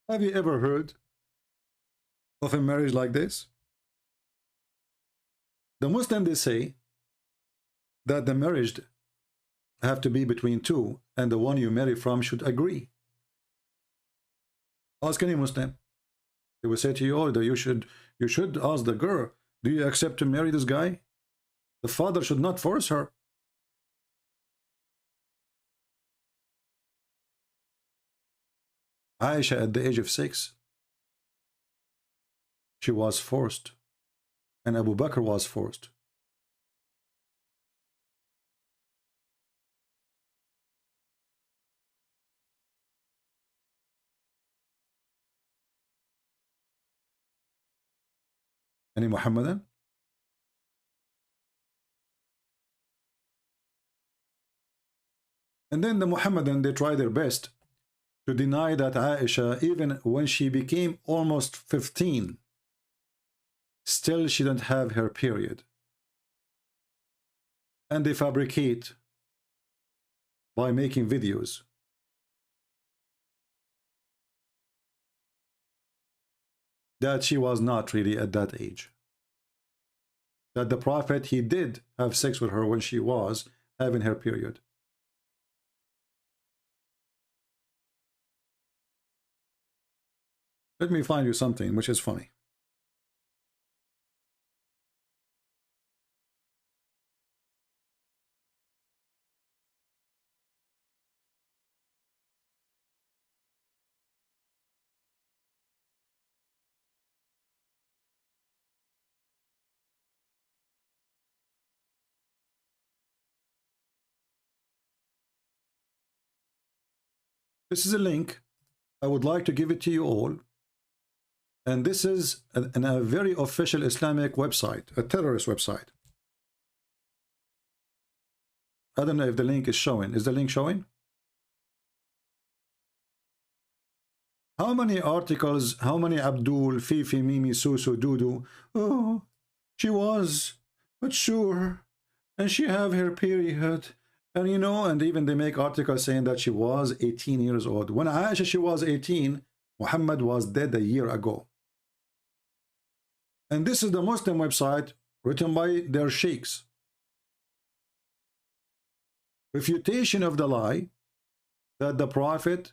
Have you ever heard of a marriage like this? The Muslims, they say that the marriage have to be between two, and the one you marry from should agree. Ask any Muslim. They will say to you, that you should ask the girl, do you accept to marry this guy? The father should not force her. Aisha, at the age of 6, she was forced, and Abu Bakr was forced. Any Muhammadan? And then the Muhammadan, they try their best to deny that Aisha, even when she became almost 15, still she didn't have her period. And they fabricate by making videos. That she was not really at that age. That the Prophet, he did have sex with her when she was having her period. Let me find you something which is funny. This is a link. I would like to give it to you all. And this is a very official Islamic website, a terrorist website. I don't know if the link is showing. Is the link showing? How many articles, how many Abdul, Fifi, Mimi, Susu, Dudu? Oh, she was, but sure. And she have her period. And you know, and even they make articles saying that she was 18 years old. When Aisha, she was 18, Muhammad was dead a year ago. And this is the Muslim website written by their sheikhs. Refutation of the lie that the Prophet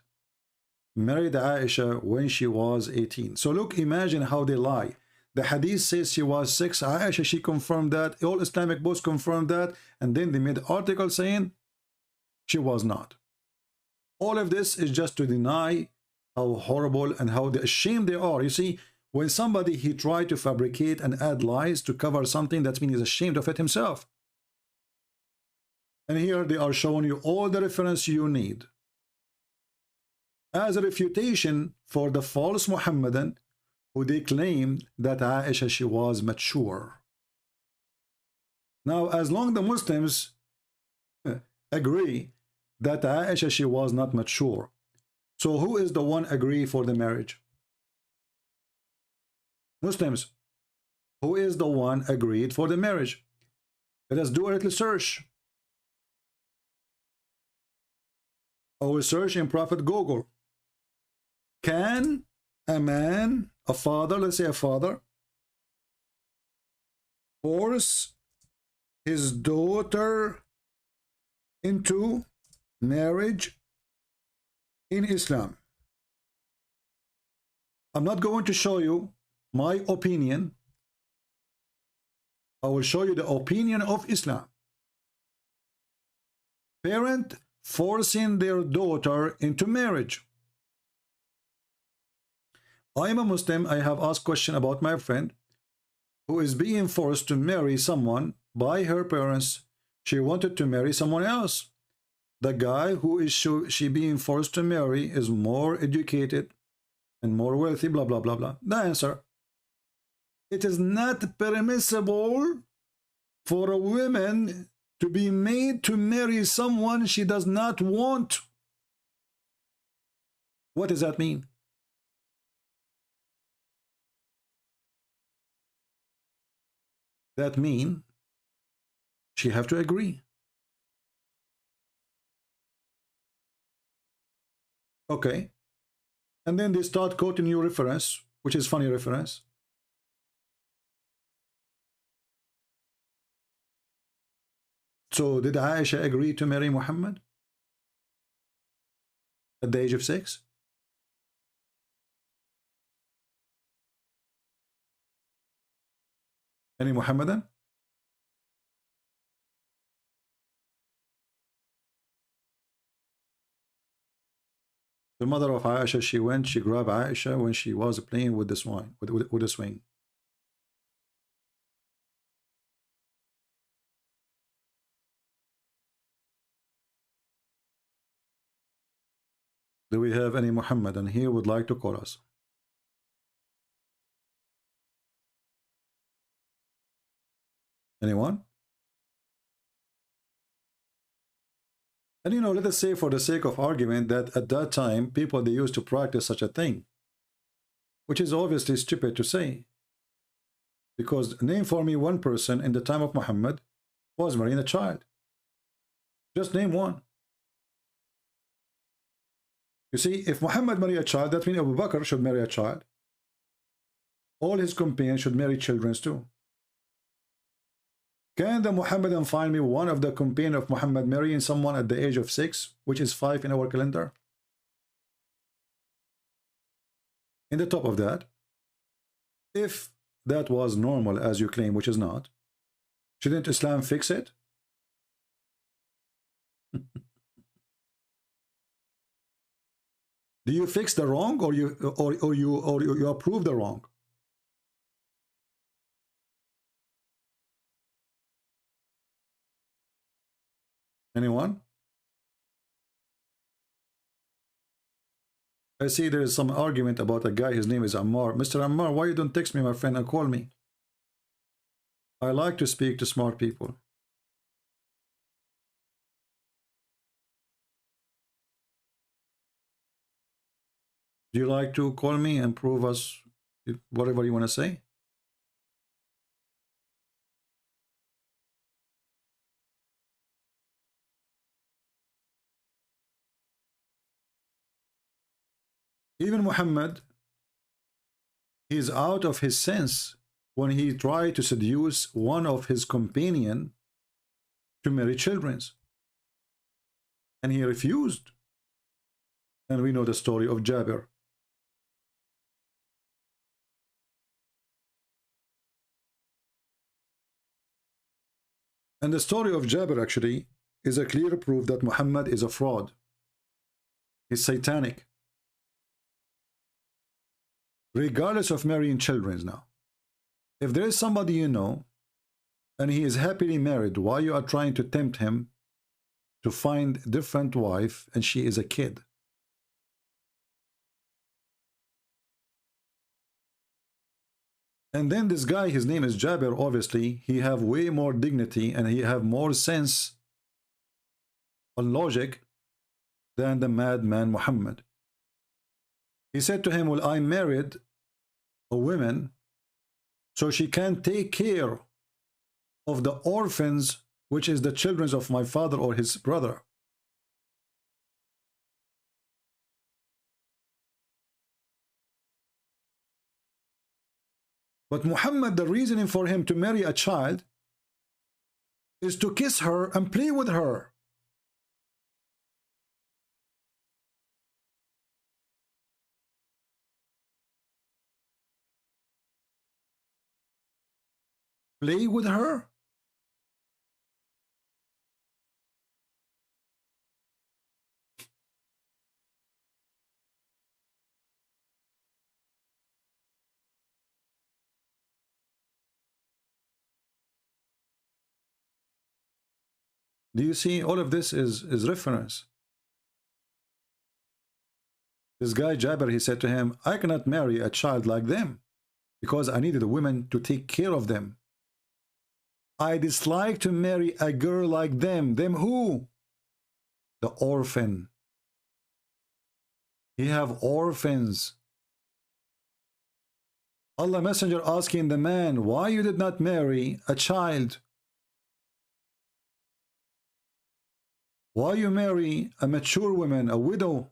married Aisha when she was 18. So look, imagine how they lie. The hadith says she was 6. Aisha, she confirmed that. All Islamic books confirmed that. And then they made an article saying she was not. All of this is just to deny how horrible and how ashamed they are. You see, when somebody, he tried to fabricate and add lies to cover something, that means he's ashamed of it himself. And here they are showing you all the reference you need as a refutation for the false Muhammadan who they claimed that Aisha, she was mature. Now, as long the Muslims agree that Aisha, she was not mature, so who is the one agree for the marriage? Muslims. Who is the one agreed for the marriage? Let us do a little search. Our search in Prophet Google. Can a man, a father, let's say a father, force his daughter into marriage in Islam? I'm not going to show you my opinion. I will show you the opinion of Islam. Parent forcing their daughter into marriage. I am a Muslim. I have asked question about my friend who is being forced to marry someone by her parents. She wanted to marry someone else. The guy who is she being forced to marry is more educated and more wealthy, blah, blah, blah, blah. The answer: it is not permissible for a woman to be made to marry someone she does not want. What does that mean? That mean she have to agree. Okay. And then they start quoting you reference, which is funny reference. So did Aisha agree to marry Muhammad at the age of 6? Any Muhammadan? The mother of Aisha, she grabbed Aisha when she was playing with the swing, with the swing. Do we have any Muhammadan here would like to call us? Anyone? And you know, let us say for the sake of argument that at that time, people, they used to practice such a thing, which is obviously stupid to say. Because name for me one person in the time of Muhammad was marrying a child. Just name one. You see, if Muhammad married a child, that means Abu Bakr should marry a child. All his companions should marry children too. Can the Muhammadan find me one of the companions of Muhammad marrying someone at the age of 6, which is 5 in our calendar? In the top of that, if that was normal as you claim, which is not, shouldn't Islam fix it? Do you fix the wrong, or you approve the wrong? Anyone? I see there is some argument about a guy, his name is Ammar. Mr. Ammar, why you don't text me, my friend, and call me? I like to speak to smart people. Do you like to call me and prove us whatever you want to say? Even Muhammad, he is out of his sense when he tried to seduce one of his companions to marry children. And he refused. And we know the story of Jabir. And the story of Jabir actually is a clear proof that Muhammad is a fraud. He's satanic. Regardless of marrying children now. If there is somebody you know, and he is happily married, why you are trying to tempt him to find a different wife and she is a kid? And then this guy, his name is Jabir, obviously, he have way more dignity and he have more sense and logic than the madman Muhammad. He said to him, well, I married a woman so she can take care of the orphans, which is the children of my father or his brother. But Muhammad, the reasoning for him to marry a child is to kiss her and play with her. Play with her? Do you see, all of this is reference. This guy Jabir, he said to him, I cannot marry a child like them because I needed a woman to take care of them. I dislike to marry a girl like them. Them who? The orphan. He have orphans. Allah Messenger asking the man, why you did not marry a child? Why you marry a mature woman, a widow?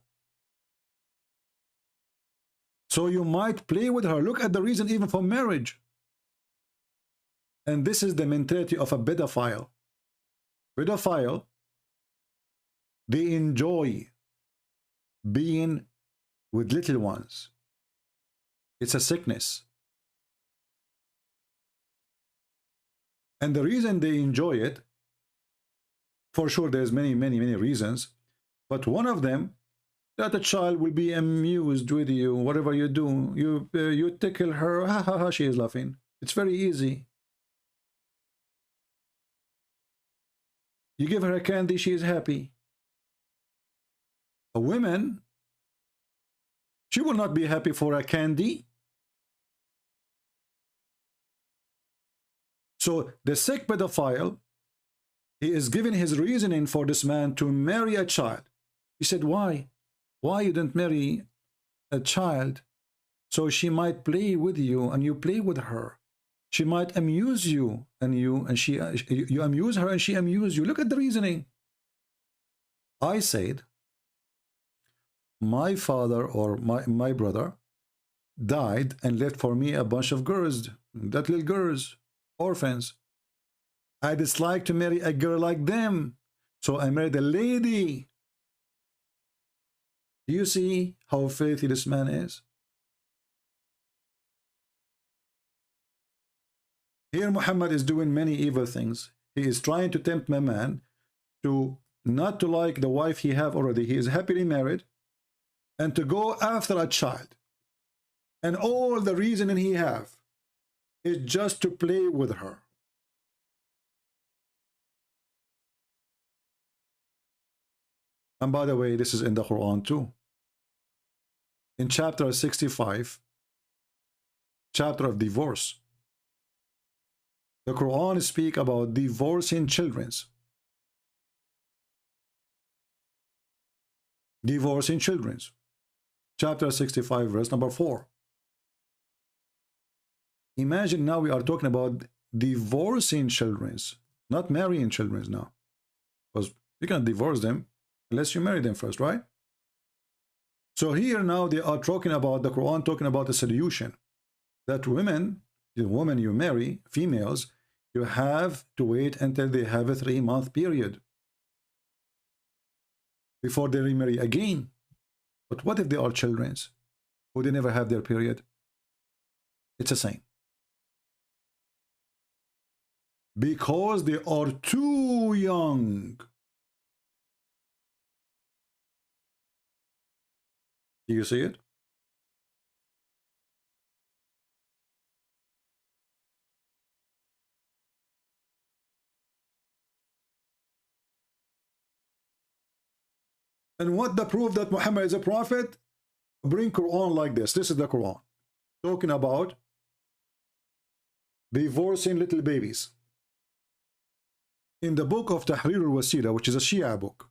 So you might play with her. Look at the reason even for marriage. And this is the mentality of a pedophile. Pedophile, they enjoy being with little ones. It's a sickness. And the reason they enjoy it, for sure there's many reasons, but one of them, that a child will be amused with you, whatever you do. You tickle her, ha ha ha, she is laughing. It's very easy. You give her a candy, she is happy. A woman, she will not be happy for a candy. So the sick pedophile, he is giving his reasoning for this man to marry a child. He said, why? Why you didn't marry a child? So she might play with you and you play with her. She might amuse you and you amuse her and she amuse you. Look at the reasoning. I said, my father or my brother died and left for me a bunch of girls, that little girls, orphans. I dislike to marry a girl like them. So I married a lady. Do you see how filthy this man is? Here Muhammad is doing many evil things. He is trying to tempt my man to not to like the wife he have already. He is happily married. And to go after a child. And all the reasoning he have is just to play with her. And by the way, this is in the Quran too. In chapter 65, chapter of divorce, the Quran speak about divorcing children. Divorcing children. Chapter 65, verse number 4. Imagine now we are talking about divorcing children, not marrying children now. Because you can't divorce them unless you marry them first, right? So here now they are talking about, the Quran talking about the solution. That women, the woman you marry, females, you have to wait until they have a 3-month period before they remarry again. But what if they are children who they never have their period? It's the same. Because they are too young. Do you see it? And what the proof that Muhammad is a prophet? Bring Quran like this. This is the Quran. Talking about divorcing little babies. In the book of Tahrir al-Wasila, which is a Shia book,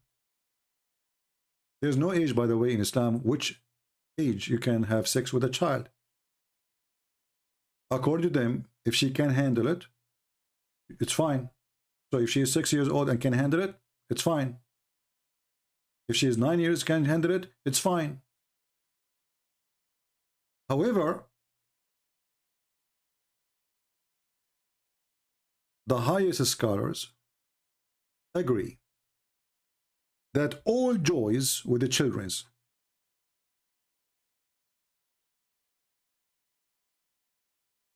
there's no age, by the way, in Islam, which age you can have sex with a child. According to them, if she can handle it, it's fine. So if she is 6 years old and can handle it, it's fine. If she is 9 years, can handle it, it's fine. However, the highest scholars agree that all joys with the children's,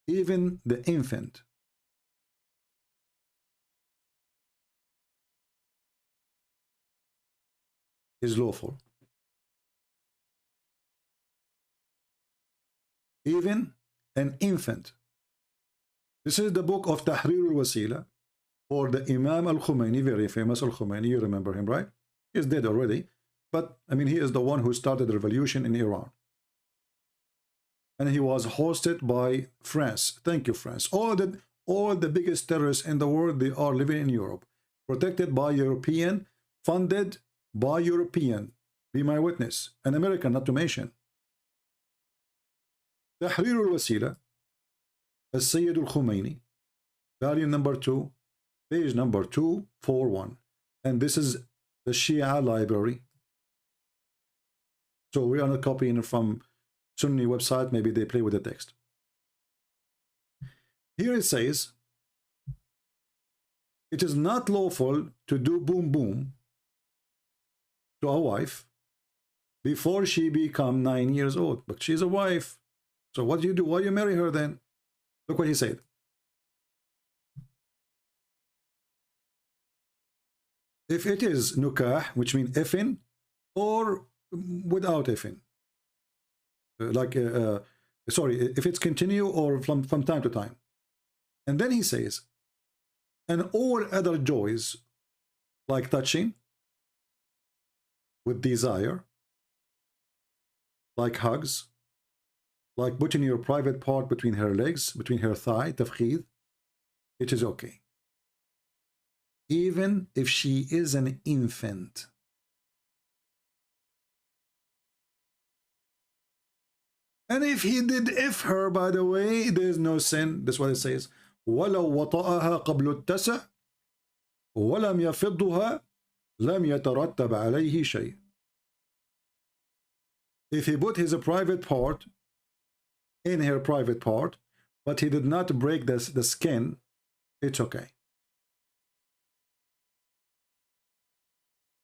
even the infant, is lawful. Even an infant. This is the book of Tahrir al-Wasila, or the Imam al-Khomeini, very famous al-Khomeini, you remember him, right? He's dead already, but I mean, he is the one who started the revolution in Iran. And he was hosted by France. Thank you, France. All the biggest terrorists in the world, they are living in Europe, protected by European, funded by European. Be my witness. An American, not to mention. Tahrir al-Wasila, Al-Sayyid al-Khomeini, volume number 2, page number 241. And this is the Shia library. So we are not copying it from Sunni website. Maybe they play with the text. Here it says, it is not lawful to do boom boom to a wife before she become 9 years old. But she's a wife. So what do you do? Why you marry her then? Look what he said. If it is nukah, which means effing, or without effing. Sorry, if it's continue or from time to time. And then he says, and all other joys, like touching, with desire, like hugs, like putting your private part between her legs, between her thigh, tafkhid, it is okay. Even if she is an infant. And if he did if her, by the way, there is no sin. That's what it says. وَلَوْ وَطَأَهَا قَبْلُ التَّسَعِ وَلَمْ يَفِضُّهَا لَمْ يَتَرَتَّبْ عَلَيْهِ شَيْءٍ. If he put his private part in her private part, but he did not break the skin, it's okay.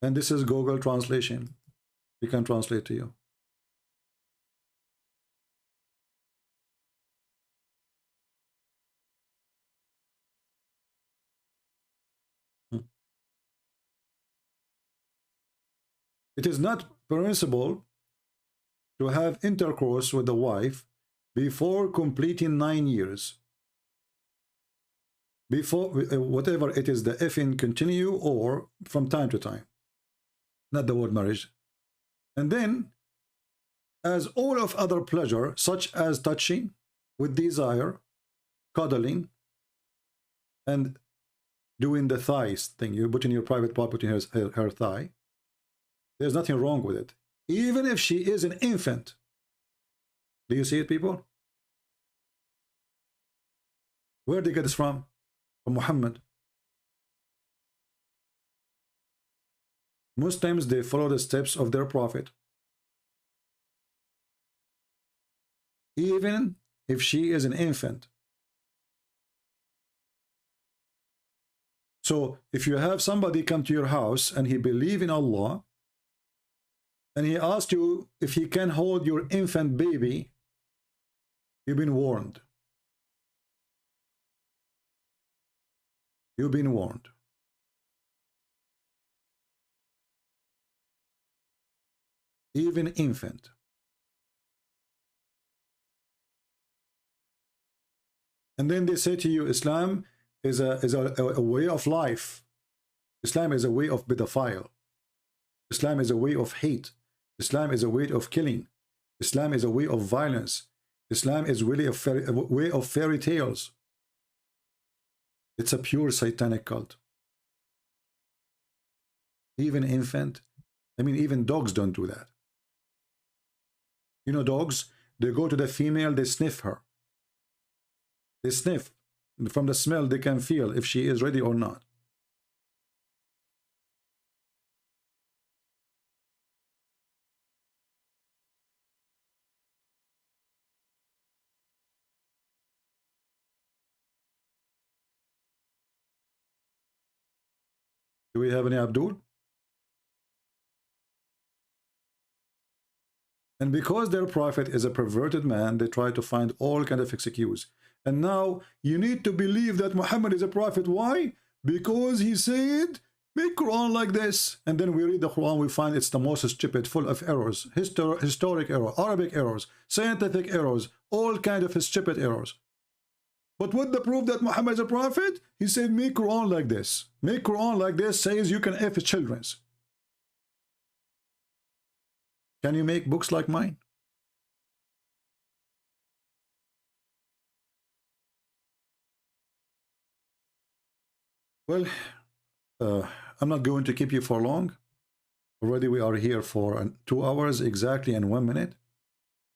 And this is Google translation. We can translate to you. It is not permissible to have intercourse with the wife before completing 9 years. Before, whatever it is, the effing continue or from time to time. Not the word marriage. And then, as all of other pleasure, such as touching with desire, cuddling, and doing the thighs thing, you put in your private part between her thigh, there's nothing wrong with it. Even if she is an infant. Do you see it, people? Where did they get this from? From Muhammad. Muslims, they follow the steps of their prophet. Even if she is an infant. So, if you have somebody come to your house and he believes in Allah, and he asked you if he can hold your infant baby, you've been warned. You've been warned. Even infant. And then they say to you, Islam is a way of life. Islam is a way of pedophile. Islam is a way of hate. Islam is a way of killing. Islam is a way of violence. Islam is really a way of fairy tales. It's a pure satanic cult. Even infant, I mean, even dogs don't do that. You know, dogs, they go to the female, they sniff her. They sniff. From the smell, they can feel if she is ready or not. Do we have any Abdul? And because their prophet is a perverted man, they try to find all kind of excuse. And now you need to believe that Muhammad is a prophet. Why? Because he said, make Quran like this. And then we read the Quran, we find it's the most stupid, full of errors, historic error, Arabic errors, scientific errors, all kind of stupid errors. But what the proof that Muhammad is a prophet? He said, make Quran like this. Make Quran like this says you can F children's. Can you make books like mine? Well, I'm not going to keep you for long. Already we are here for 2 hours exactly and 1 minute.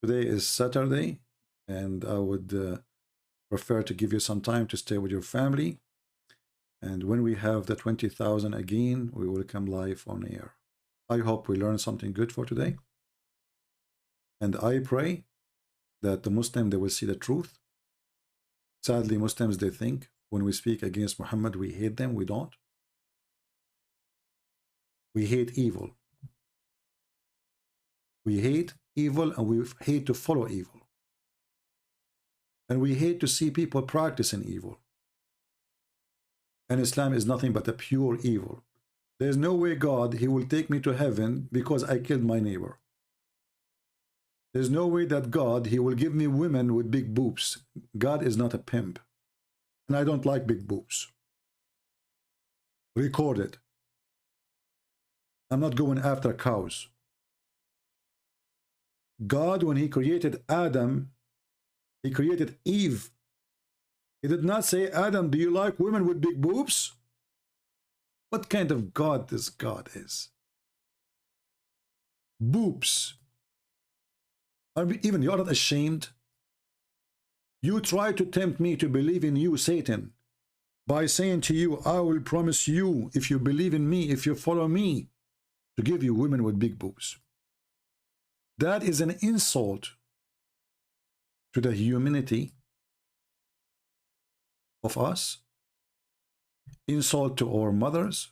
Today is Saturday, and I would prefer to give you some time to stay with your family. And when we have the 20,000 again, we will come live on air. I hope we learned something good for today. And I pray that the Muslim, they will see the truth. Sadly, Muslims, they think when we speak against Muhammad, we hate them. We don't. We hate evil. We hate evil, and we hate to follow evil. And we hate to see people practicing evil. And Islam is nothing but a pure evil. There's no way God, he will take me to heaven because I killed my neighbor. There's no way that God, he will give me women with big boobs. God is not a pimp. And I don't like big boobs. Record it. I'm not going after cows. God, when he created Adam, he created Eve. He did not say, Adam, do you like women with big boobs? What kind of God this God is? Boobs. Even you're not ashamed. You try to tempt me to believe in you, Satan, by saying to you, I will promise you, if you believe in me, if you follow me, to give you women with big boobs. That is an insult to the humanity of us, insult to our mothers,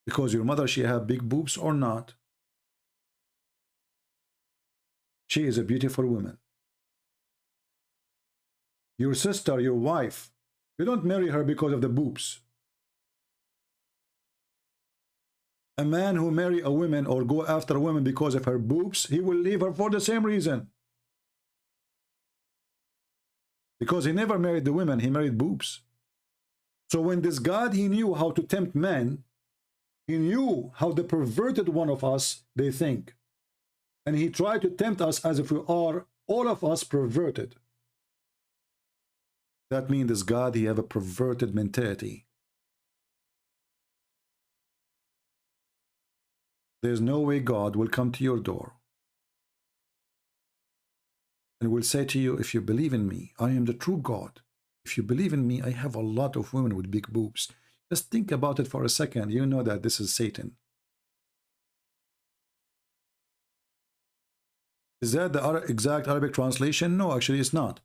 because your mother, she have big boobs or not. She is a beautiful woman. Your sister, your wife, you don't marry her because of the boobs. A man who marry a woman or go after a woman because of her boobs, he will leave her for the same reason. Because he never married the women, he married boobs. So when this God, he knew how to tempt men, he knew how the perverted one of us, they think. And he tried to tempt us as if we are, all of us, perverted. That means this God, he have a perverted mentality. There's no way God will come to your door and will say to you, if you believe in me, I am the true God. If you believe in me, I have a lot of women with big boobs. Just think about it for a second. You know that this is Satan. Is that the exact Arabic translation? No, actually it's not.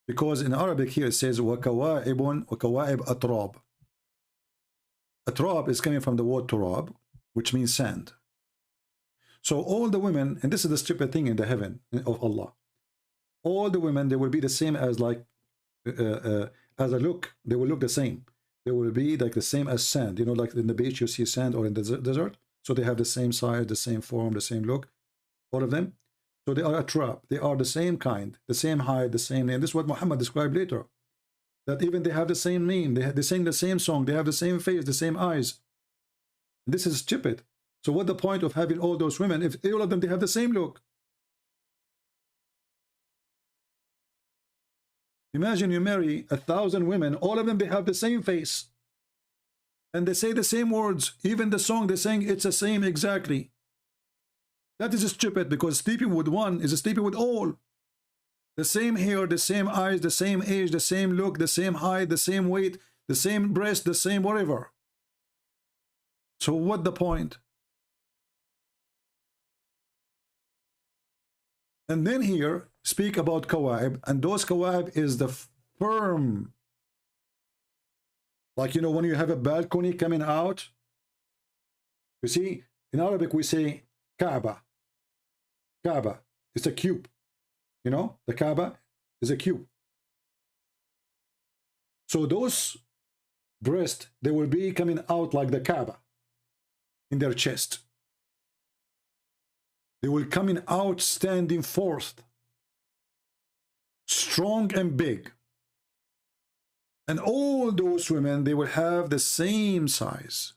Because in Arabic here it says وَكَوَائِبٌ وَكَوَائِبْ أَتْرَابٌ. Atrab is coming from the word turab, which means sand. So all the women, and this is the stupid thing in the heaven of Allah, all the women, they will be the same as like, as a look, they will look the same. They will be like the same as sand. You know, like in the beach you see sand, or in the desert. So they have the same size, the same form, the same look, all of them. So they are a trap. They are the same kind, the same height, the same name. This is what Muhammad described later. That even they have the same name, they sing the same song, they have the same face, the same eyes. And this is stupid. So what the point of having all those women if all of them, they have the same look? Imagine you marry 1,000 women, all of them, they have the same face. And they say the same words. Even the song they sing, it's the same exactly. That is stupid, because sleeping with one is sleeping with all. The same hair, the same eyes, the same age, the same look, the same height, the same weight, the same breast, the same whatever. So what the point? And then here, speak about kawaib, and those kawaib is the firm. Like, you know, when you have a balcony coming out, you see, in Arabic we say Kaaba. Kaaba, it's a cube. You know, the Kaaba is a cube. So those breasts, they will be coming out like the Kaaba in their chest. They will coming out standing forth, strong and big. And all those women, they will have the same size.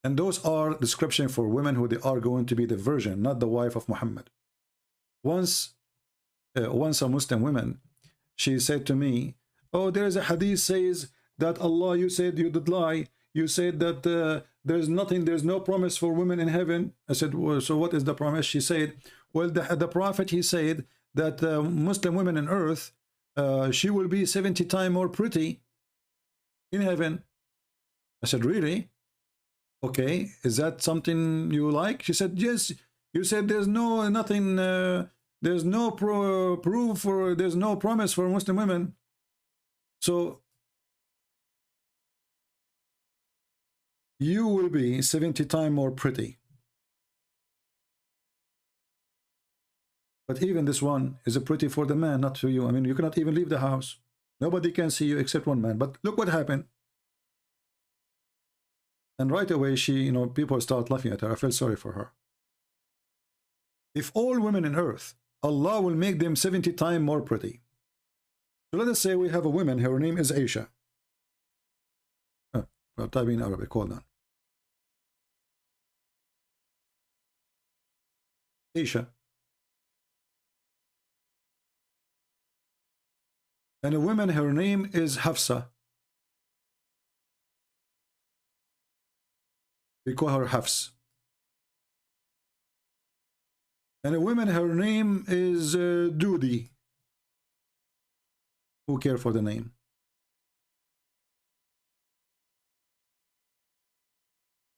And those are description for women who they are going to be the virgin, not the wife of Muhammad. Once a Muslim woman, she said to me, oh, there is a hadith says that Allah, you said you did lie. You said that there's nothing, there's no promise for women in heaven. I said, well, so what is the promise? She said, well, the prophet, he said that Muslim women on earth, she will be 70 times more pretty in heaven. I said, really? Okay, is that something you like? She said, yes. You said there's no nothing, there's no proof for, there's no promise for Muslim women. So you will be 70 times more pretty. But even this one is a pretty for the man, not for you. I mean, you cannot even leave the house. Nobody can see you except one man. But look what happened. And right away, she, you know, people start laughing at her. I felt sorry for her. If all women on earth, Allah will make them 70 times more pretty. So let us say we have a woman, her name is Aisha. Well, type in Arabic, hold on. Aisha. And a woman, her name is Hafsa. We call her Hafs. And a woman, her name is Studie. Who care for the name?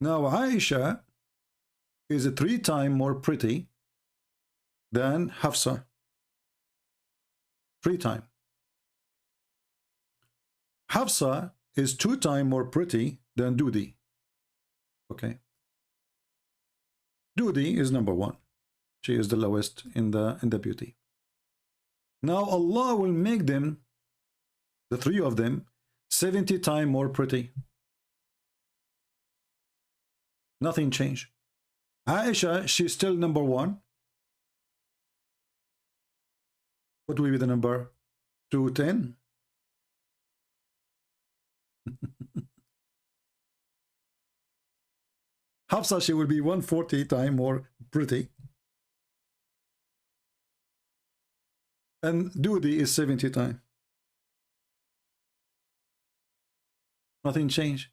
Now Aisha is 3 times more pretty than Hafsa. 3 times. Hafsa is 2 times more pretty than Studie. Okay. Studie is number 1. She is the lowest in the beauty. Now Allah will make them, the 3 of them, 70 times more pretty. Nothing changed. Aisha, she's still number 1. What will be the number? 210? Hafsa, she will be 140 times more pretty. And Studie is 70 times. Nothing changed.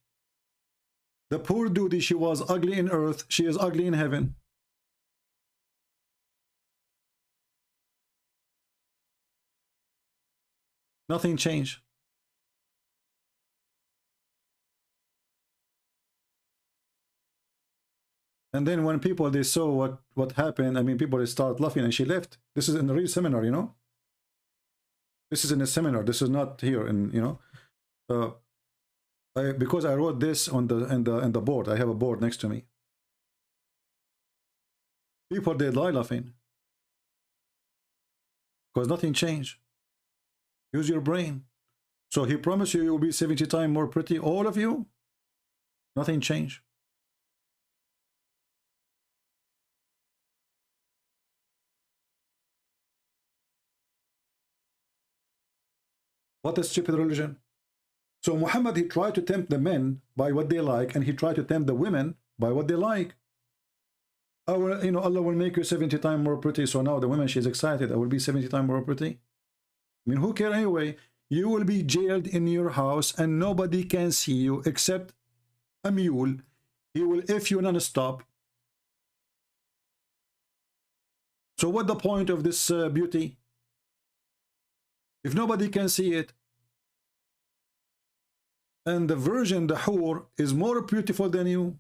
The poor Studie, she was ugly in earth, she is ugly in heaven. Nothing changed. And then when people, they saw what happened, I mean, people, they start laughing, and she left. This is in a real seminar, you know. This is in a seminar. This is not here, in, you know. Because I wrote this on the board. I have a board next to me. People, they lie laughing because nothing changed. Use your brain. So he promised you will be 70 times more pretty, all of you. Nothing changed. What a stupid religion. So Muhammad, he tried to tempt the men by what they like, and he tried to tempt the women by what they like. You know, Allah will make you 70 times more pretty. So now the woman, she's excited. I will be 70 times more pretty. I mean, who cares anyway? You will be jailed in your house and nobody can see you except a mule. He will F you non-stop. So what the point of this beauty? If nobody can see it, and the virgin, the hur, is more beautiful than you.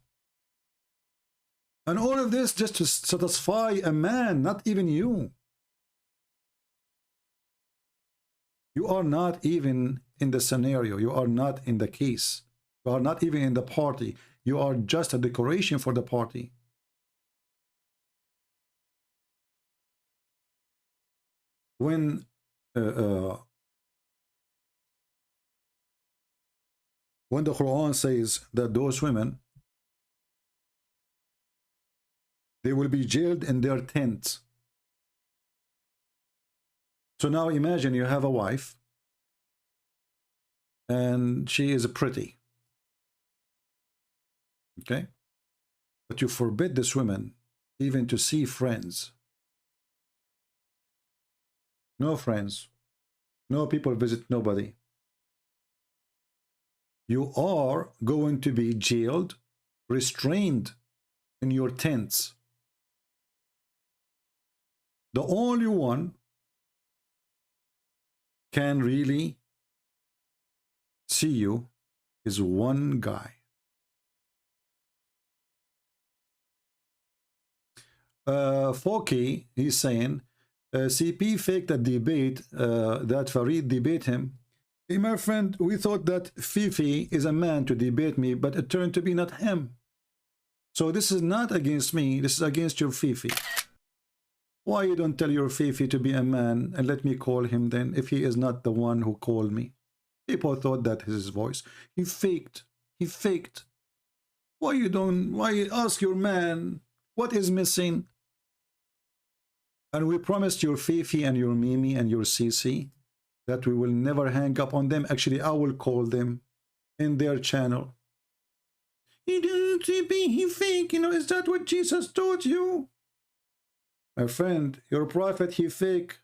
And all of this just to satisfy a man, not even you. You are not even in the scenario. You are not in the case. You are not even in the party. You are just a decoration for the party. When the Quran says that those women, they will be jailed in their tents. So now imagine you have a wife and she is pretty. Okay? But you forbid this woman even to see friends. No friends. No people visit nobody. You are going to be jailed, restrained in your tents. The only one can really see you is one guy. Foki, he's saying, CP faked a debate that Farid debate him. Hey, my friend, we thought that Fifi is a man to debate me, but it turned to be not him. So this is not against me, this is against your Fifi. Why you don't tell your Fifi to be a man and let me call him then, if he is not the one who called me? People thought that is his voice. He faked. He faked. Why you ask your man what is missing? And we promised your Fifi and your Mimi and your Cici that we will never hang up on them. Actually, I will call them in their channel. He didn't be he fake, you know, is that what Jesus taught you? My friend, your prophet, he fake.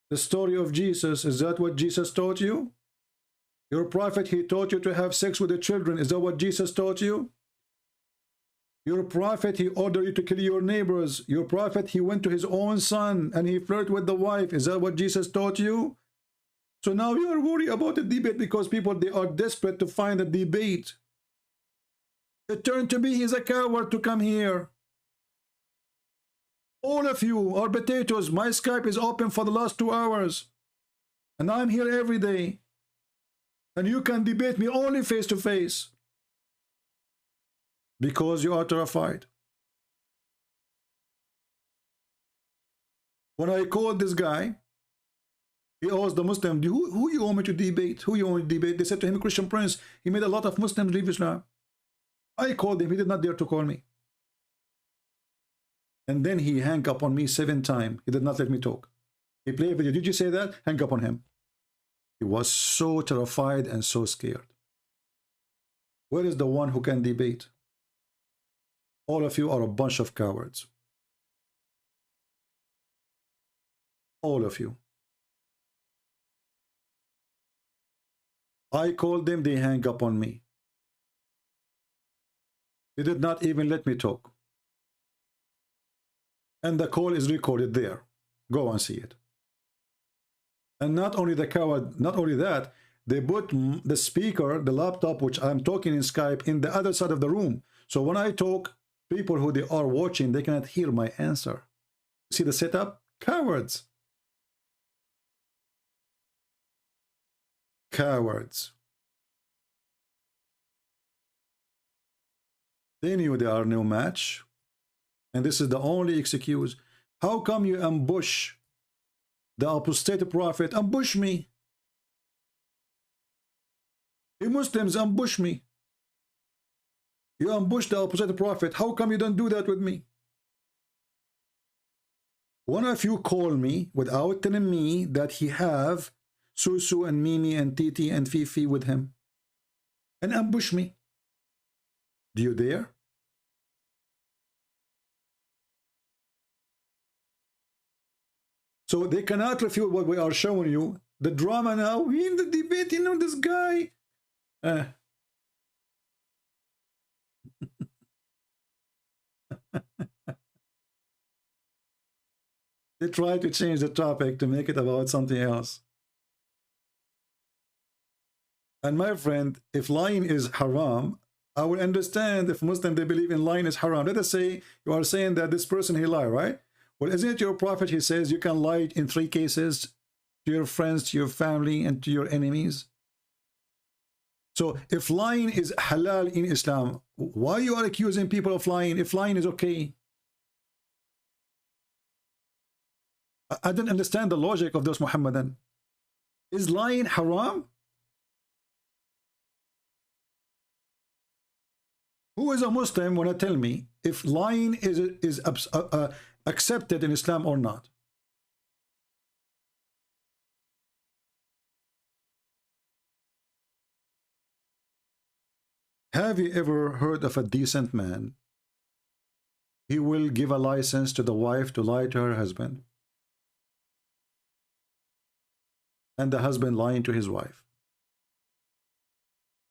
The story of Jesus, is that what Jesus taught you? Your prophet, he taught you to have sex with the children. Is that what Jesus taught you? Your prophet, he ordered you to kill your neighbors. Your prophet, he went to his own son and he flirted with the wife. Is that what Jesus taught you? So now you are worried about the debate because people, they are desperate to find a debate. It turned to be he's a coward to come here. All of you are potatoes. My Skype is open for the last 2 hours. And I'm here every day. And you can debate me only face to face. Because you are terrified. When I called this guy, he asked the Muslim, who you want me to debate? Who you want me to debate? They said to him, Christian Prince. He made a lot of Muslims leave Islam. I called him. He did not dare to call me. And then he hung up on me 7 times. He did not let me talk. He played a video. Did you say that? Hang up on him. He was so terrified and so scared. Where is the one who can debate? All of you are a bunch of cowards. All of you. I called them, they hang up on me. They did not even let me talk. And the call is recorded there. Go and see it. And not only the coward, not only that, they put the speaker, the laptop, which I'm talking in Skype, in the other side of the room. So when I talk, people who they are watching, they cannot hear my answer. See the setup? Cowards. Cowards. They knew they are no match. And this is the only excuse. How come you ambush the apostate prophet? Ambush me. You Muslims ambush me. You ambush the apostate prophet. How come you don't do that with me? One of you call me without telling me that he have Susu and Mimi and Titi and Fifi with him. And ambush me. Do you dare? So they cannot refute what we are showing you. The drama now, in the debate, you know, this guy. They try to change the topic to make it about something else. And my friend, if lying is haram, I will understand if Muslims, they believe in lying is haram. Let us say you are saying that this person, he lied, right? Well, isn't it your prophet, he says you can lie in 3 cases, to your friends, to your family, and to your enemies? So if lying is halal in Islam, why you are accusing people of lying if lying is okay? I don't understand the logic of those Muhammadan. Is lying haram? Who is a Muslim when I tell me if lying is accepted in Islam or not? Have you ever heard of a decent man? He will give a license to the wife to lie to her husband, and the husband lying to his wife.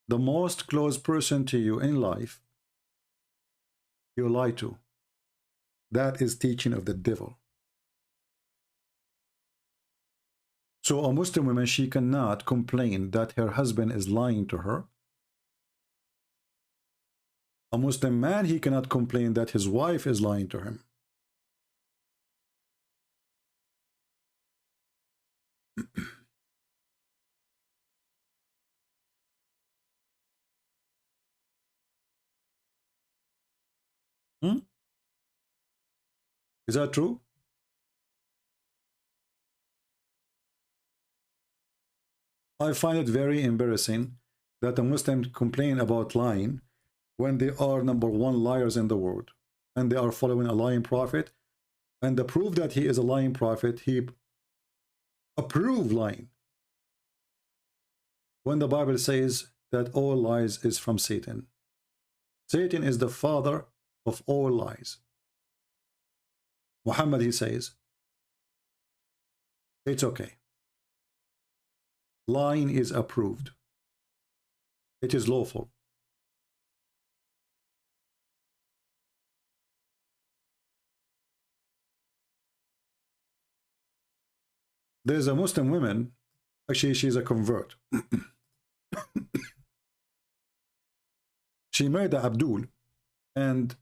The most close person to you in life, you lie to. That is teaching of the devil. So a Muslim woman, she cannot complain that her husband is lying to her. A Muslim man, he cannot complain that his wife is lying to him. Is that true? I find it very embarrassing that a Muslim complain about lying when they are #1 liars in the world, and they are following a lying prophet, and the proof that he is a lying prophet, he approved lying, when the Bible says that all lies is from Satan. Satan is the father of all lies. Muhammad, he says, it's okay. Lying is approved. It is lawful. There's a Muslim woman, actually she's a convert. She married Abdul, and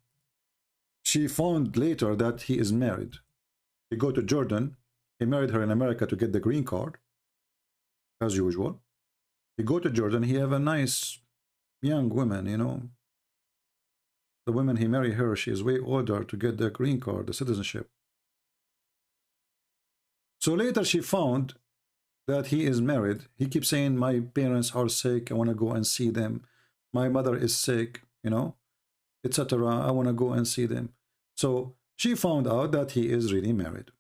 she found later that he is married. He go to Jordan. He married her in America to get the green card, as usual. He go to Jordan. He have a nice young woman, you know. The woman he married her, she is way older to get the green card, the citizenship. So later she found that he is married. He keeps saying, my parents are sick. I want to go and see them. My mother is sick, you know, etc. I want to go and see them. So she found out that he is really married.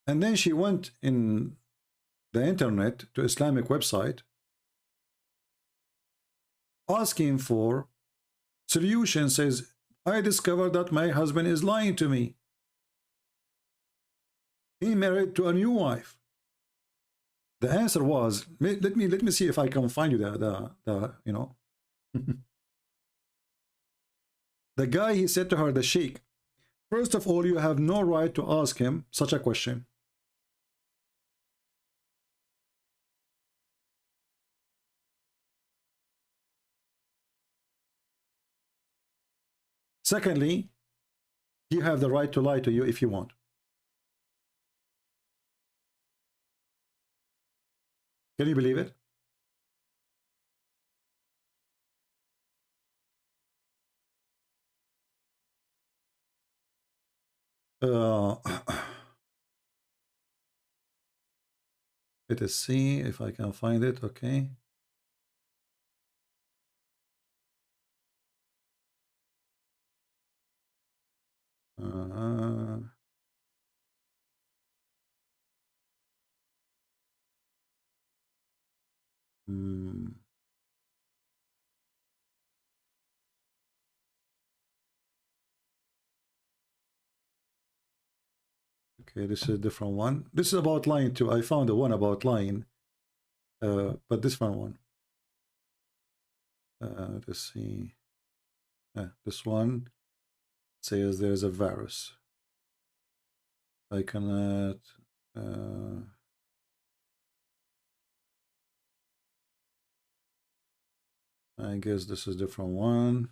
And then she went in the internet to Islamic website asking for solution. Says, I discovered that my husband is lying to me. He married to a new wife. The answer was, let me see if I can find you the you know. The guy, he said to her, the sheikh, first of all, you have no right to ask him such a question. Secondly, you have the right to lie to you if you want. Can you believe it? Let us see if I can find it. Okay. Okay, this is a different one. This is about lying too. I found the one about lying, but this one. Let's see. This one says there's a virus. I cannot. I guess this is a different one.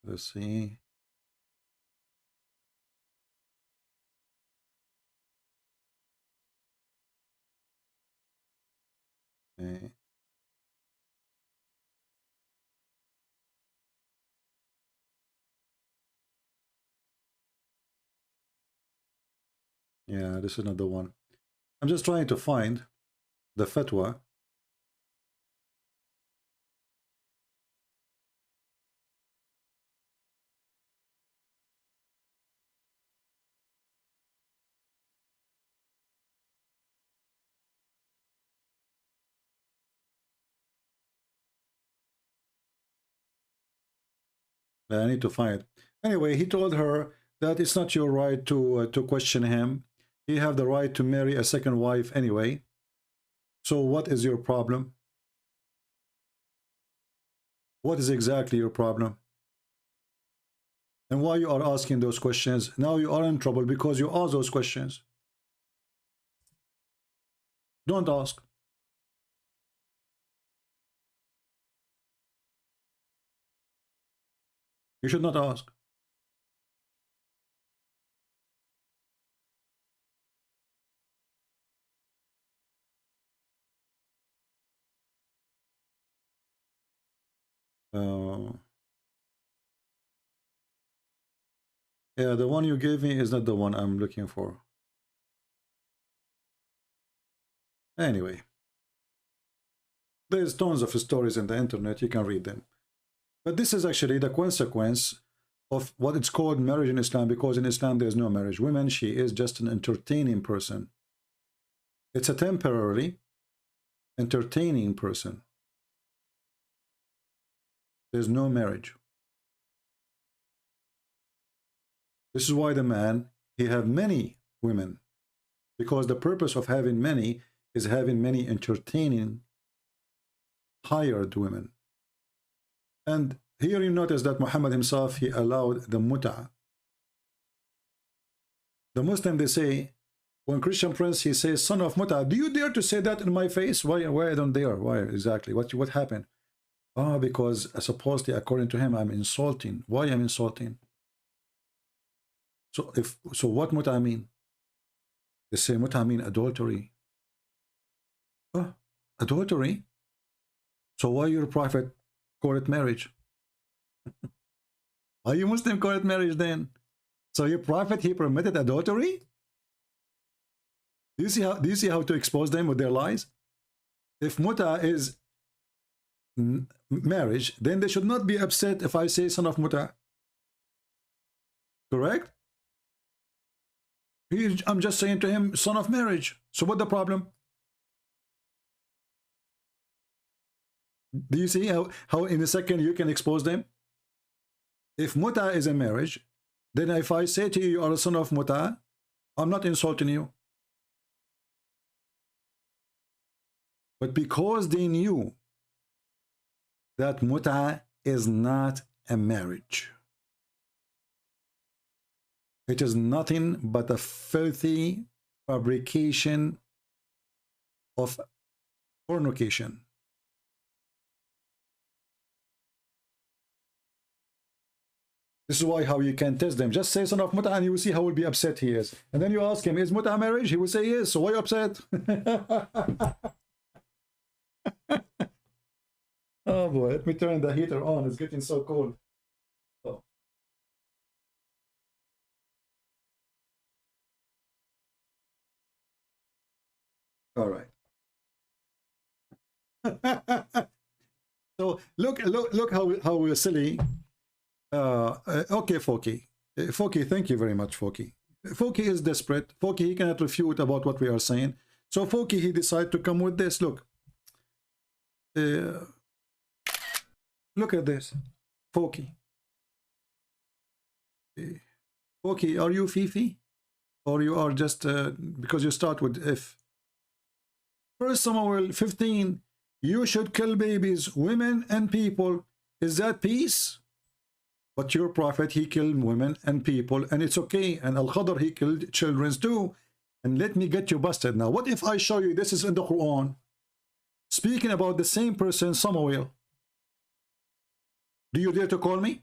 Let's see. Okay. Yeah, this is another one. I'm just trying to find the fatwa. I need to find it. Anyway, he told her that it's not your right to question him. You have the right to marry a second wife anyway. So what is your problem? What is exactly your problem? And why you are asking those questions? Now you are in trouble because you ask those questions. Don't ask. You should not ask. Yeah, the one you gave me is not the one I'm looking for. Anyway, there's tons of stories in the internet, you can read them. But this is actually the consequence of what it's called marriage in Islam, because in Islam there's no marriage. Women, she is just an entertaining person. It's a temporarily entertaining person. There's no marriage. This is why the man, he have many women, because the purpose of having many is having many entertaining hired women. And here you notice that Muhammad himself, he allowed the mut'ah. The Muslim, they say, when Christian Prince, he says, son of mut'ah, do you dare to say that in my face? Why I don't dare? Why exactly? What happened? Oh, because supposedly, according to him, I'm insulting. Why I'm insulting? So what mut'ah mean? They say mut'ah mean adultery. Oh, adultery? So why your prophet call it marriage? Why you Muslim call it marriage then? So your prophet, he permitted adultery? Do you see how to expose them with their lies? If mut'ah is marriage, then they should not be upset if I say son of mut'ah. Correct? I'm just saying to him, son of marriage. So what the problem? Do you see how in a second you can expose them? If mut'ah is a marriage, then if I say to you, you are a son of mut'ah, I'm not insulting you. But because they knew that mut'ah is not a marriage, it is nothing but a filthy fabrication of fornication. This is why how you can test them. Just say son of mut'ah and you will see how will be upset he is. And then you ask him, is mut'ah marriage? He will say yes. So why are you upset? Oh boy, let me turn the heater on. It's getting so cold. Oh. All right. So look how silly. Okay, Foki. Foki, thank you very much, Foki. Foki is desperate. Foki, he cannot refute about what we are saying. So Foki, he decided to come with this. Look. Look at this. Foki. Foki, are you Fifi? Or you are just, because you start with if. 1 Samuel 15, you should kill babies, women, and people. Is that peace? But your prophet, he killed women and people, and it's okay. And Al-Khadr, he killed children too. And let me get you busted now. What if I show you this is in the Quran, speaking about the same person, Samuel? Do you dare to call me?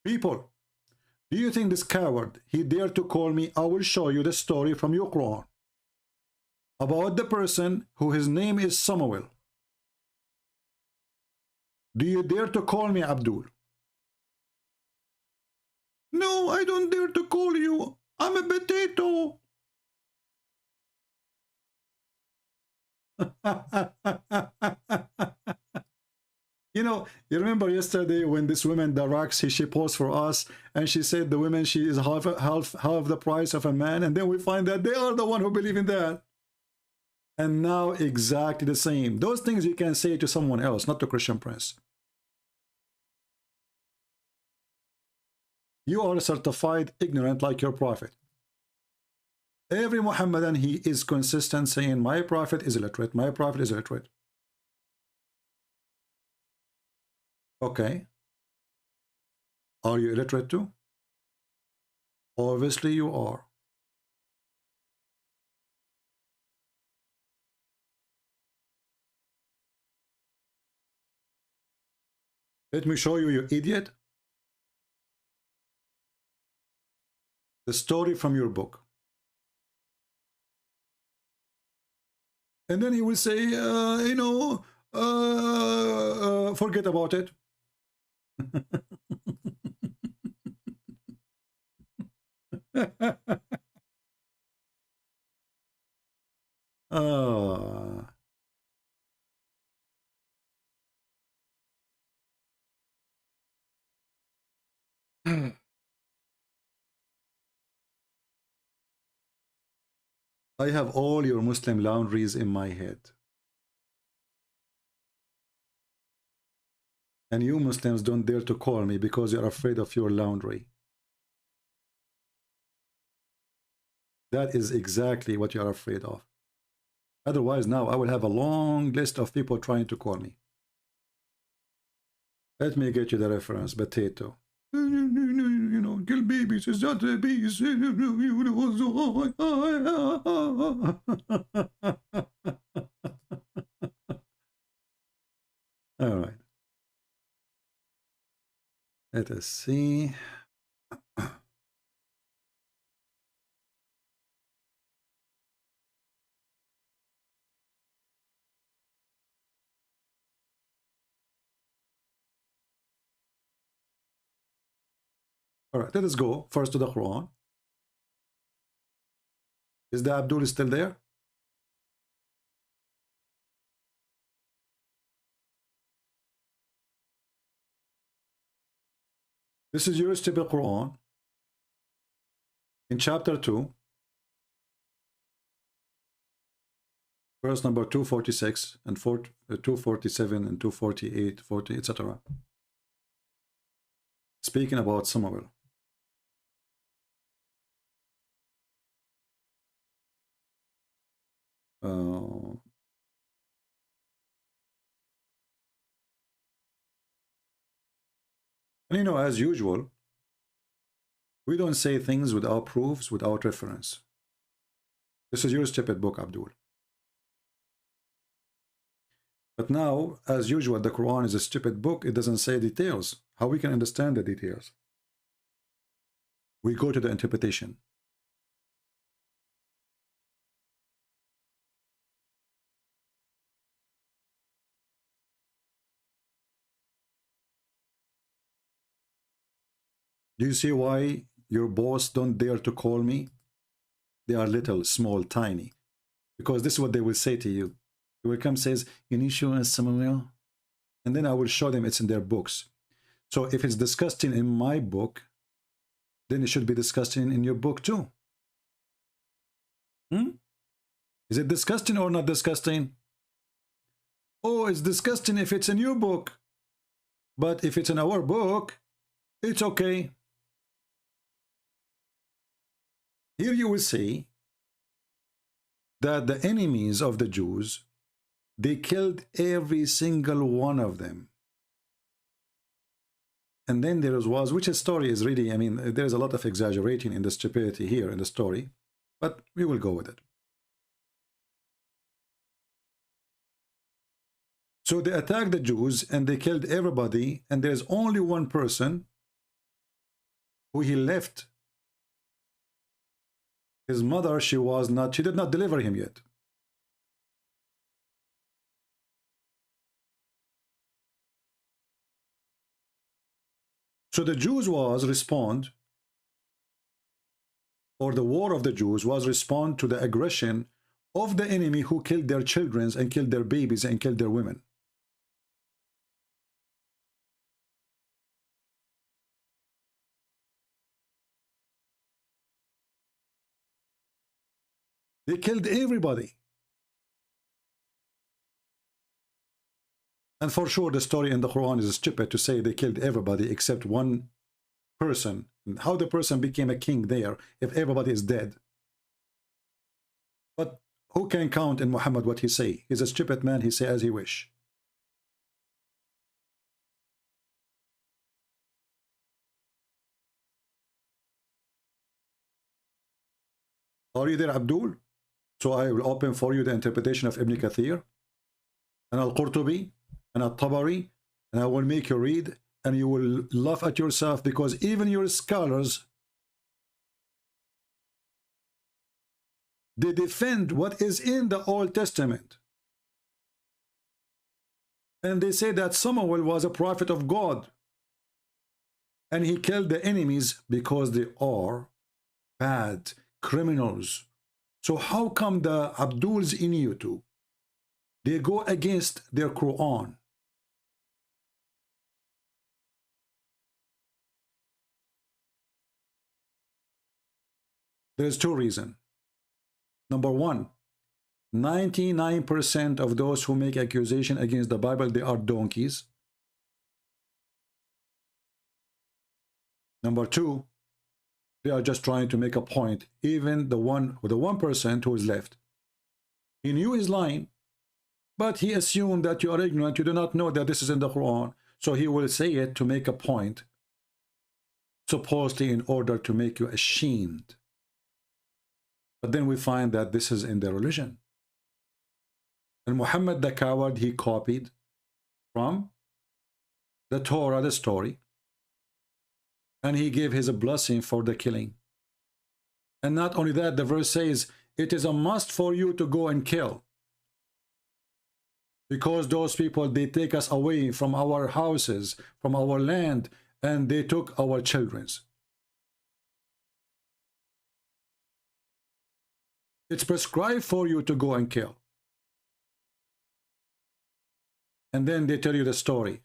People, do you think this coward, he dared to call me? I will show you the story from your Quran about the person who his name is Samuel. Do you dare to call me Abdul? No, I don't dare to call you. I'm a potato. You know, you remember yesterday when this woman, the rocks, she posed for us, and she said the woman, she is half the price of a man, and then we find that they are the one who believe in that. And now exactly the same. Those things you can say to someone else, not to Christian Prince. You are certified ignorant like your prophet. Every Muhammadan, he is consistent saying, my prophet is illiterate, my prophet is illiterate. Okay. Are you illiterate too? Obviously you are. Let me show you, you idiot, the story from your book. And then he will say, you know, forget about it. I have all your Muslim laundries in my head. And you Muslims don't dare to call me because you're afraid of your laundry. That is exactly what you're afraid of. Otherwise, now I will have a long list of people trying to call me. Let me get you the reference, potato. You know, kill babies, is that a beast? All right. Let us see. All right, let us go first to the Quran. Is the Abdul still there? This is your stupid Quran in chapter 2, verse number 246 and 247 and 248, 40, etc. Speaking about Samuel. And you know, as usual, we don't say things without proofs, without reference. This is your stupid book, Abdul. But now, as usual, the Quran is a stupid book. It doesn't say details. How we can understand the details? We go to the interpretation. Do you see why your boss don't dare to call me? They are little, small, tiny. Because this is what they will say to you. They will come says, you need to show us Samuel. And then I will show them it's in their books. So if it's disgusting in my book, then it should be disgusting in your book too. Is it disgusting or not disgusting? Oh, it's disgusting if it's in your book. But if it's in our book, it's okay. Here you will see that the enemies of the Jews, they killed every single one of them. And then there was, which story is really, I mean, there's a lot of exaggerating in the stupidity here in the story, but we will go with it. So they attacked the Jews and they killed everybody, and there's only one person who he left. His mother, she did not deliver him yet. So the Jews was respond, or the war of the Jews was respond to the aggression of the enemy who killed their children and killed their babies and killed their women. They killed everybody. And for sure, the story in the Quran is stupid to say they killed everybody except one person. And how the person became a king there if everybody is dead? But who can count in Muhammad what he say? He's a stupid man, he say as he wish. Are you there, Abdul? So I will open for you the interpretation of Ibn Kathir and Al-Qurtubi and Al-Tabari, and I will make you read, and you will laugh at yourself, because even your scholars, they defend what is in the Old Testament. And they say that Samuel was a prophet of God, and he killed the enemies because they are bad criminals. So how come the Abduls in YouTube, they go against their Quran? There's two reasons. Number one, 99% of those who make accusation against the Bible, they are donkeys. Number two, they are just trying to make a point. Even the 1% who is left, he knew his line, but he assumed that you are ignorant, you do not know that this is in the Quran, so he will say it to make a point, supposedly in order to make you ashamed. But then we find that this is in their religion. And Muhammad the coward, he copied from the Torah, the story, and he gave his blessing for the killing. And not only that, the verse says, it is a must for you to go and kill, because those people, they take us away from our houses, from our land, and they took our children's. It's prescribed for you to go and kill. And then they tell you the story.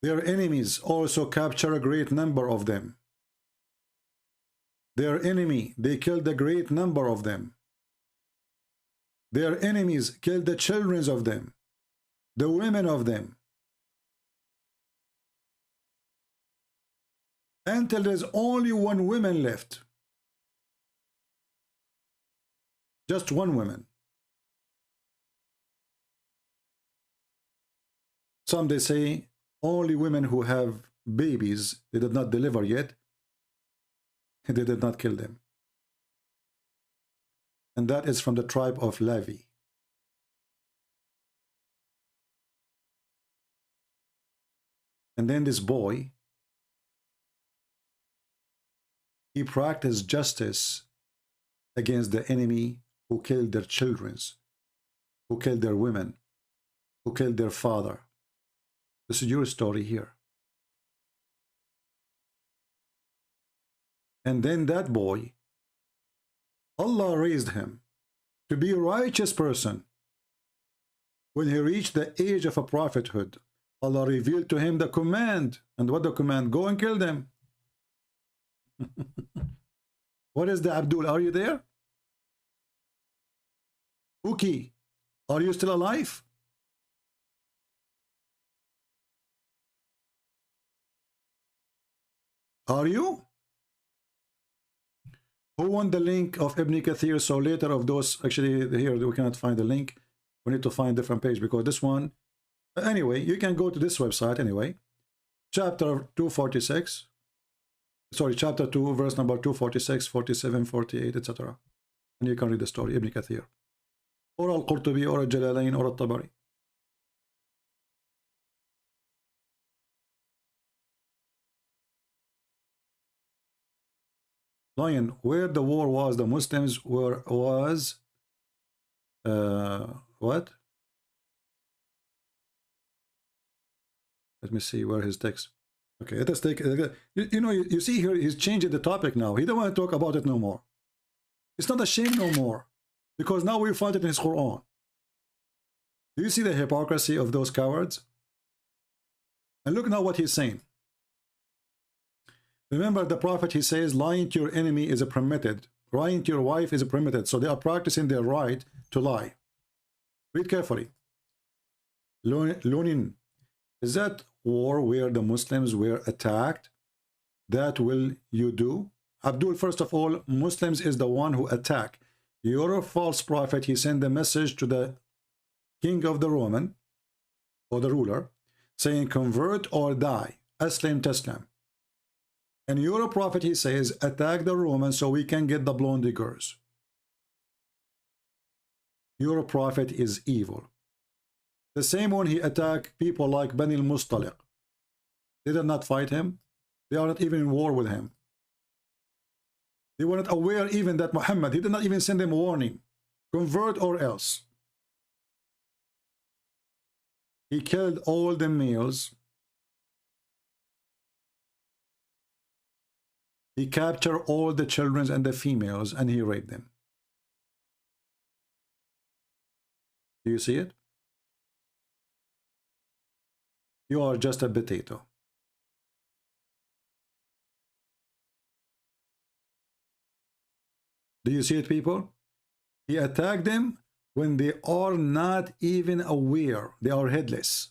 Their enemies also capture a great number of them. Their enemy, they killed a great number of them. Their enemies killed the children of them, the women of them, until there's only one woman left. Just one woman. Some they say only women who have babies, they did not deliver yet, they did not kill them. And that is from the tribe of Levi. And then this boy, he practiced justice against the enemy who killed their children, who killed their women, who killed their father. This is your story here. And then that boy, Allah raised him to be a righteous person. When he reached the age of a prophethood, Allah revealed to him the command. And what the command? Go and kill them. What is the Abdul? Are you there? Uki, are you still alive? Are you? Who won the link of Ibn Kathir? So later of those, actually here we cannot find the link. We need to find a different page because this one, anyway, you can go to this website anyway. Chapter 246. Sorry, chapter 2, verse number 246, 47, 48, etc. And you can read the story, Ibn Kathir. Or Al-Qurtubi, or Al-Jalalain, or Al-Tabari. Lion, where the war was, the Muslims were, what? Let me see where his text. Okay, let us take, you see here, he's changing the topic now. He don't want to talk about it no more. It's not a shame no more, because now we find it in his Quran. Do you see the hypocrisy of those cowards? And look now what he's saying. Remember the Prophet, he says, lying to your enemy is permitted. Lying to your wife is permitted. So they are practicing their right to lie. Read carefully. Lunin, is that war where the Muslims were attacked? That will you do? Abdul, first of all, Muslims is the one who attack. You're a false prophet. He sent the message to the king of the Roman, or the ruler, saying, convert or die. Aslim Taslam. And you're a prophet, he says, attack the Romans so we can get the blonde girls. Your prophet is evil. The same one he attacked people like Bani al-Mustaliq. They did not fight him. They are not even in war with him. They were not aware even that Muhammad, he did not even send them a warning. Convert or else. He killed all the males. He captured all the children and the females and he raped them. Do you see it? You are just a potato. Do you see it, people? He attacked them when they are not even aware. They are headless.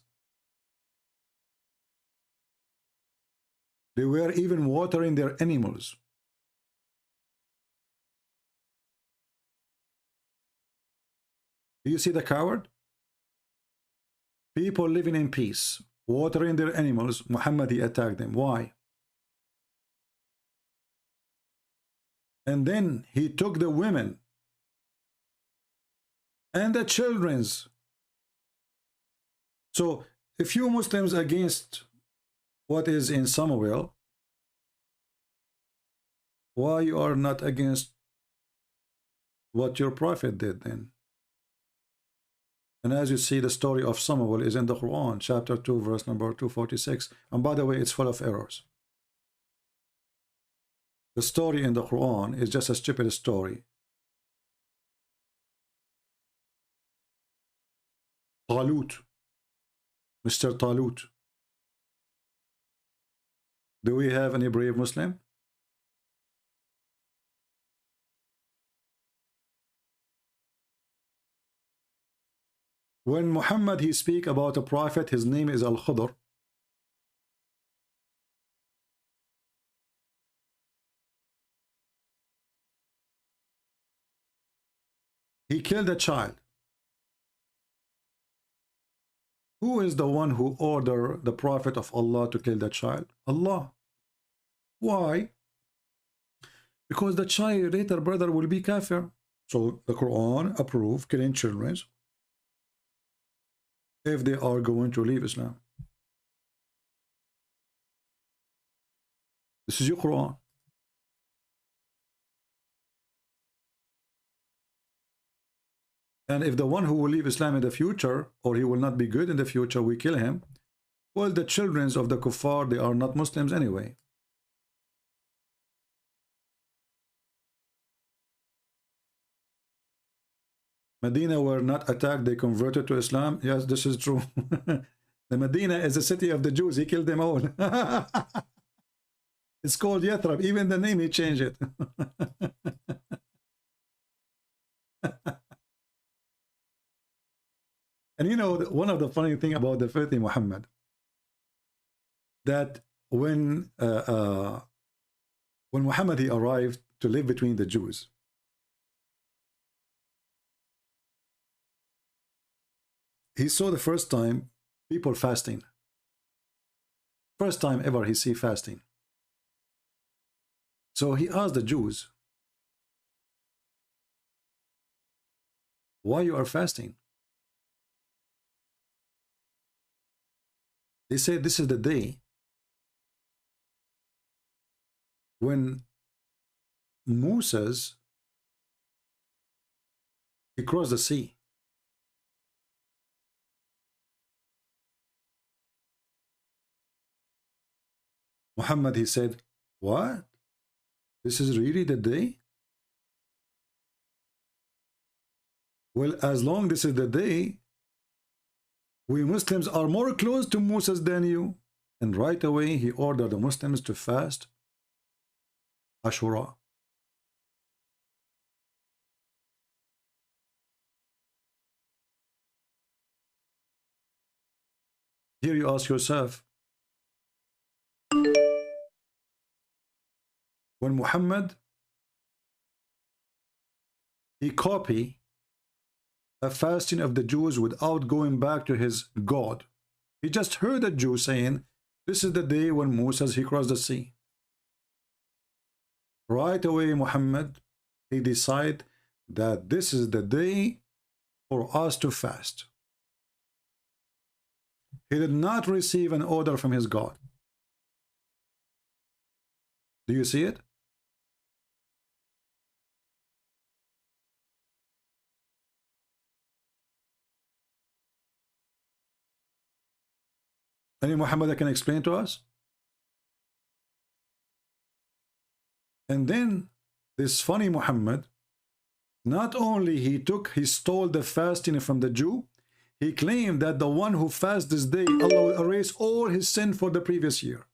They were even watering their animals. Do you see the coward? People living in peace, watering their animals. Muhammad, he attacked them. Why? And then he took the women and the children's. So if you Muslims against what is in Samuel, why you are not against what your prophet did then? And as you see, the story of Samuel is in the Quran, chapter 2, verse number 246. And by the way, it's full of errors. The story in the Quran is just a stupid story. Talut, Mr. Talut. Do we have any brave Muslim? When Muhammad he speak about a prophet, his name is Al-Khudr. He killed a child. Who is the one who ordered the Prophet of Allah to kill the child? Allah. Why? Because the child later, brother, will be kafir. So the Quran approved killing children if they are going to leave Islam. This is your Quran. And if the one who will leave Islam in the future, or he will not be good in the future, we kill him, well, the children of the kuffar, they are not Muslims anyway. Medina were not attacked, they converted to Islam. Yes, this is true. The Medina is the city of the Jews. He killed them all. It's called Yathrib. Even the name, he changed it. And you know, one of the funny thing about the faith in Muhammad, that when When Muhammad he arrived to live between the Jews, he saw the first time people fasting. First time ever he see fasting. So he asked the Jews, why you are fasting? They said this is the day when Moses he crossed the sea. Muhammad he said, what? This is really the day? Well, as long this is the day, we Muslims are more close to Moses than you. And right away he ordered the Muslims to fast Ashura. Here you ask yourself, when Muhammad he copied a fasting of the Jews without going back to his God. He just heard a Jew saying, this is the day when Moses he crossed the sea. Right away Muhammad he decided that this is the day for us to fast. He did not receive an order from his God. Do you see it? Any Muhammad that can explain to us? And then this funny Muhammad, not only he stole the fasting from the Jew, he claimed that the one who fasts this day, Allah will erase all his sin for the previous year.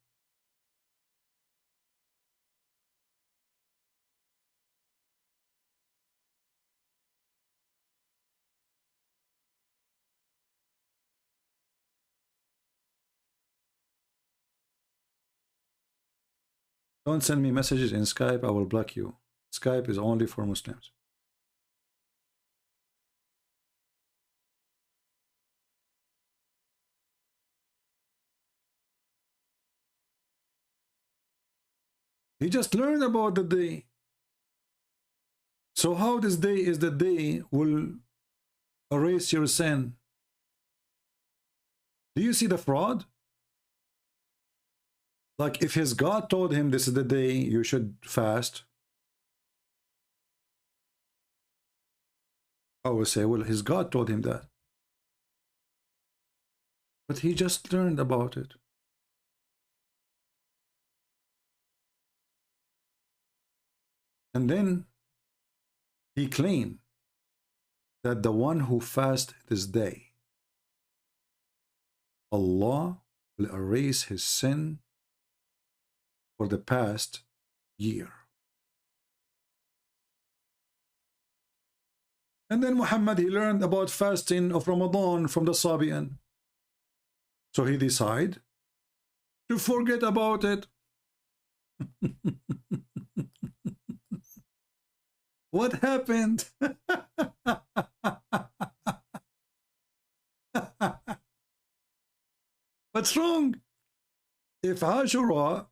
Don't send me messages in Skype, I will block you. Skype is only for Muslims. He just learned about the day. So how this day is the day will erase your sin? Do you see the fraud? Like if his God told him this is the day you should fast, I will say, well, his God told him that. But he just learned about it. And then he claimed that the one who fasts this day, Allah will erase his sin for the past year. And then Muhammad, he learned about fasting of Ramadan from the Sabian. So he decided to forget about it. What happened? What's wrong? If Ashura,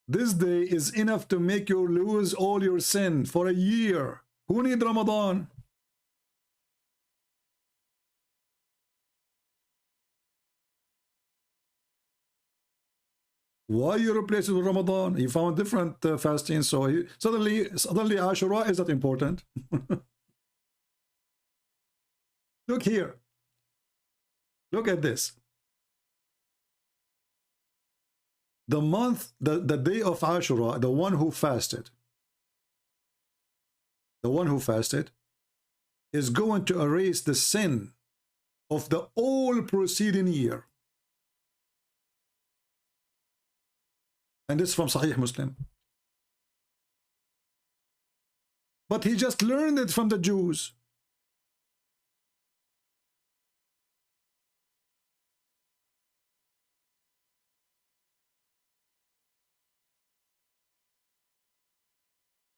this day is enough to make you lose all your sin for a year, who need Ramadan? Why you replace it with Ramadan? You found different fasting, so suddenly Ashura is not important. Look here. Look at this. The day of Ashura, the one who fasted is going to erase the sin of the all preceding year. And this is from Sahih Muslim. But he just learned it from the Jews.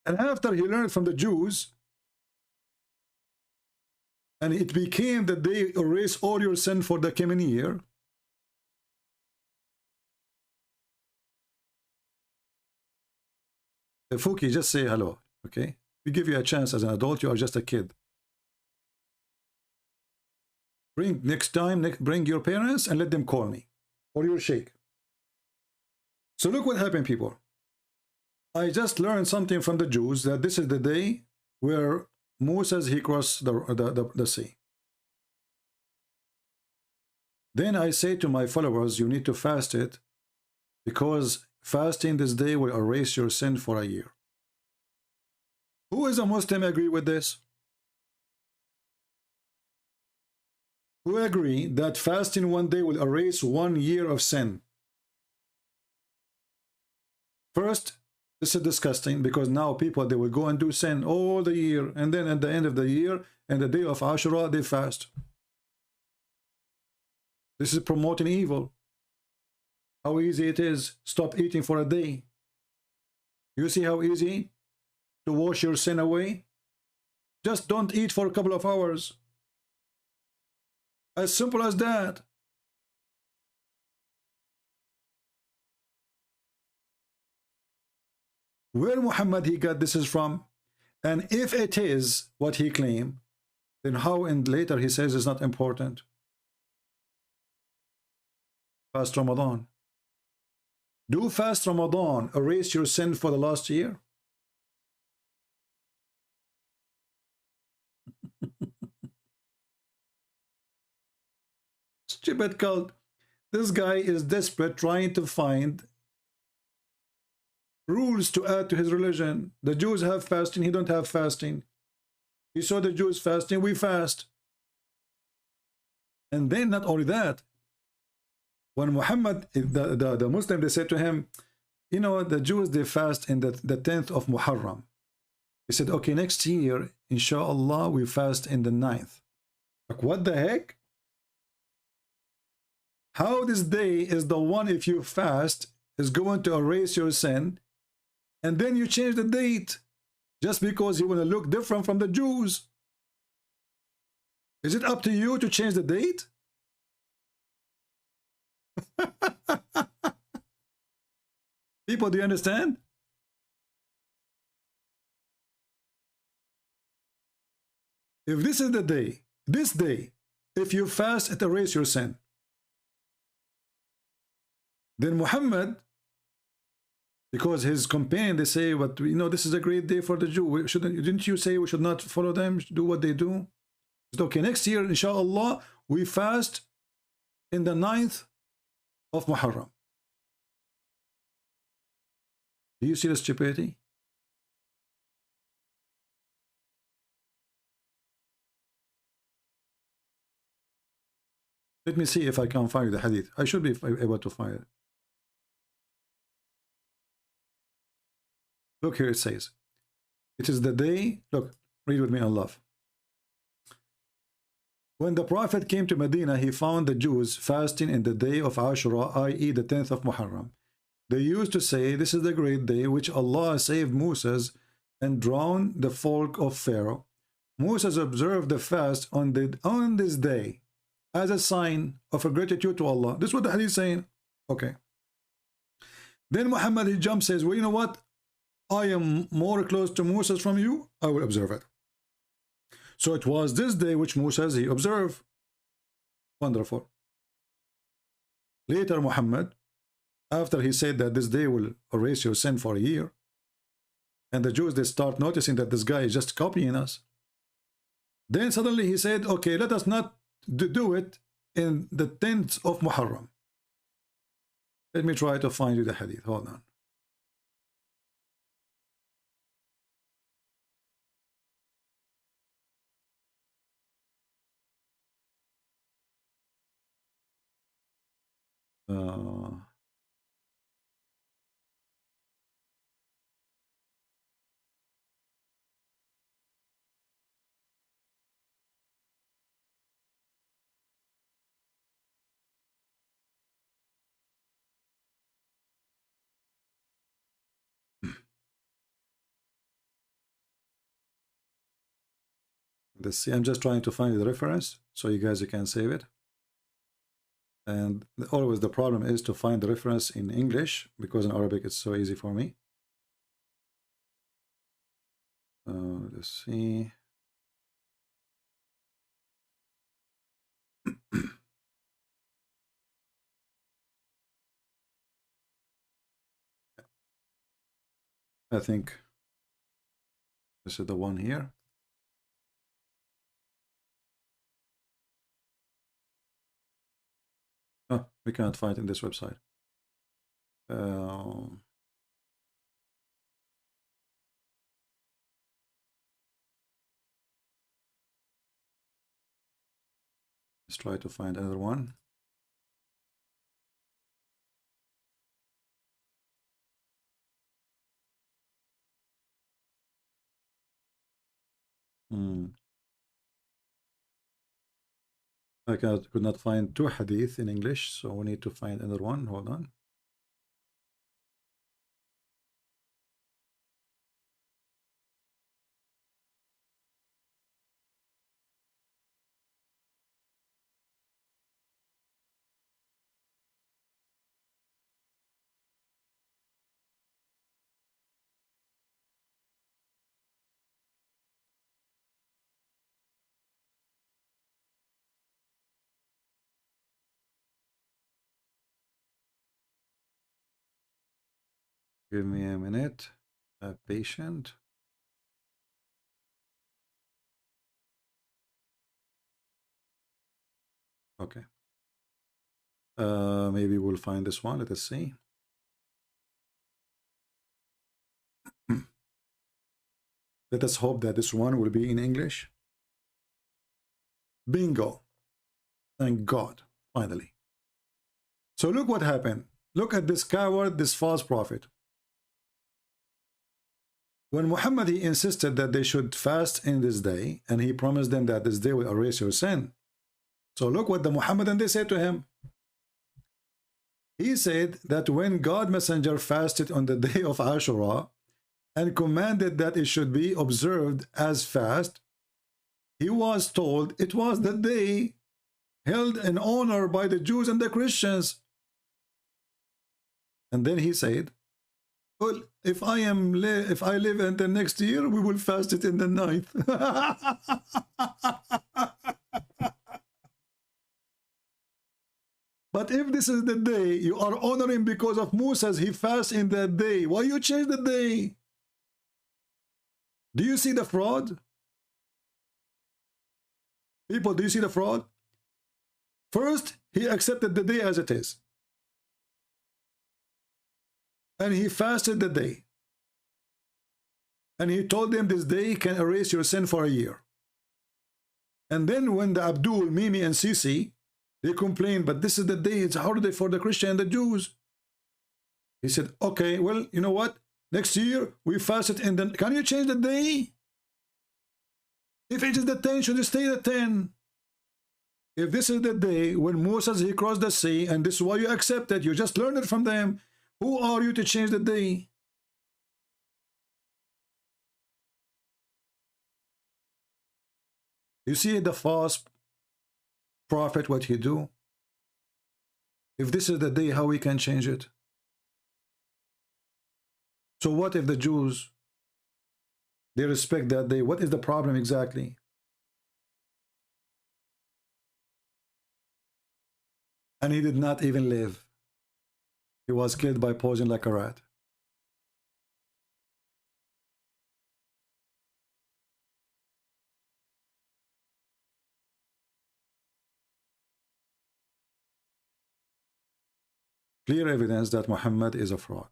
And after he learned from the Jews, and it became that they erase all your sin for the coming year. Fuki, just say hello, okay? We give you a chance as an adult, you are just a kid. Bring next time, bring your parents and let them call me, or your sheikh. So look what happened, people. I just learned something from the Jews, that this is the day where Moses, he crossed the sea. Then I say to my followers, you need to fast it, because fasting this day will erase your sin for a year. Who is a Muslim agree with this? Who agree that fasting one day will erase 1 year of sin? First, this is disgusting, because now people, they will go and do sin all the year, and then at the end of the year and the day of Ashura, they fast. This is promoting evil. How easy it is. Stop eating for a day. You see how easy to wash your sin away? Just don't eat for a couple of hours. As simple as that. Where Muhammad he got this is from, and if it is what he claimed, then how and later he says it's not important. Fast Ramadan. Do fast Ramadan erase your sin for the last year? Stupid cult. This guy is desperate, trying to find rules to add to his religion. The Jews have fasting, he don't have fasting. He saw the Jews fasting, we fast. And then not only that, when Muhammad, the Muslim, they said to him, you know, the Jews, they fast in the 10th of Muharram. He said, okay, next year, inshallah, we fast in the 9th. Like, what the heck? How this day is the one, if you fast, is going to erase your sin, and then you change the date just because you want to look different from the Jews? Is it up to you to change the date? People, do you understand? If this is the day, this day, if you fast, it erases your sin. Then Muhammad, because his companion, they say, "But you know, this is a great day for the Jew. Didn't you say we should not follow them, do what they do?" It's okay, next year, inshallah, we fast in the 9th of Muharram. Do you see the stupidity? Let me see if I can find the hadith. I should be able to find it. Look here, it says, it is the day, look, read with me on love. When the Prophet came to Medina, he found the Jews fasting in the day of Ashura, i.e. the 10th of Muharram. They used to say, this is the great day which Allah saved Moses and drowned the folk of Pharaoh. Moses observed the fast on this day as a sign of a gratitude to Allah. This is what the hadith is saying. Okay. Then Muhammad, he jumps, says, well, you know what? I am more close to Moses from you. I will observe it. So it was this day which Moses, he observed. Wonderful. Later, Muhammad, after he said that this day will erase your sin for a year, and the Jews, they start noticing that this guy is just copying us. Then suddenly he said, okay, let us not do it in the 10th of Muharram. Let me try to find you the hadith. Hold on. let's see. I'm just trying to find the reference so you guys can save it. And always the problem is to find the reference in English, because in Arabic it's so easy for me. Let's see. I think this is the one here. Oh, we can't find it in this website. Let's try to find another one. I could not find 2 hadith in English, so we need to find another one. Hold on. Give me a minute. Patient. Okay. Maybe we'll find this one. Let us see. Let us hope that this one will be in English. Bingo. Thank God. Finally. So look what happened. Look at this coward, this false prophet. When Muhammad, he insisted that they should fast in this day, and he promised them that this day will erase your sin. So look what the Muhammadan, they said to him. He said that when God Messenger fasted on the day of Ashura and commanded that it should be observed as fast, he was told it was the day held in honor by the Jews and the Christians. And then he said, well, if I live until next year, we will fast it in the 9th. But if this is the day you are honoring because of Moses, he fasts in that day. Why you change the day? Do you see the fraud? People, do you see the fraud? First, he accepted the day as it is. And he fasted the day. And he told them this day can erase your sin for a year. And then when the Abdul, Mimi, and Sisi, they complained, but this is the day, it's a holiday for the Christian and the Jews. He said, okay, well, you know what? Next year, we fast it in the... Can you change the day? If it is the 10, should it stay the 10? If this is the day when Moses, he crossed the sea, and this is why you accept it, you just learned it from them, who are you to change the day? You see the false prophet, what he do? If this is the day, how we can change it? So what if the Jews, they respect that day? What is the problem exactly? And he did not even live. He was killed by poison like a rat. Clear evidence that Muhammad is a fraud.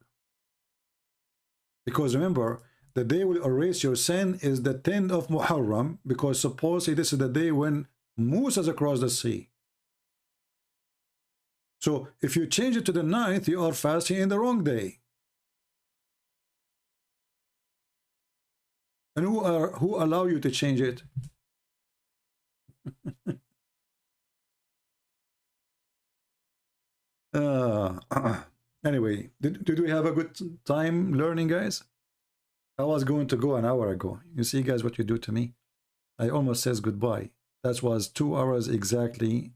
Because remember, the day will erase your sin is the 10th of Muharram, because supposedly this is the day when Moses across the sea. So if you change it to the 9th, you are fasting in the wrong day. And who allow you to change it? Anyway, did we have a good time learning, guys? I was going to go an hour ago. You see, guys, what you do to me. I almost says goodbye. That was 2 hours exactly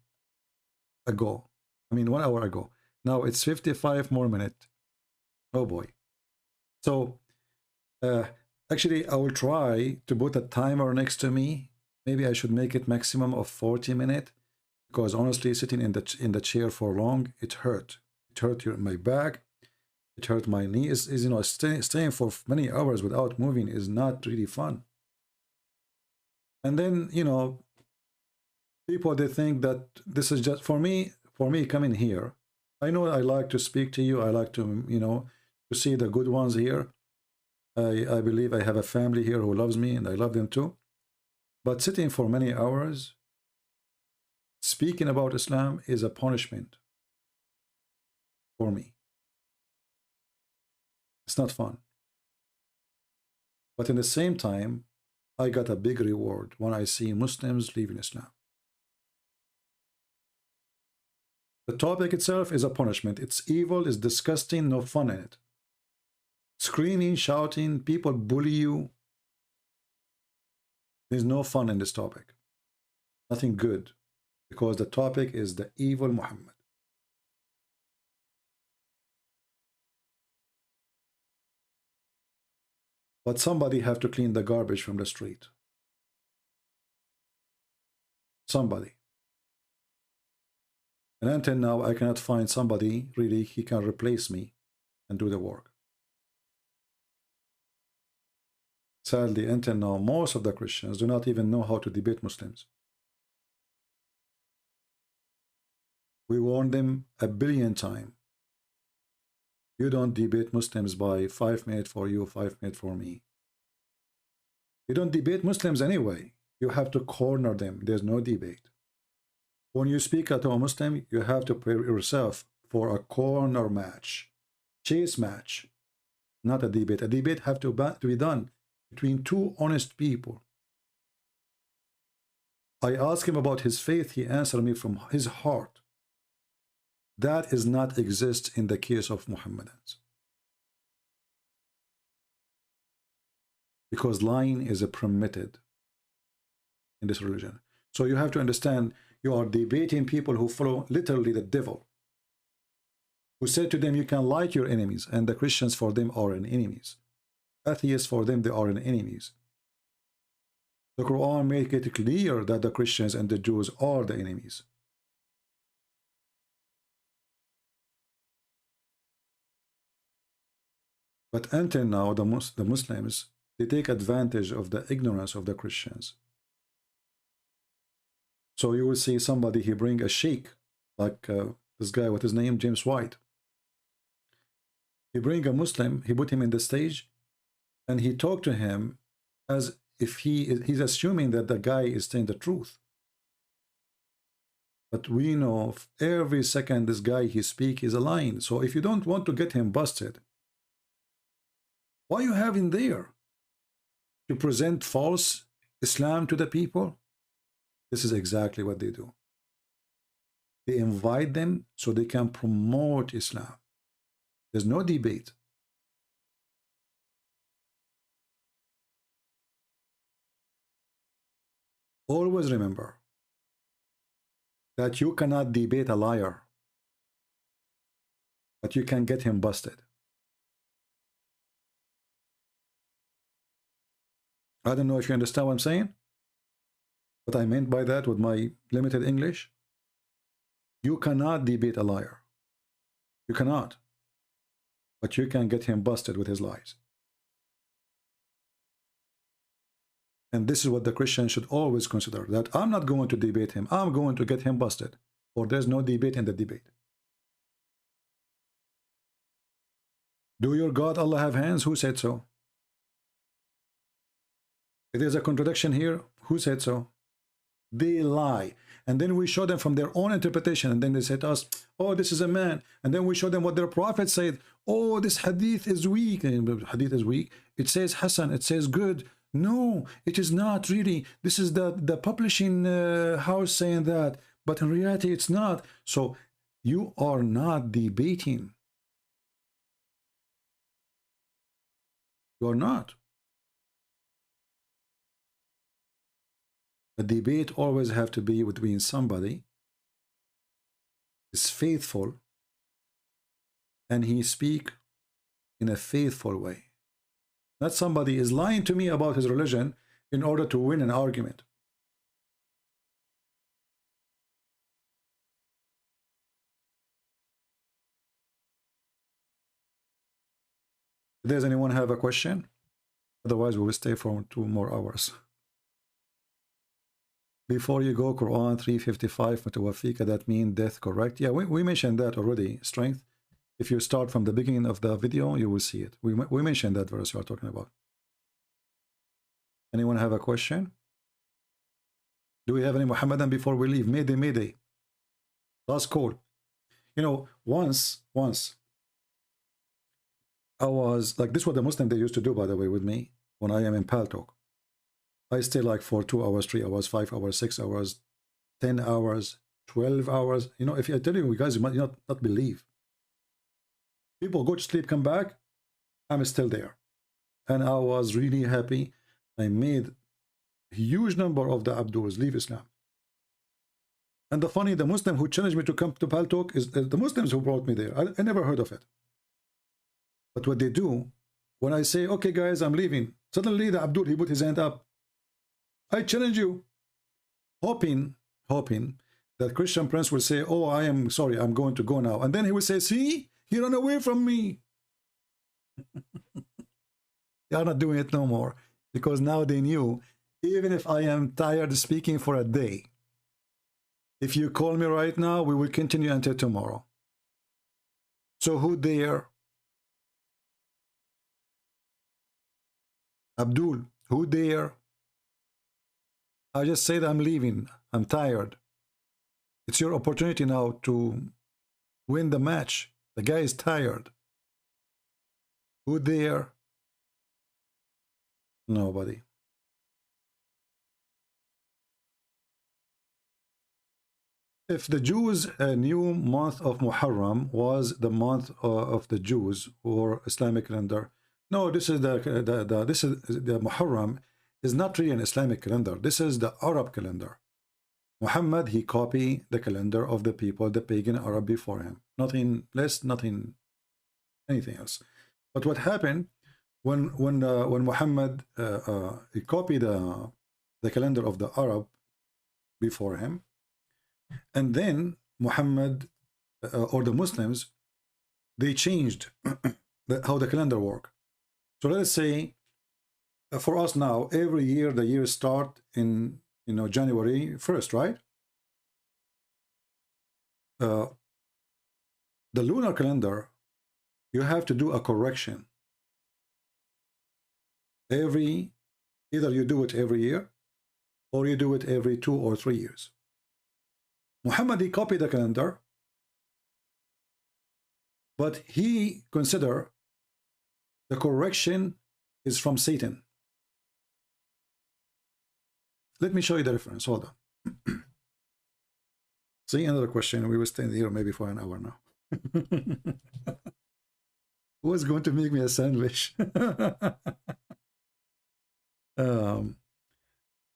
ago. I mean, 1 hour ago. Now it's 55 more minutes. Oh boy. So actually, I will try to put a timer next to me. Maybe I should make it maximum of 40 minutes, because honestly, sitting in the chair for long, it hurt. It hurt my back. It hurt my knees. You know, staying for many hours without moving is not really fun. And then, you know, people, they think that this is just for me coming here. I know I like to speak to you. I like to, you know, to see the good ones here. I believe I have a family here who loves me, and I love them too. But sitting for many hours, speaking about Islam is a punishment for me. It's not fun. But in the same time, I got a big reward when I see Muslims leaving Islam. The topic itself is a punishment. It's evil, it's disgusting, no fun in it. Screaming, shouting, people bully you. There's no fun in this topic. Nothing good. Because the topic is the evil Muhammad. But somebody have to clean the garbage from the street. Somebody. And until now, I cannot find somebody really he can replace me and do the work. Sadly, until now, most of the Christians do not even know how to debate Muslims. We warned them a billion times. You don't debate Muslims by 5 minutes for you, 5 minutes for me. You don't debate Muslims anyway. You have to corner them. There's no debate. When you speak to a Muslim, you have to prepare yourself for a corner match, chase match, not a debate. A debate have to be done between two honest people. I asked him about his faith. He answered me from his heart. That is not exist in the case of Muhammadans. Because lying is permitted in this religion. So you have to understand, you are debating people who follow literally the devil, who said to them, you can like your enemies, and the Christians for them are an enemies. Atheists for them, they are an enemies. The Quran make it clear that the Christians and the Jews are the enemies. But until now, the Muslims, they take advantage of the ignorance of the Christians. So you will see somebody, he bring a sheikh, like this guy, what his name, James White. He bring a Muslim, he put him in the stage, and he talked to him as if he's assuming that the guy is saying the truth. But we know every second this guy he speak is a lying. So if you don't want to get him busted, why you have him there? To present false Islam to the people? This is exactly what they do. They invite them so they can promote Islam. There's no debate. Always remember that you cannot debate a liar, but you can get him busted. I don't know if you understand what I'm saying. What I meant by that with my limited English. You cannot debate a liar. You cannot. But you can get him busted with his lies. And this is what the Christian should always consider, that I'm not going to debate him. I'm going to get him busted. Or there's no debate in the debate. Do your God Allah have hands? Who said so? If there's a contradiction here, who said so? They lie. And then we show them from their own interpretation. And then they say to us, oh, this is a man. And then we show them what their prophet said. Oh, this hadith is weak. And hadith is weak. It says Hassan. It says good. No, it is not really. This is the publishing house saying that. But in reality, it's not. So you are not debating. You are not. The debate always have to be between somebody is faithful and he speak in a faithful way. Not somebody is lying to me about his religion in order to win an argument. Does anyone have a question? Otherwise, we will stay for 2 more hours. Before you go, Quran 355, Mutawafika, that means death, correct? Yeah, we mentioned that already, strength. If you start from the beginning of the video, you will see it. We mentioned that verse you are talking about. Anyone have a question? Do we have any Muhammadan before we leave? Mayday, Mayday. Last call. You know, once, I was, like, this is what the Muslim they used to do, by the way, with me, when I am in Paltalk. I stay like for 2 hours, 3 hours, 5 hours, 6 hours, 10 hours, 12 hours. You know, if I tell you guys, you might not believe. People go to sleep, come back, I'm still there. And I was really happy. I made a huge number of the Abduls leave Islam. And the Muslim who challenged me to come to Paltalk is the Muslims who brought me there. I never heard of it. But what they do, when I say, okay guys, I'm leaving, suddenly the Abdul, he put his hand up. I challenge you. Hoping that Christian Prince will say, oh, I am sorry, I'm going to go now. And then he will say, see, he ran away from me. They are not doing it no more. Because now they knew, even if I am tired speaking for a day, if you call me right now, we will continue until tomorrow. So who dare? Abdul, who dare? I just said I'm leaving. I'm tired. It's your opportunity now to win the match. The guy is tired. Who dare? Nobody. If the Jews' new month of Muharram was the month of the Jews or Islamic calendar, no, this is the Muharram is not really an Islamic calendar. This is the Arab calendar. Muhammad, he copied the calendar of the people, the pagan Arab before him. Nothing less, nothing, anything else. But what happened when Muhammad he copied the calendar of the Arab before him, and then Muhammad or the Muslims, they changed how the calendar worked. So let's say for us now, every year the years start in January 1st, right? The lunar calendar, you have to do a correction. Either you do it every year or you do it every 2 or 3 years. Muhammad, he copied the calendar, but he considered the correction is from Satan. Let me show you the reference. Hold on. See, another question. We will stay here maybe for an hour now. Who is going to make me a sandwich? All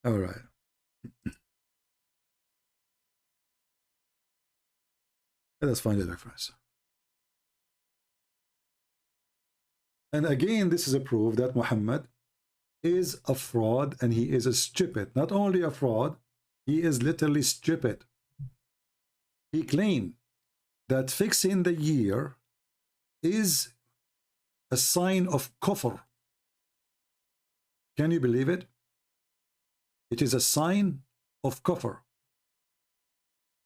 right. Let us find the reference. And again, this is a proof that Muhammad is a fraud and he is a stupid. Not only a fraud, he is literally stupid. He claimed that fixing the year is a sign of kufr. Can you believe it? It is a sign of kufr.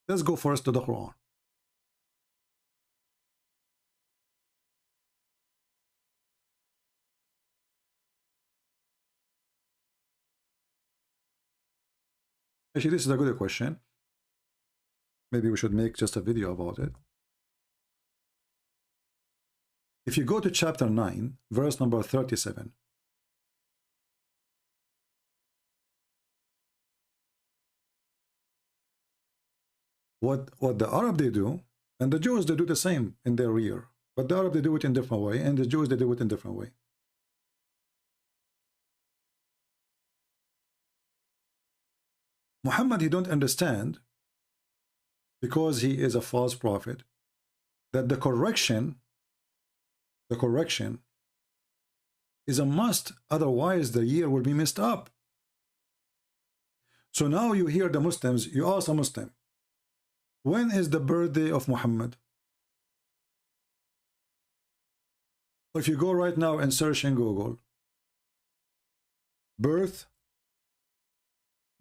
Let's go first to the Quran. Actually, this is a good question. Maybe we should make just a video about it. If you go to chapter 9, verse number 37. What the Arab they do, and the Jews they do the same in their year. But the Arab they do it in a different way, and the Jews they do it in a different way. Muhammad, he don't understand, because he is a false prophet, that the correction is a must, otherwise the year will be messed up. So now you hear the Muslims, you ask a Muslim, when is the birthday of Muhammad? If you go right now and search in Google, birth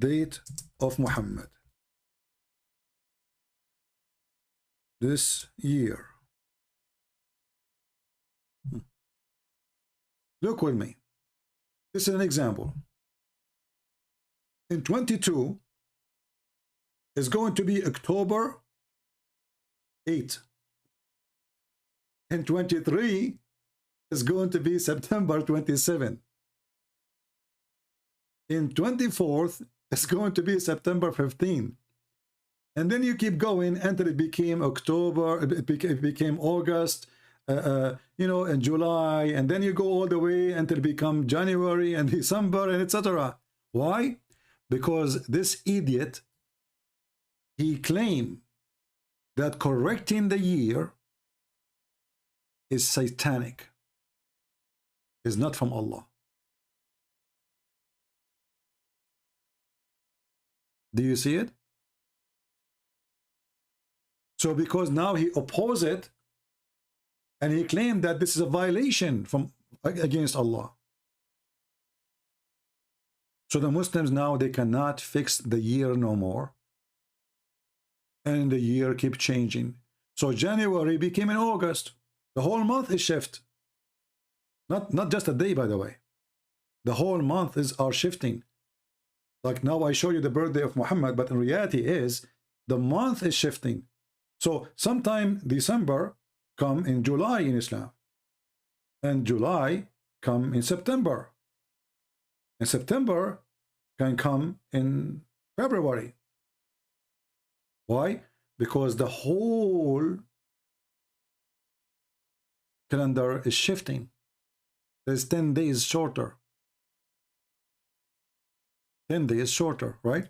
date of Muhammad, this year. Look with me. This is an example. In 22 is going to be October 8. In 23 is going to be September 27. In 24th is going to be September 15. And then you keep going until it became October, it became August, you know, and July, and then you go all the way until it become January and December and etc. Why? Because this idiot, he claimed that correcting the year is satanic, is not from Allah. Do you see it? So because now he opposed it, and he claimed that this is a violation from against Allah. So the Muslims now, they cannot fix the year no more, and the year keep changing. So January became in August. The whole month is shift. Not just a day, by the way. The whole month are shifting. Like now I show you the birthday of Muhammad, but in reality is the month is shifting. So sometime December come in July in Islam, and July come in September, and September can come in February. Why? Because the whole calendar is shifting. There's 10 days shorter. 10 days shorter, right?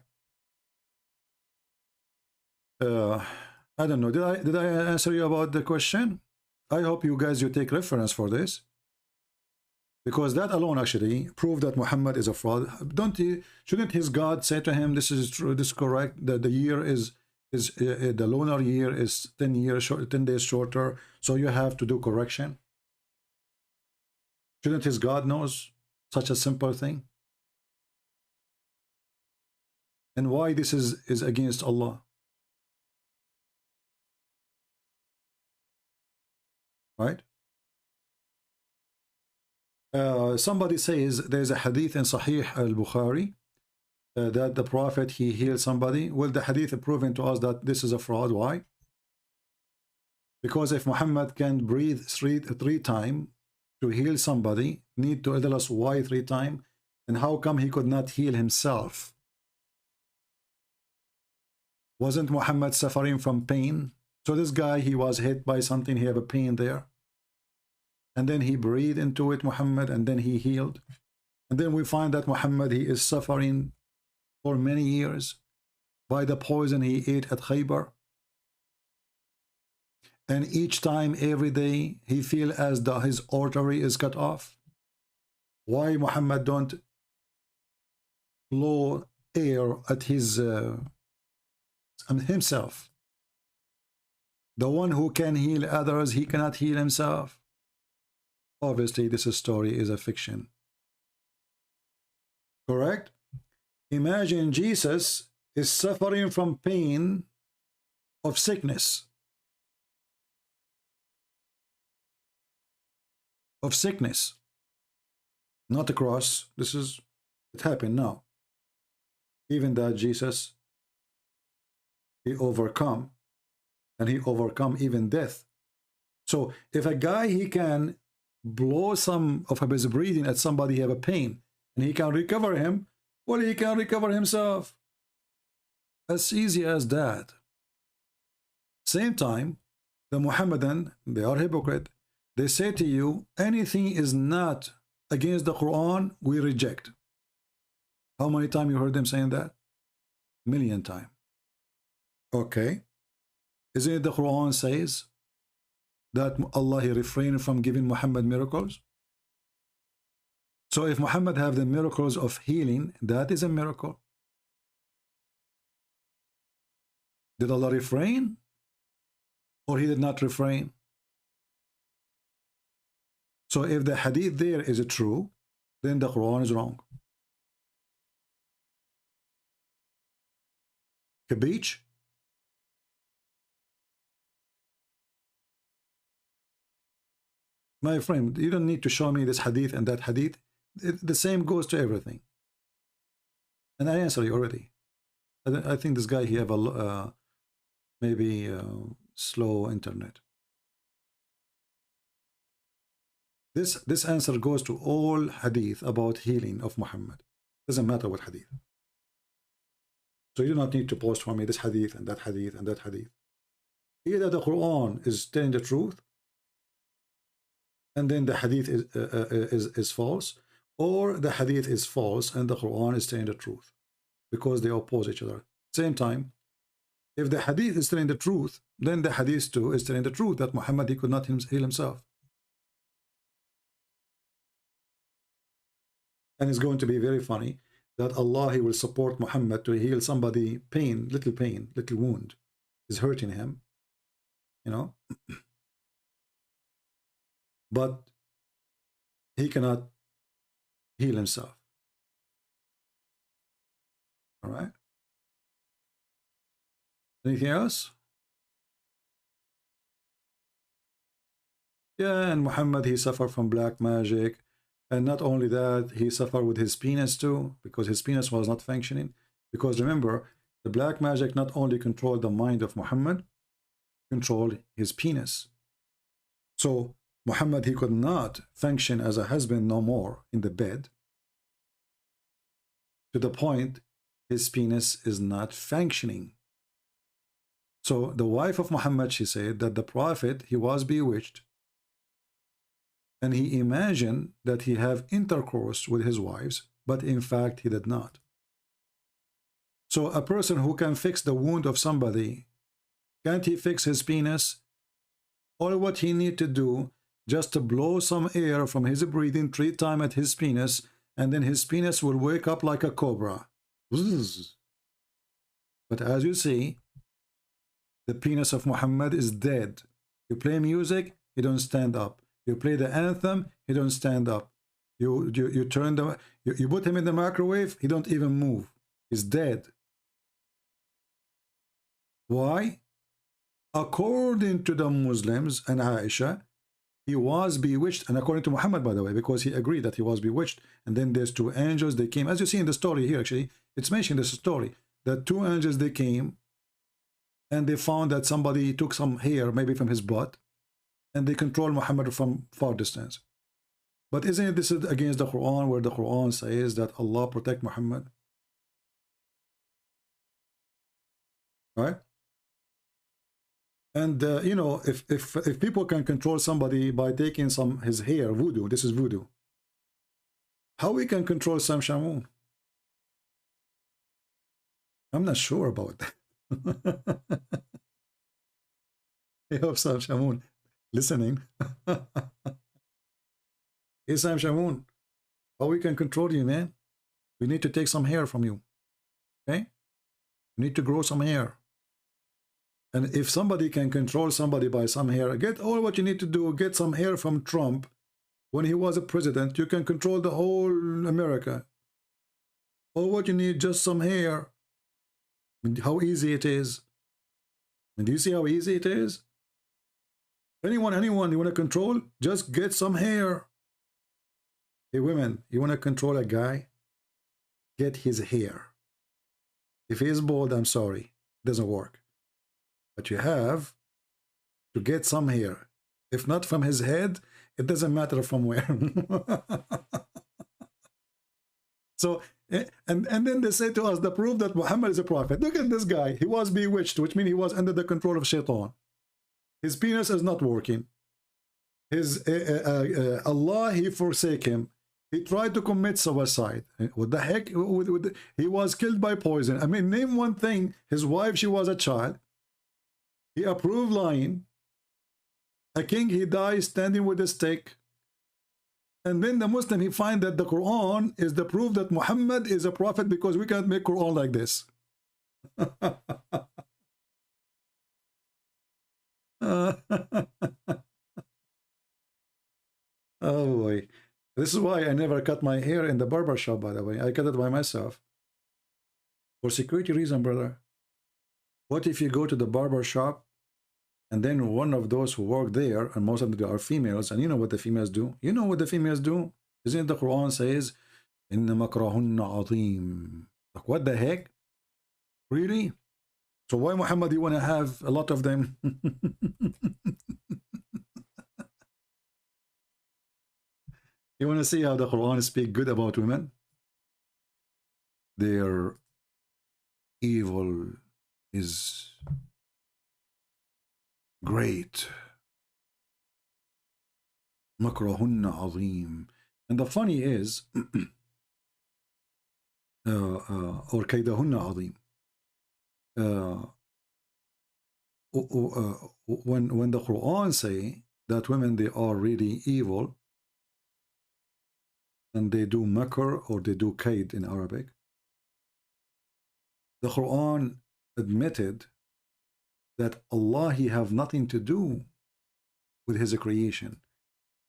I don't know. Did I answer you about the question? I hope you guys, you take reference for this, because that alone actually proved that Muhammad is a fraud. Shouldn't his God say to him, this is true, this is correct, that the year is the lunar year is 10 days shorter, so you have to do correction? Shouldn't his God knows such a simple thing? And why this is against Allah? Right? Somebody says there's a hadith in Sahih al-Bukhari that the Prophet, he healed somebody. Well, the hadith proving to us that this is a fraud. Why? Because if Muhammad can breathe three times to heal somebody, need to tell us why 3 times, and how come he could not heal himself? Wasn't Muhammad suffering from pain? So this guy, he was hit by something, he had a pain there. And then he breathed into it, Muhammad, and then he healed. And then we find that Muhammad, he is suffering for many years by the poison he ate at Khaybar. And each time, every day, he feels as though his artery is cut off. Why Muhammad don't blow air at his himself? The one who can heal others, he cannot heal himself. Obviously, this story is a fiction. Correct? Imagine Jesus is suffering from pain of sickness. Of sickness. Not a cross. It happened now. Even that Jesus, he overcome. And he overcome even death. So if a guy, he can blow some of his breathing at somebody, have a pain, and he can recover him, well, he can recover himself. As easy as that. Same time, the Muhammadan, they are hypocrite. They say to you, anything is not against the Quran, we reject. How many times you heard them saying that? million times. Okay. Isn't it the Quran says that Allah he refrained from giving Muhammad miracles? So if Muhammad have the miracles of healing, that is a miracle. Did Allah refrain? Or he did not refrain? So if the hadith there is true, then the Quran is wrong. Capiche? My friend, you don't need to show me this hadith and that hadith. The same goes to everything. And I answer you already. I think this guy, he have a maybe slow internet. This answer goes to all hadith about healing of Muhammad. Doesn't matter what hadith. So you do not need to post for me this hadith and that hadith and that hadith. Either the Quran is telling the truth, and then the hadith is false, or the hadith is false and the Quran is telling the truth, because they oppose each other. Same time, if the hadith is telling the truth, then the hadith too is telling the truth that Muhammad, he could not heal himself. And it's going to be very funny that Allah, he will support Muhammad to heal somebody pain, little wound is hurting him, you know. But he cannot heal himself. All right. Anything else? Yeah, and Muhammad, he suffered from black magic. And not only that, he suffered with his penis too, because his penis was not functioning. Because remember, the black magic not only controlled the mind of Muhammad, controlled his penis. So Muhammad, he could not function as a husband no more in the bed, to the point his penis is not functioning. So the wife of Muhammad, she said that the Prophet, he was bewitched, and he imagined that he have intercourse with his wives, but in fact he did not. So a person who can fix the wound of somebody, can't he fix his penis? All what he need to do, just to blow some air from his breathing 3 times at his penis, and then his penis will wake up like a cobra. But as you see, the penis of Muhammad is dead. You play music, he don't stand up. You play the anthem, he don't stand up. You turn the you put him in the microwave, he don't even move. He's dead. Why? According to the Muslims and Aisha, he was bewitched, and according to Muhammad, by the way, because he agreed that he was bewitched, and then there's 2 angels, they came, as you see in the story here, actually, it's mentioned in this story, that 2 angels, they came, and they found that somebody took some hair, maybe from his butt, and they controlled Muhammad from far distance. But isn't it this is against the Quran, where the Quran says that Allah protect Muhammad? Right? And you know, if people can control somebody by taking his hair, voodoo, this is voodoo. How we can control Sam Shamoun? I'm not sure about that. I hope Sam Shamoun listening. Hey Sam Shamoun, how we can control you, man? We need to take some hair from you. Okay? We need to grow some hair. And if somebody can control somebody by some hair, get all what you need to do, get some hair from Trump. When he was a president, you can control the whole America. All what you need, just some hair. And how easy it is. And do you see how easy it is? Anyone you want to control, just get some hair. Hey women, you want to control a guy? Get his hair. If he is bald, I'm sorry, it doesn't work. But you have to get some hair. If not from his head, it doesn't matter from where. So, and then they say to us, the proof that Muhammad is a prophet. Look at this guy. He was bewitched, which means he was under the control of Shaitan. His penis is not working. His Allah, he forsake him. He tried to commit suicide. What the heck? He was killed by poison. I mean, name one thing. His wife, she was a child. He approved lying. A king, he dies standing with a stick. And then the Muslim, he find that the Quran is the proof that Muhammad is a prophet because we can't make Quran like this. Oh boy. This is why I never cut my hair in the barber shop, by the way. I cut it by myself. For security reason, brother. What if you go to the barber shop and then one of those who work there, and most of them are females, and you know what the females do? You know what the females do? Isn't it the Quran says, إِنَّ مَكْرَهُنَّ عَظِيمٌ. Like, what the heck? Really? So why, Muhammad, you want to have a lot of them? You want to see how the Quran speaks good about women? Their evil is great. مَكْرَهُنَّ عَظِيمٌ. And the funny is, or كَيْدَهُنَّ عَظِيمٌ. When the Quran say that women, they are really evil, and they do makr or they do kaid in Arabic, the Quran admitted that Allah, he have nothing to do with his creation.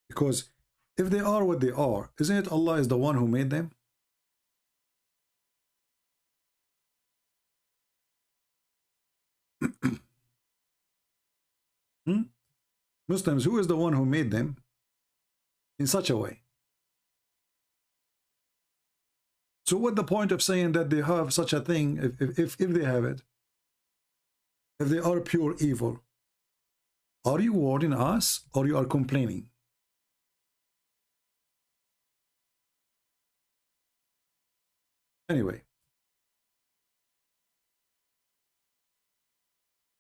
Because if they are what they are, isn't it Allah is the one who made them? Muslims, who is the one who made them in such a way? So what the point of saying that they have such a thing if they have it? If they are pure evil, are you warning us or you are complaining? Anyway,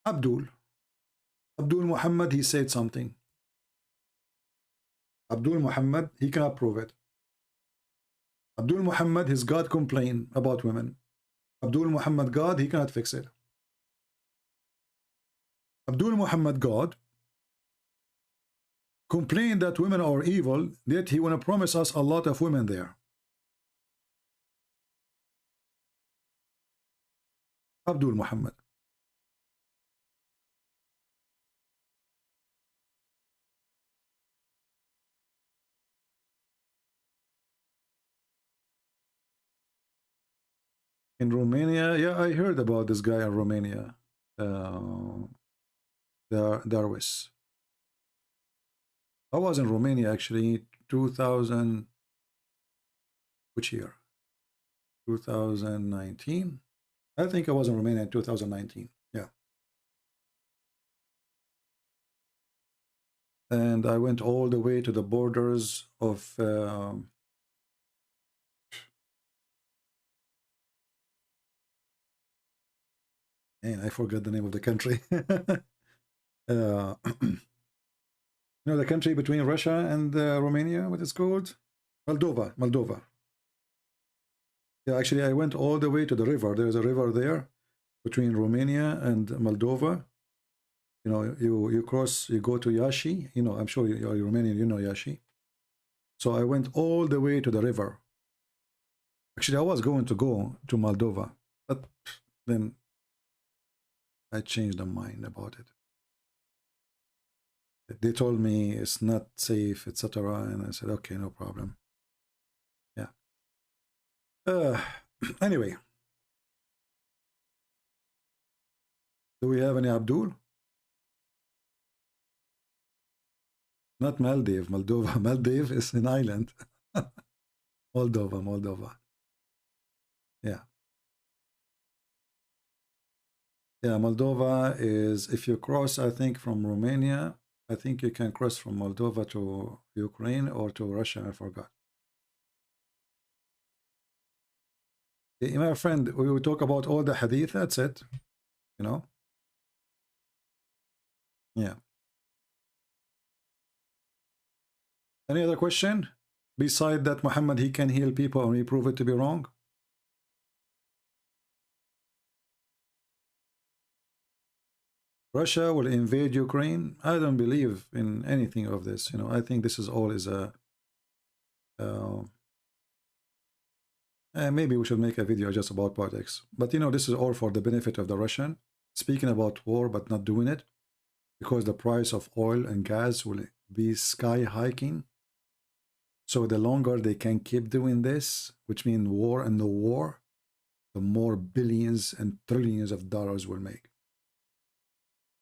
Abdul Muhammad, he said something. Abdul Muhammad, he cannot prove it. Abdul Muhammad, his God complained about women. Abdul Muhammad God, he cannot fix it. Abdul Muhammad God complained that women are evil, yet he want to promise us a lot of women there. Abdul Muhammad. In Romania, yeah, I heard about this guy in Romania, Darwis. I was in Romania actually 2000, which year? 2019? I think I was in Romania in 2019, yeah. And I went all the way to the borders of and I forgot the name of the country. You know the country between Russia and Romania, what it's called? Moldova. Yeah, actually I went all the way to the river. There's a river there between Romania and Moldova. You know, you cross, you go to Iași. You know, I'm sure you're Romanian, you know Iași. So I went all the way to the river. Actually, I was going to go to Moldova, but then I changed my mind about it. They told me it's not safe, etc. And I said, okay, no problem. Yeah. Anyway. Do we have any Abdul? Not Maldives, Moldova. Maldives is an island. Moldova. Yeah. Yeah, Moldova is, if you cross, I think, from Romania, I think you can cross from Moldova to Ukraine or to Russia, I forgot. Yeah, my friend, we will talk about all the hadith, that's it. You know? Yeah. Any other question? Beside that, Muhammad, he can heal people and we prove it to be wrong. Russia will invade Ukraine. I don't believe in anything of this. You know, I think this is all is a. Maybe we should make a video just about politics. But you know, this is all for the benefit of the Russian. Speaking about war, but not doing it, because the price of oil and gas will be sky hiking. So the longer they can keep doing this, which means war and no war, the more billions and trillions of dollars will make.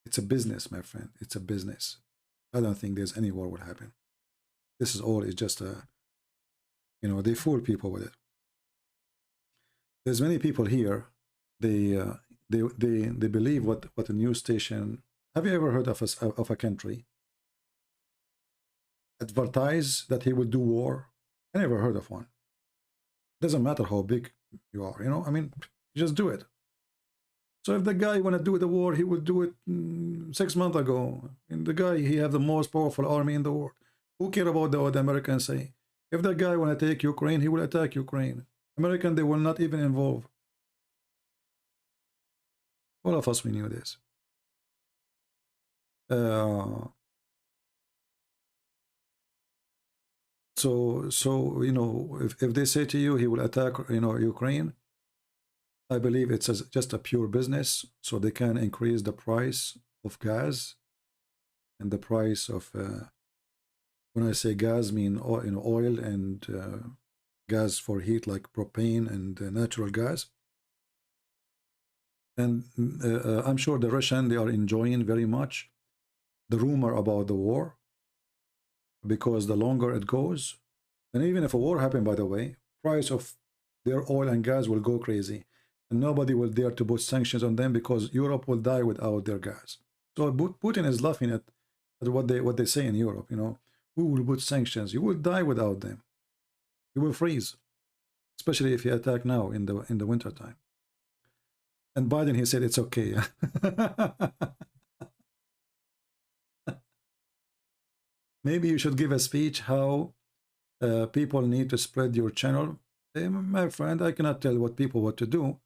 It's a business, my friend. It's a business. I don't think there's any war will happen. This is all is just a, you know, they fool people with it. There's many people here. They believe what a news station. Have you ever heard of a country advertise that he will do war? I never heard of one. Doesn't matter how big you are, you know. I mean, you just do it. So if the guy want to do the war, he will do it 6 months ago. And the guy, he have the most powerful army in the world. Who care about what the Americans say? If the guy want to take Ukraine, he will attack Ukraine. American, they will not even involve. All of us, we knew this. So you know, if they say to you he will attack, you know, Ukraine, I believe it's just a pure business, so they can increase the price of gas and the price of when I say gas, mean oil, you know, oil and gas for heat like propane and natural gas. And I'm sure the Russian, they are enjoying very much the rumor about the war, because the longer it goes, and even if a war happened, by the way, price of their oil and gas will go crazy, and nobody will dare to put sanctions on them because Europe will die without their gas. So Putin is laughing at what they say in Europe. You know, who will put sanctions? You will die without them. You will freeze, especially if you attack now in the winter time. And Biden, he said it's okay. Maybe you should give a speech how people need to spread your channel. My friend, I cannot tell what to do,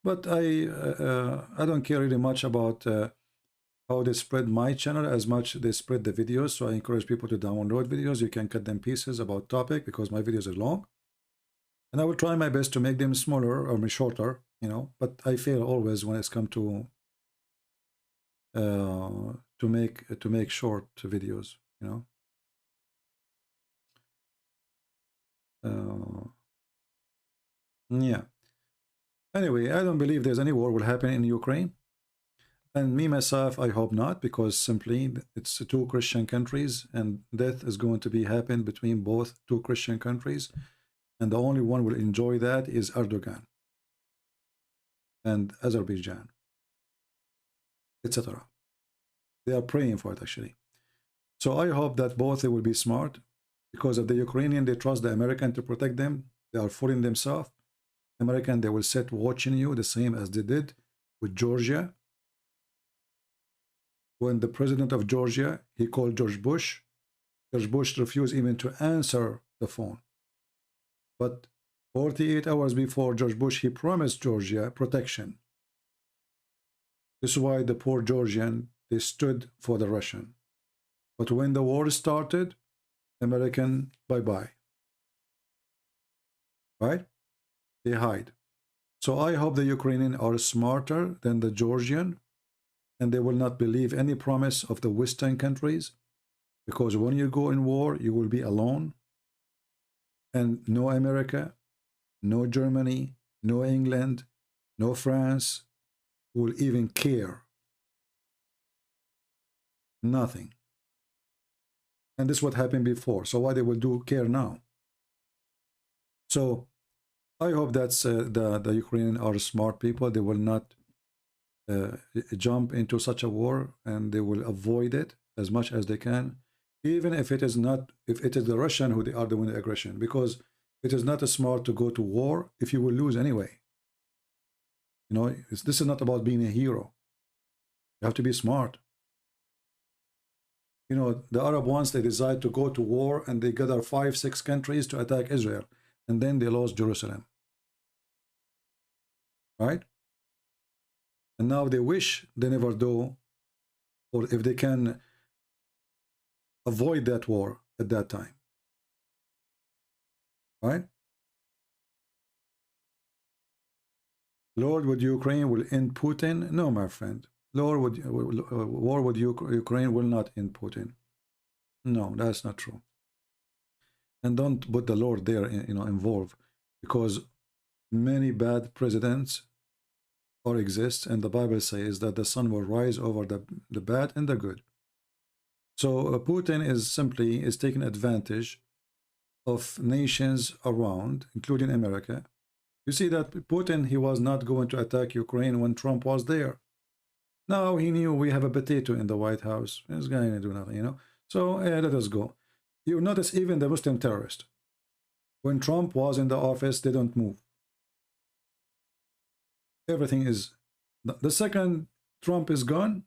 but I don't care really much about how they spread my channel as much they spread the videos. So I encourage people to download videos. You can cut them pieces about topic because my videos are long, and I will try my best to make them smaller or shorter. You know, but I fail always when it's come to make short videos. You know. Yeah. Anyway, I don't believe there's any war will happen in Ukraine. And me, myself, I hope not, because simply it's two Christian countries and death is going to be happen between both two Christian countries. And the only one will enjoy that is Erdogan and Azerbaijan, etc. They are praying for it, actually. So I hope that both they will be smart, because if the Ukrainian, they trust the American to protect them, they are fooling themselves. American, they will sit watching you the same as they did with Georgia. When the president of Georgia, he called George Bush refused even to answer the phone. But 48 hours before George Bush, he promised Georgia protection. This is why the poor Georgian, they stood for the Russian. But when the war started, American, bye-bye. Right? They hide. So I hope the Ukrainian are smarter than the Georgian, and they will not believe any promise of the Western countries, because when you go in war, you will be alone, and no America, no Germany, no England, no France will even care. Nothing. And this is what happened before. So why they will do care now? So I hope that's the Ukrainians are smart people. They will not jump into such a war, and they will avoid it as much as they can, even if it is not, if it is the Russian who they are doing the aggression, because it is not smart to go to war if you will lose anyway. You know, this is not about being a hero. You have to be smart. You know, the Arab ones, they decide to go to war and they gather 5-6 countries to attack Israel. And then they lost Jerusalem. Right? And now they wish they never do, or if they can avoid that war at that time. Right? Lord, would Ukraine will end Putin? No, my friend. Lord, war with Ukraine will not end Putin. No, that's not true. And don't put the Lord there, involved, because many bad presidents or exist, and the Bible says that the sun will rise over the bad and the good. So Putin is taking advantage of nations around, including America. You see that Putin, he was not going to attack Ukraine when Trump was there. Now he knew we have a potato in the White House. This guy ain't do nothing, So let us go. You notice even the Muslim terrorists, when Trump was in the office, they don't move. Everything is... The second Trump is gone,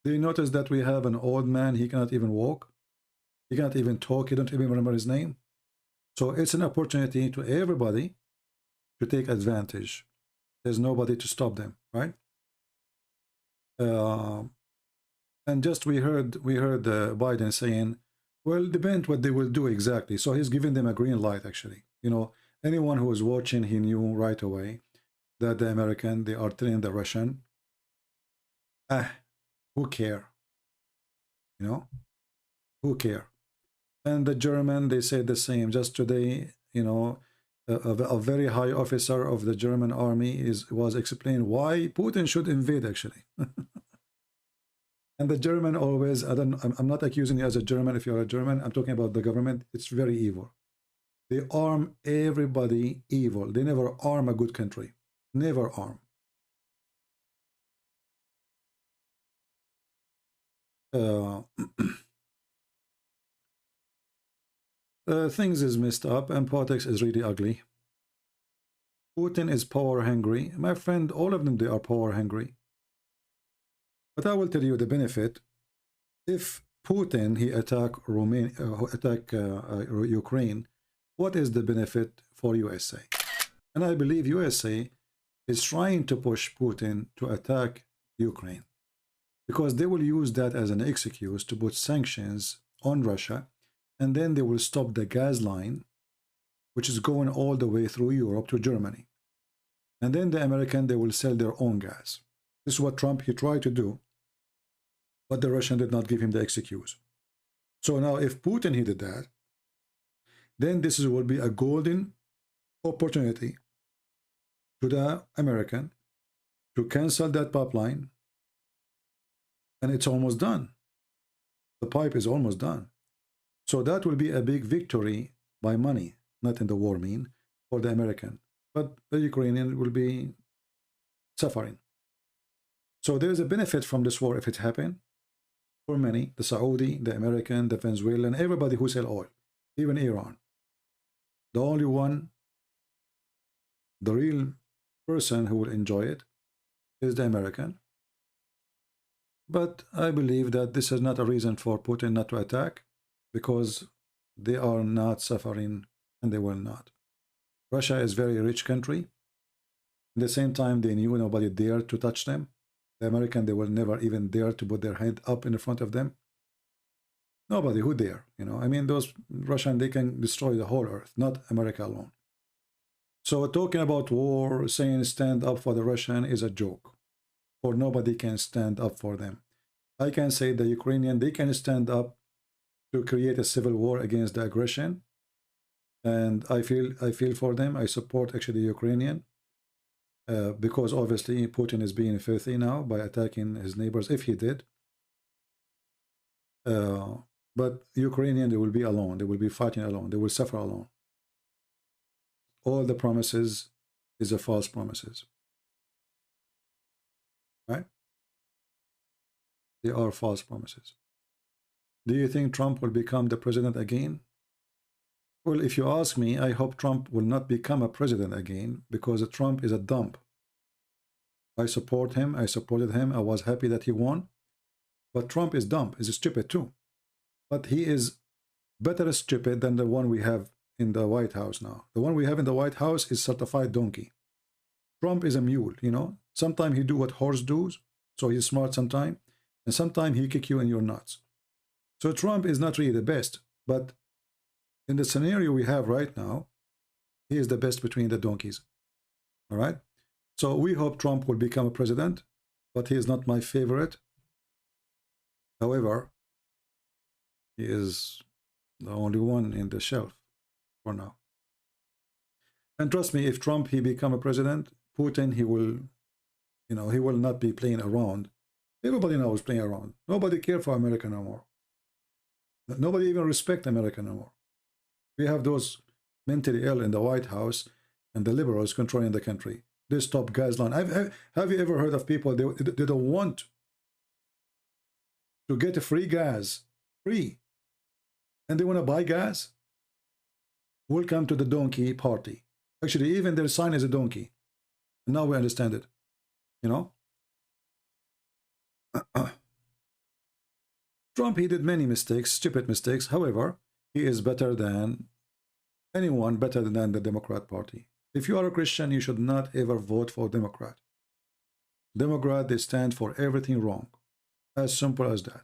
do you notice that we have an old man, he cannot even walk? He cannot even talk, he don't even remember his name. So it's an opportunity to everybody to take advantage. There's nobody to stop them, right? And just we heard Biden saying, well, depend what they will do exactly. So he's giving them a green light, actually. Anyone who was watching, he knew right away that the American, they are telling the Russian, who care? Who care? And the German, they said the same. Just today, a very high officer of the German army was explaining why Putin should invade, actually. And the German always, I'm not accusing you as a German if you're a German, I'm talking about the government, it's very evil. They arm everybody evil. They never arm a good country. Never arm. Things is messed up and politics is really ugly. Putin is power hungry. My friend, all of them, they are power hungry. But I will tell you the benefit. If Putin, he attack Ukraine, what is the benefit for USA? And I believe USA is trying to push Putin to attack Ukraine, because they will use that as an excuse to put sanctions on Russia, and then they will stop the gas line, which is going all the way through Europe to Germany. And then the American, they will sell their own gas. This is what Trump, he tried to do, but the Russian did not give him the excuse. So now if Putin, he did that, then this will be a golden opportunity to the American to cancel that pipeline, and it's almost done. The pipe is almost done. So that will be a big victory by money, not in the war mean, for the American. But the Ukrainian will be suffering. So there is a benefit from this war if it happened. For many, the Saudi, the American, the Venezuelan, everybody who sell oil, even Iran. The only one, the real person who will enjoy it is the American. But I believe that this is not a reason for Putin not to attack, because they are not suffering and they will not. Russia is a very rich country. At the same time, they knew nobody dared to touch them. The American, they will never even dare to put their hand up in the front of them. Nobody who dare, I mean, those Russian, they can destroy the whole earth, not America alone. So talking about war, saying stand up for the Russian is a joke, for nobody can stand up for them. I can say the Ukrainian, they can stand up to create a civil war against the aggression, and I feel for them. I support actually the Ukrainian, because obviously Putin is being filthy now by attacking his neighbors, if he did. But Ukrainian, they will be alone. They will be fighting alone. They will suffer alone. All the promises is a false promises. Right? They are false promises. Do you think Trump will become the president again? Well, if you ask me, I hope Trump will not become a president again, because Trump is a dump. I support him. I supported him. I was happy that he won. But Trump is dumb, is stupid too. But he is better stupid than the one we have in the White House now. The one we have in the White House is certified donkey. Trump is a mule, you know. Sometimes he do what horse does, so he's smart sometimes, and sometimes he kick you in your nuts. So Trump is not really the best, but in the scenario we have right now, he is the best between the donkeys. All right? So we hope Trump will become a president, but he is not my favorite. However, he is the only one in the shelf for now. And trust me, if Trump he become a president, Putin he will, you know, he will not be playing around. Everybody knows playing around. Nobody care for America no more. Nobody even respect America no more. We have those mentally ill in the White House and the liberals controlling the country. They stop gas line. Have you ever heard of people they don't want to get a free gas, free, and they want to buy gas? Welcome to the donkey party. Actually, even their sign is a donkey. And now we understand it. You know? Trump, he did many mistakes, stupid mistakes. However, he is better than anyone, better than the Democrat Party. If you are a Christian, you should not ever vote for Democrat. Democrat, they stand for everything wrong. As simple as that.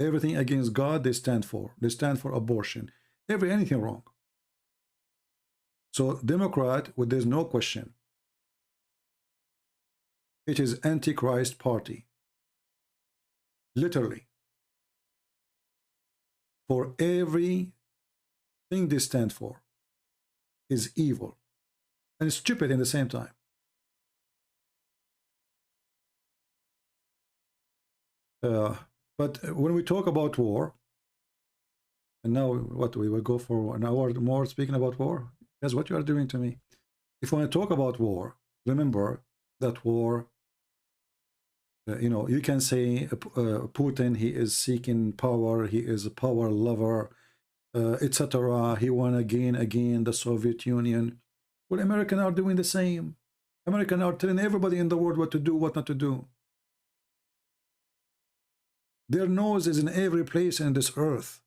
Everything against God, they stand for. They stand for abortion. Anything wrong. So Democrat, well, there's no question. It is Antichrist party. Literally. For everything they stand for is evil and stupid in the same time. But when we talk about war, and now what we will go for an hour more speaking about war. That's what you are doing to me. If we want to talk about war, remember that war, you know, you can say Putin, he is seeking power, he is a power lover, etc. He won again the Soviet Union. Well, Americans are doing the same. Americans are telling everybody in the world what to do, what not to do. Their nose is in every place in this earth.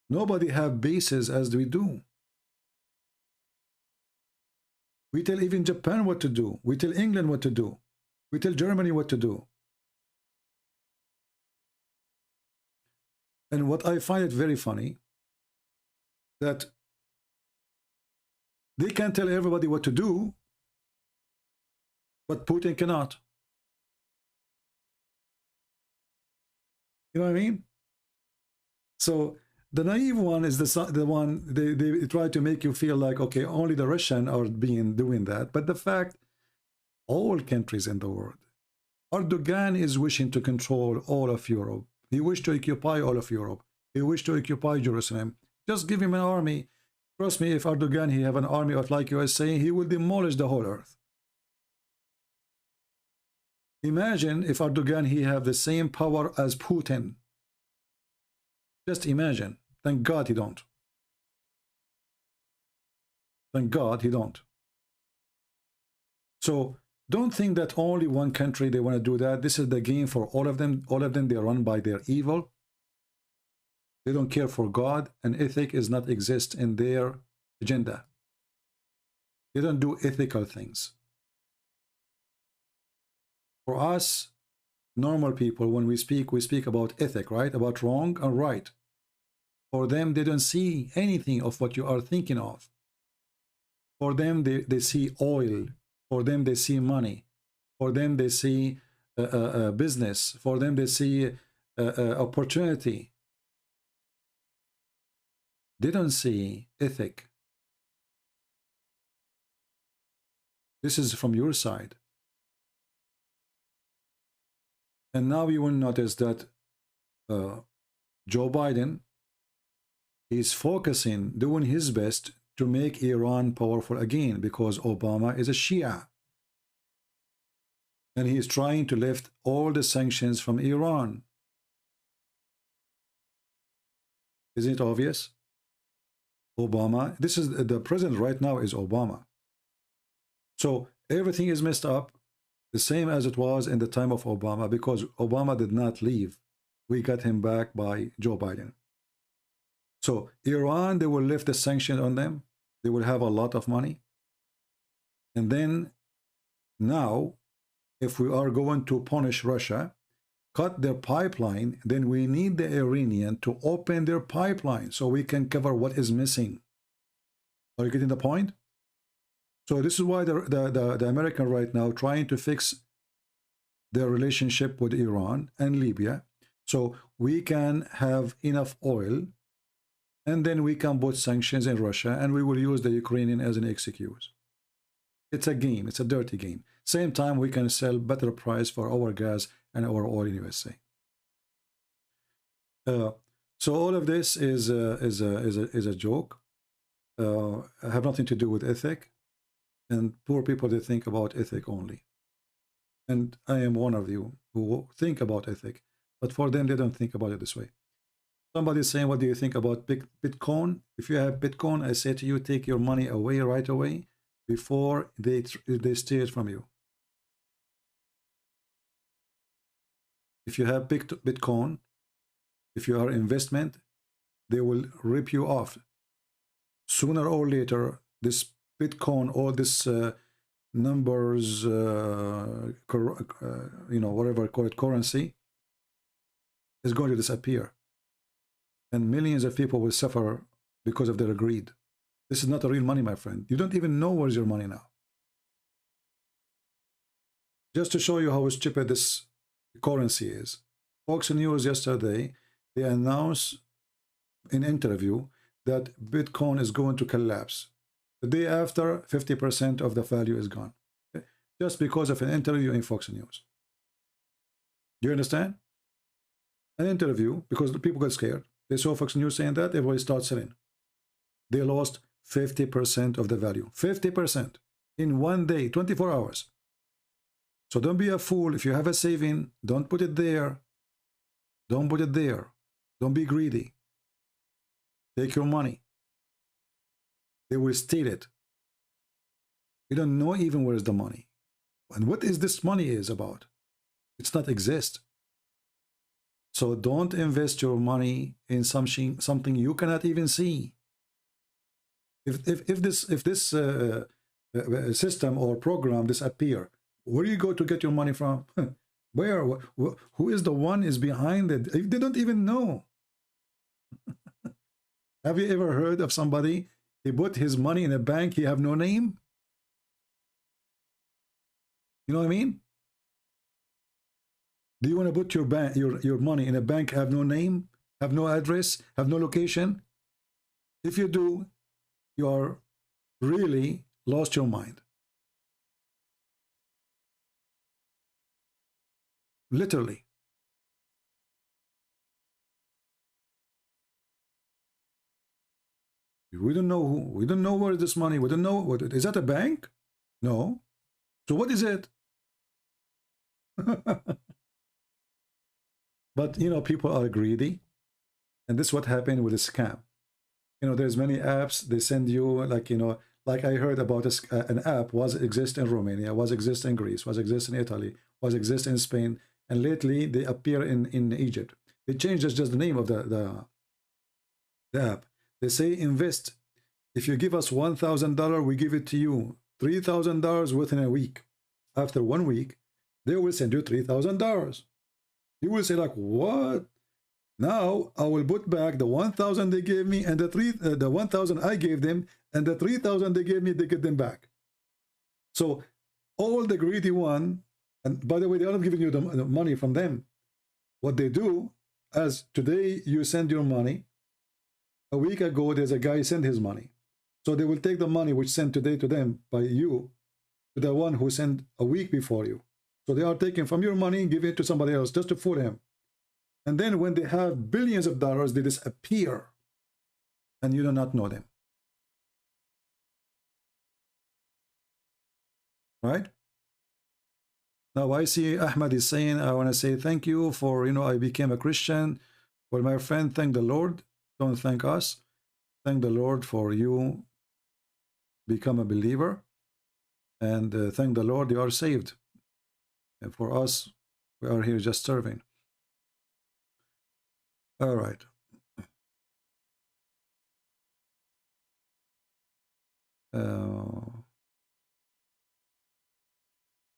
Nobody have bases as we do. We tell even Japan what to do. We tell England what to do. We tell Germany what to do. And what I find it very funny, that they can tell everybody what to do, but Putin cannot. You know what I mean? So the naive one is the one they try to make you feel like, okay, only the Russians are doing that. But the fact, all countries in the world, Erdogan is wishing to control all of Europe. He wished to occupy all of Europe. He wished to occupy Jerusalem. Just give him an army. Trust me, if Erdogan he have an army of like USA, he will demolish the whole earth. Imagine if Erdogan he have the same power as Putin. Just imagine. Thank God he don't. Thank God he don't. So don't think that only one country they want to do that. This is the game for all of them. All of them, they are run by their evil. They don't care for God, and ethic is not exist in their agenda. They don't do ethical things. For us, normal people, when we speak about ethic, right? About wrong and right. For them, they don't see anything of what you are thinking of. For them, they see oil. For them, they see money. For them, they see business. For them, they see opportunity. They don't see ethic. This is from your side. And now you will notice that Joe Biden is focusing, doing his best to make Iran powerful again, because Obama is a Shia. And he is trying to lift all the sanctions from Iran. Isn't it obvious? Obama, this is the president right now is Obama. So everything is messed up. The same as it was in the time of Obama, because Obama did not leave. We got him back by Joe Biden. So Iran, they will lift the sanction on them. They will have a lot of money. And then now, if we are going to punish Russia, cut their pipeline, then we need the Iranian to open their pipeline so we can cover what is missing. Are you getting the point? So this is why the American right now trying to fix their relationship with Iran and Libya, so we can have enough oil, and then we can put sanctions in Russia, and we will use the Ukrainian as an excuse. It's a game. It's a dirty game. Same time, we can sell better price for our gas and our oil in USA. So all of this is a joke. Have nothing to do with ethic. And poor people, they think about ethic only. And I am one of you who think about ethic. But for them, they don't think about it this way. Somebody is saying, what do you think about Bitcoin? If you have Bitcoin, I say to you, take your money away right away before they steal it from you. If you have Bitcoin, if you are investment, they will rip you off. Sooner or later, this Bitcoin, all this numbers, whatever call it, currency, is going to disappear. And millions of people will suffer because of their greed. This is not a real money, my friend. You don't even know where's your money now. Just to show you how stupid this currency is. Fox News yesterday, they announced in an interview that Bitcoin is going to collapse. The day after, 50% of the value is gone. Okay? Just because of an interview in Fox News. Do you understand? An interview, because the people got scared. They saw Fox News saying that, everybody started selling. They lost 50% of the value. 50% in one day, 24 hours. So don't be a fool. If you have a saving, don't put it there. Don't put it there. Don't be greedy. Take your money. They will steal it. You don't know even where is the money. And what is this money is about? It's not exist. So don't invest your money in something you cannot even see. If this system or program disappear, where do you go to get your money from? Where? Who is the one is behind it? They don't even know. Have you ever heard of somebody, he put his money in a bank, he have no name? You know what I mean? Do you want to put your money in a bank, have no name, have no address, have no location? If you do, you are really lost your mind. Literally. We don't know who, we don't know where this money, we don't know what is that a bank? No. So what is it? But you know, people are greedy, and this is what happened with a scam. You know, there's many apps they send you, like, you know, like I heard about an app was exist in Romania, was exist in Greece, was exist in Italy, was exist in Spain, and lately they appear in Egypt. They changed just the name of the app. They say invest. If you give us $1,000, we give it to you. $3,000 within a week. After 1 week, they will send you $3,000. You will say like, what? Now I will put back the 1,000 they gave me and the 1,000 I gave them, and the 3,000 they gave me, they get them back. So all the greedy one, and by the way, they are not giving you the money from them. What they do, as today you send your money, a week ago there's a guy sent his money. So they will take the money which sent today to them by you, to the one who sent a week before you. So they are taking from your money and giving it to somebody else just to fool him. And then when they have billions of dollars, they disappear. And you do not know them. Right? Now I see Ahmad is saying, I want to say thank you for, you know, I became a Christian. Well, my friend, thank the Lord. Don't thank us. Thank the Lord for you become a believer. And thank the Lord you are saved. And for us, we are here just serving. All right.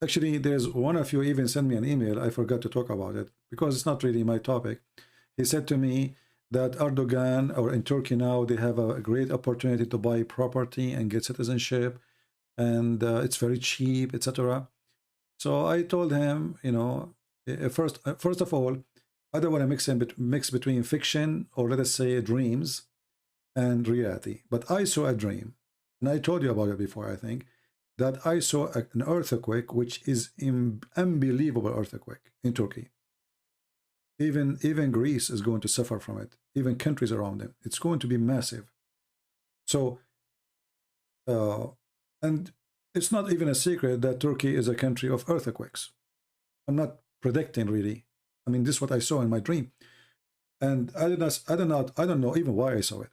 Actually, there's one of you even sent me an email. I forgot to talk about it because it's not really my topic. He said to me that Erdogan, or in Turkey now, they have a great opportunity to buy property and get citizenship, and it's very cheap, etc. So I told him, you know, first of all, I don't want to mix between fiction, or let us say dreams, and reality. But I saw a dream, and I told you about it before, I think, that I saw an earthquake, which is an unbelievable earthquake in Turkey. Even Greece is going to suffer from it. Even countries around them. It's going to be massive. So, and it's not even a secret that Turkey is a country of earthquakes. I'm not predicting really. I mean, this is what I saw in my dream, and I don't know even why I saw it.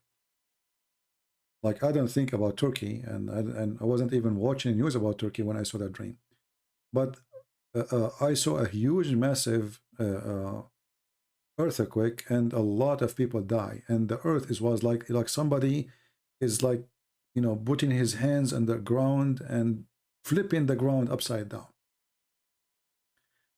Like, I don't think about Turkey, and I wasn't even watching news about Turkey when I saw that dream. But I saw a huge, massive earthquake, and a lot of people die. And the earth was like somebody is, like, you know, putting his hands on the ground and flipping the ground upside down.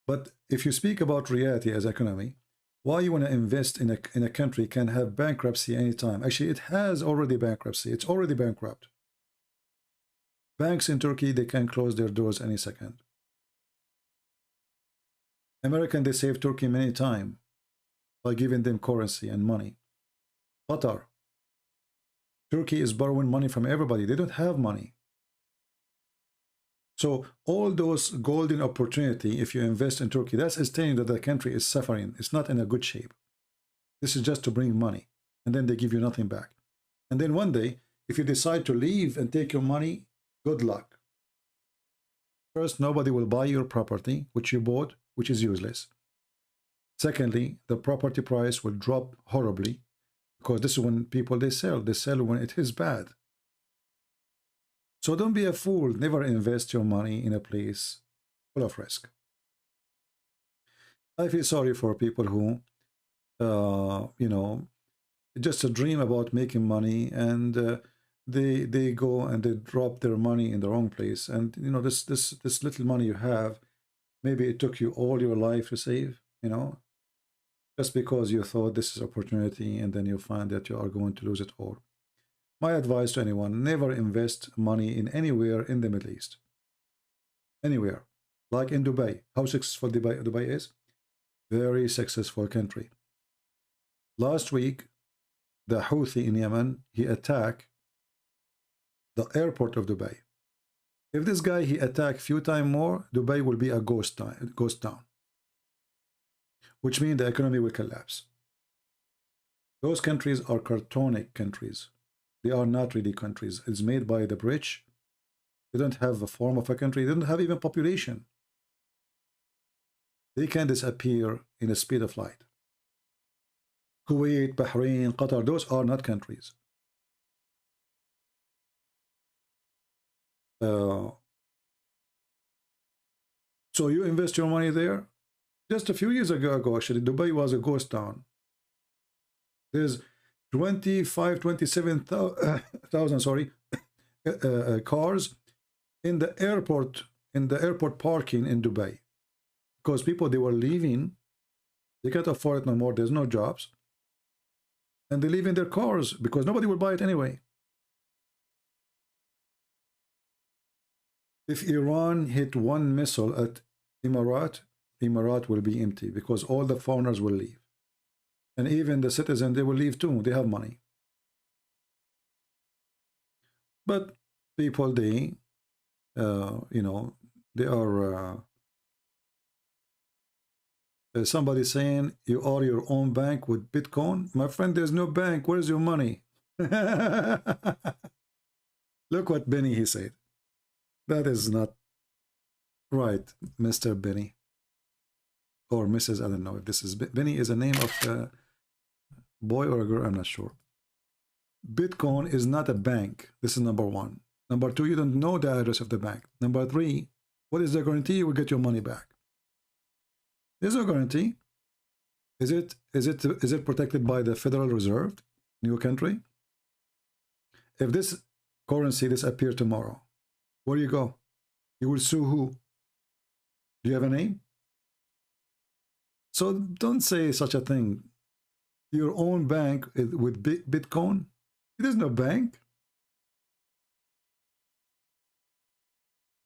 But if you speak about reality as economy, why you want to invest in a country can have bankruptcy anytime. Actually, it has already bankruptcy. It's already bankrupt. Banks in Turkey, they can close their doors any second. American, they saved Turkey many times by giving them currency and money. Qatar. Turkey is borrowing money from everybody. They don't have money. So all those golden opportunity, if you invest in Turkey, that's telling that the country is suffering. It's not in a good shape. This is just to bring money, and then they give you nothing back. And then one day, if you decide to leave and take your money, good luck. First, nobody will buy your property, which you bought, which is useless. Secondly, the property price will drop horribly, because this is when people, they sell when it is bad. So don't be a fool. Never invest your money in a place full of risk. I feel sorry for people who, you know, just a dream about making money, and they go and they drop their money in the wrong place. And, you know, this little money you have, maybe it took you all your life to save, you know, just because you thought this is opportunity, and then you find that you are going to lose it all. My advice to anyone, never invest money in anywhere in the Middle East. Anywhere. Like in Dubai. How successful Dubai is? Very successful country. Last week, the Houthi in Yemen, he attacked the airport of Dubai. If this guy, he attacked few times more, Dubai will be a ghost town. Which means the economy will collapse. Those countries are cartonic countries. They are not really countries. It's made by the rich. They don't have a form of a country. They don't have even population. They can disappear in the speed of light. Kuwait, Bahrain, Qatar, those are not countries. So you invest your money there? Just a few years ago, actually, Dubai was a ghost town. There's 27,000 cars in the airport parking in Dubai, because people, they were leaving, they can't afford it no more, there's no jobs, and they leave in their cars because nobody will buy it anyway. If Iran hit one missile at Emirat will be empty, because all the foreigners will leave. And even the citizens, they will leave too. They have money. But people, they, you know, they are, somebody saying, you are your own bank with Bitcoin. My friend, there's no bank. Where's your money? Look what Benny, he said. That is not right, Mr. Benny. Or Mrs. I don't know if this is Benny is a name of a boy or a girl, I'm not sure. Bitcoin is not a bank. This is number one. Number two, you don't know the address of the bank. Number three, what is the guarantee you will get your money back? There's no guarantee. Is it protected by the Federal Reserve in your country? If this currency disappears tomorrow, where do you go? You will sue who? Do you have a name? So don't say such a thing. Your own bank with Bitcoin? There's no bank.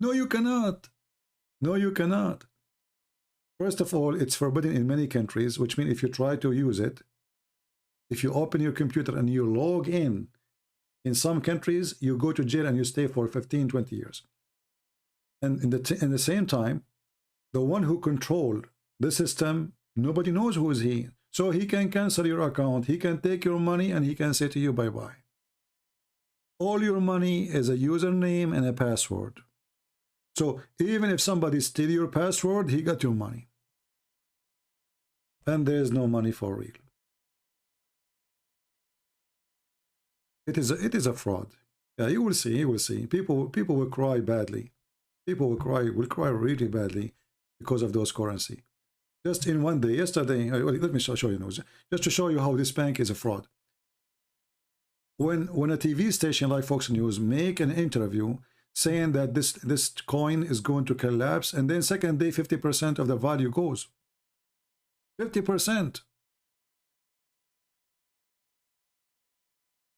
No, you cannot. No, you cannot. First of all, it's forbidden in many countries, which means if you try to use it, if you open your computer and you log in some countries, you go to jail and you stay for 15, 20 years. And in the same time, the one who controls the system, nobody knows who is he. So he can cancel your account, he can take your money, and he can say to you, bye-bye. All your money is a username and a password. So even if somebody steals your password, he got your money. And there is no money for real. It is a fraud. Yeah, you will see, you will see. People will cry badly. People will cry really badly because of those currency. Just in one day, yesterday, let me show you now, just to show you how this bank is a fraud. When a TV station like Fox News make an interview saying that this coin is going to collapse, and then second day 50% of the value goes. 50%.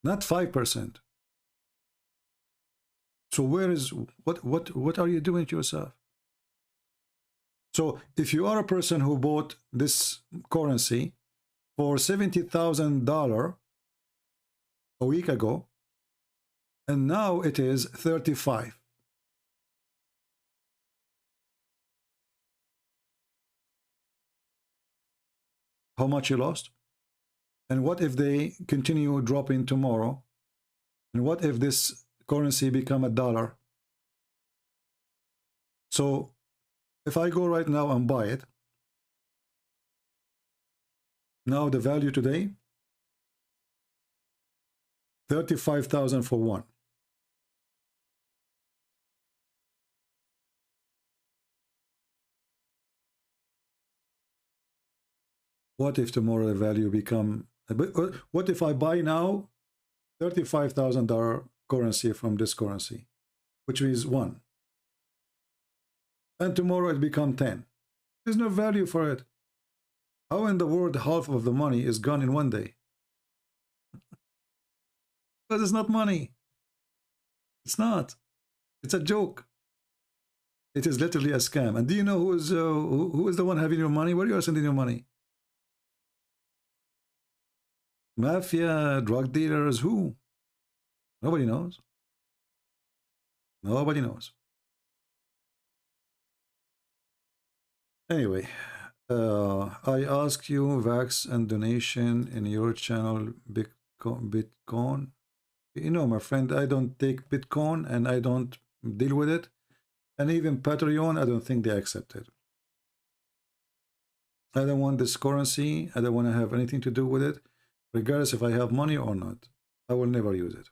Not 5%. So where is what are you doing to yourself? So if you are a person who bought this currency for $70,000 a week ago, and now it is 35. How much you lost? And what if they continue dropping tomorrow? And what if this currency become $1? So if I go right now and buy it, now the value today, 35,000 for one. What if tomorrow the value become, what if I buy now $35,000 currency from this currency, which means 1, and tomorrow it become 10? There's no value for it. How in the world half of the money is gone in one day? Because it's not money. It's not. It's a joke. It is literally a scam. And do you know who is the one having your money? Where you are sending your money? Mafia, drug dealers, who? Nobody knows. Nobody knows. Anyway, I asked you vax and donation in your channel Bitcoin. You know, my friend, I don't take Bitcoin and I don't deal with it. And even Patreon, I don't think they accept it. I don't want this currency. I don't want to have anything to do with it. Regardless if I have money or not, I will never use it.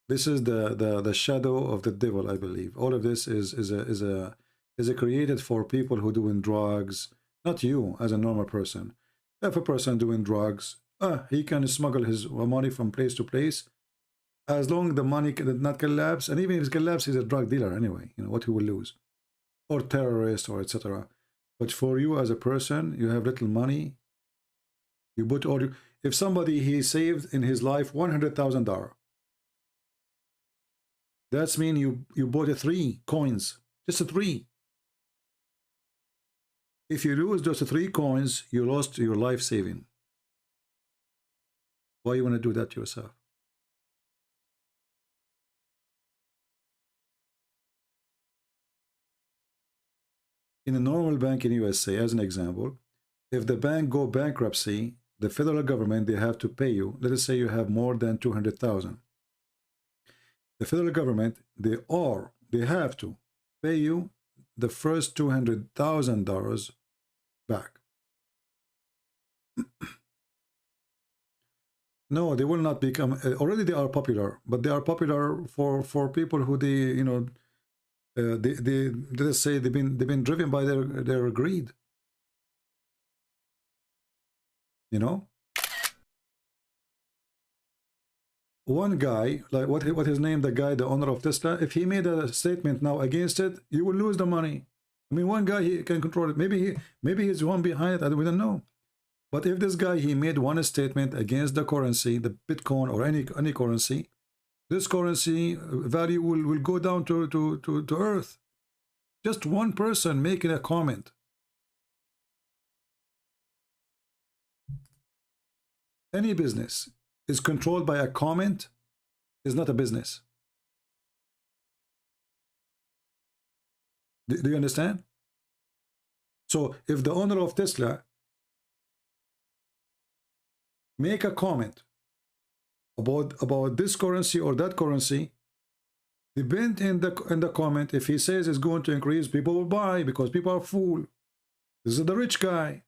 This is the shadow of the devil, I believe. All of this is created for people who doing drugs, not you as a normal person. If a person doing drugs, he can smuggle his money from place to place, as long as the money did not collapse. And even if it collapses, he's a drug dealer anyway. You know what he will lose, or terrorist, or etc. But for you as a person, you have little money. You put all. If somebody he saved in his life $100,000. That's mean you bought 3 coins, just a 3. If you lose those 3 coins, you lost your life saving. Why you want to do that to yourself? In a normal bank in USA, as an example, if the bank go bankruptcy, the federal government, they have to pay you. Let us say you have more than 200,000. The federal government, they have to pay you the first $200,000 back. No, they will not become. Already they are popular, but they are popular for people who they, you know, they let's say they've been driven by their greed. You know, one guy, like what his name, the guy, the owner of Tesla, if he made a statement now against it, you will lose the money. I mean, one guy, he can control it. Maybe he's one behind it. We don't know. But if this guy, he made one statement against the currency, the Bitcoin or any currency, this currency value will go down to earth. Just one person making a comment. Any business is controlled by a comment is not a business. Do you understand? So if the owner of Tesla make a comment about this currency or that currency, depend in the comment. If he says it's going to increase, people will buy because people are fool. This is the rich guy,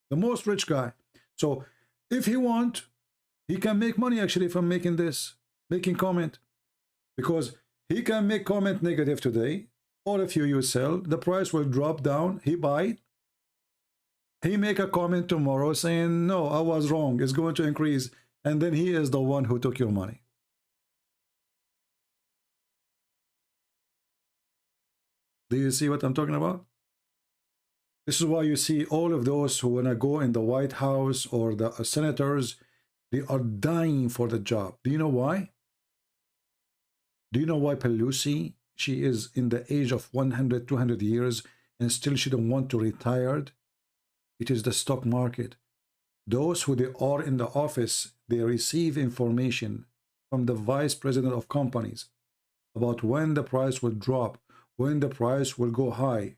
the most rich guy. So if he want, he can make money actually from making comment, because he can make comment negative today, or if you sell, the price will drop down, he buy it. He make a comment tomorrow saying, no, I was wrong, it's going to increase, and then he is the one who took your money. Do you see what I'm talking about? This is why you see all of those who want to go in the White House or the senators, they are dying for the job. Do you know why? Do you know why Pelosi, she is in the age of 100, 200 years and still she don't want to retire? It is the stock market. Those who they are in the office, they receive information from the vice president of companies about when the price will drop, when the price will go high.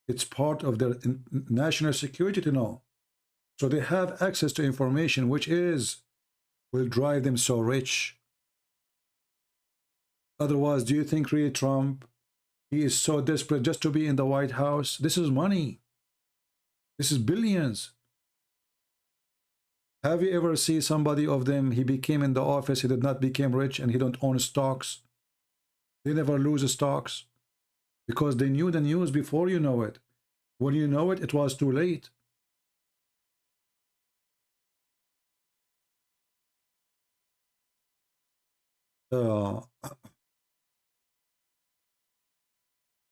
It's part of their national security to know. So they have access to information which will drive them so rich. Otherwise, do you think really Trump, he is so desperate just to be in the White House? This is money. This is billions. Have you ever seen somebody of them, he became in the office, he did not become rich and he don't own stocks? They never lose stocks because they knew the news before you know it. When you know it, it was too late.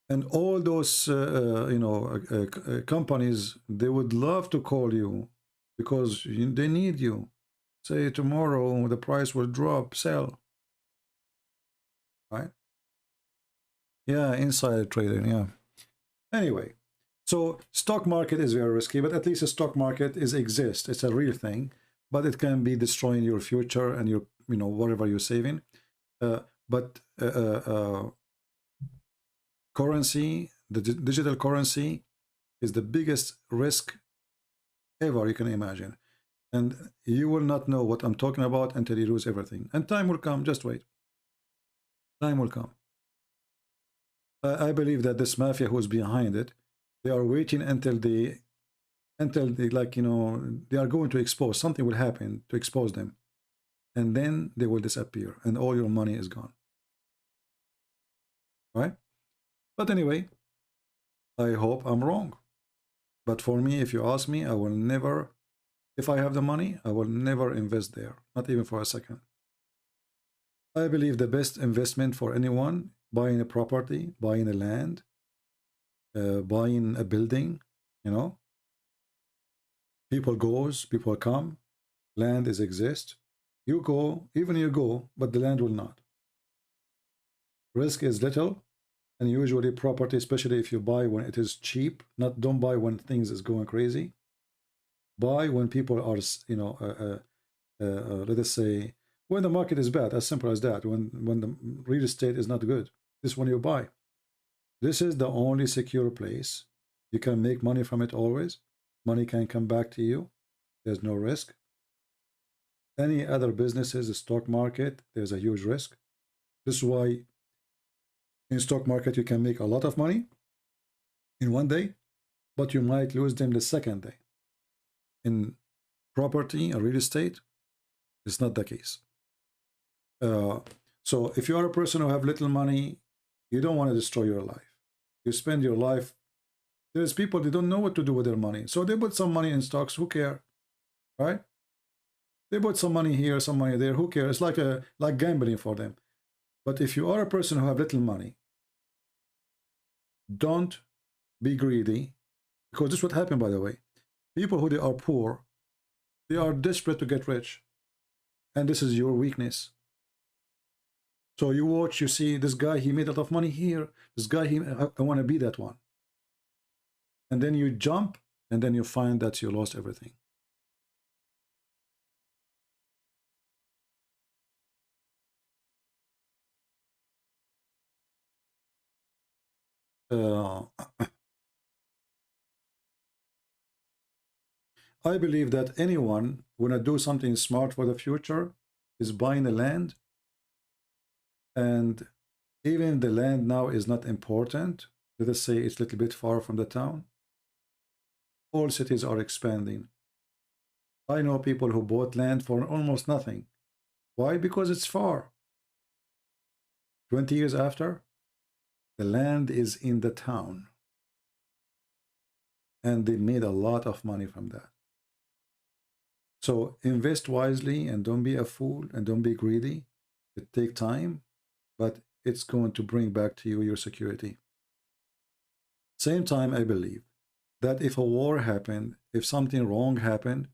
And all those companies, they would love to call you because they need you. Say tomorrow the price will drop, sell. Right? Yeah, insider trading, yeah. Anyway, so stock market is very risky, but at least the stock market exists. It's a real thing, but it can be destroying your future and your, whatever you're saving. Currency, the digital currency, is the biggest risk ever you can imagine. And you will not know what I'm talking about until you lose everything. And time will come, just wait. Time will come. I believe that this mafia who's behind it, they are waiting until they they are going to expose. Something will happen to expose them. And then they will disappear and all your money is gone. Right? But anyway, I hope I'm wrong. But for me, if you ask me, I will never, if I have the money, I will never invest there. Not even for a second. I believe the best investment for anyone, buying a property, buying a land, buying a building, people goes, people come, land exist. You go, even you go, but the land will not. Risk is little, and usually property, especially if you buy when it is cheap, don't buy when things is going crazy. Buy when people are, let us say, when the market is bad, as simple as that, when the real estate is not good. This is when you buy. This is the only secure place. You can make money from it always. Money can come back to you. There's no risk. Any other businesses, the stock market, there's a huge risk. This is why in stock market you can make a lot of money in one day, but you might lose them the second day. In property or real estate, It's not the case. So if you are a person who have little money, you don't want to destroy your life. You spend your life. There's people, they don't know what to do with their money. So they put some money in stocks. Who care? Right? They put some money here, some money there. Who cares? It's like gambling for them. But if you are a person who have little money, don't be greedy, because this is what happened, by the way. People who they are poor, they are desperate to get rich, and this is your weakness. So you watch, you see this guy, he made a lot of money here. This guy, I want to be that one. And then you jump, and then you find that you lost everything. I believe that anyone want to do something smart for the future is buying the land, and even the land now is not important. Let us say it's a little bit far from the town. All cities are expanding. I know people who bought land for almost nothing. Why? Because it's far. 20 years after, the land is in the town, and they made a lot of money from that. So invest wisely, and don't be a fool, and don't be greedy. It takes time, but it's going to bring back to you your security. Same time, I believe that if a war happened, if something wrong happened,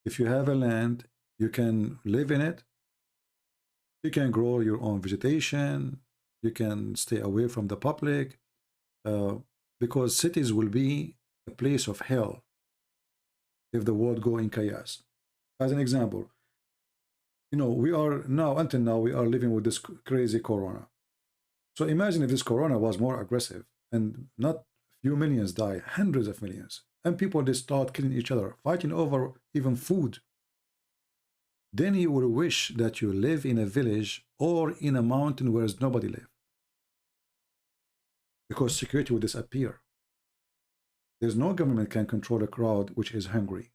if you have a land, you can live in it. You can grow your own vegetation. You can stay away from the public, because cities will be a place of hell if the world go in chaos. As an example, you know, we are now, until now, we are living with this crazy corona. So imagine if this corona was more aggressive, and not few millions die, hundreds of millions, and people, they start killing each other, fighting over even food. Then you will wish that you live in a village or in a mountain where nobody lives, because security will disappear. There's no government can control a crowd which is hungry.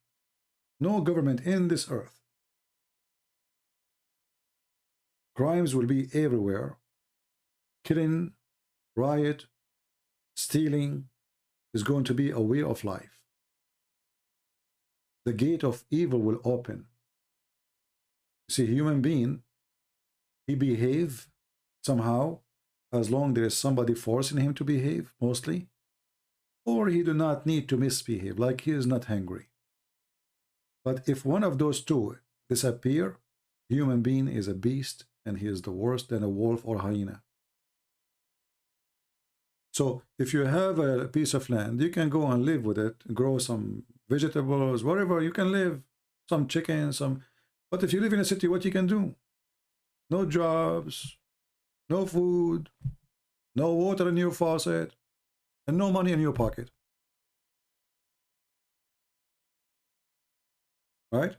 No government in this earth. Crimes will be everywhere. Killing, riot, stealing is going to be a way of life. The gate of evil will open. See, human being, he behave somehow as long there is somebody forcing him to behave, mostly, or he do not need to misbehave, like he is not hungry. But if one of those two disappear, human being is a beast, and he is the worse than a wolf or hyena. So if you have a piece of land, you can go and live with it, grow some vegetables, whatever, you can live, some chicken, some. But if you live in a city, what you can do? No jobs, no food, no water in your faucet, and no money in your pocket. Right?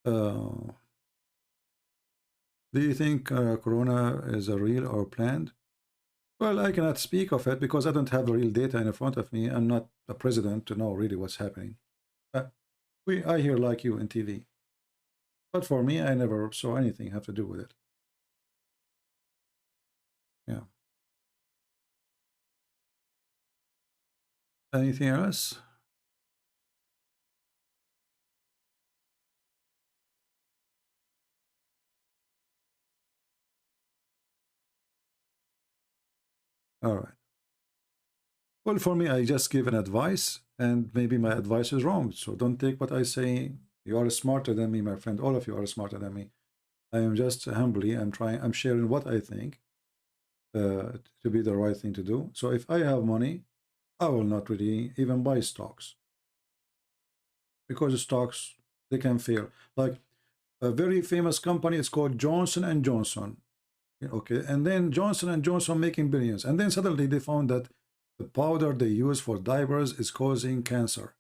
Do you think Corona is a real or planned? Well, I cannot speak of it because I don't have the real data in front of me. I'm not the president to know really what's happening. I hear like you in TV. But for me, I never saw anything have to do with it. Yeah. Anything else? All right. Well, for me, I just give an advice, and maybe my advice is wrong. So don't take what I say. You are smarter than me, my friend. All of you are smarter than me. I am just humbly, I'm sharing what I think to be the right thing to do. So if I have money, I will not really even buy stocks, because the stocks, they can fail. Like a very famous company, it's called Johnson & Johnson. Okay, and then Johnson & Johnson making billions, and then suddenly they found that the powder they use for diapers is causing cancer.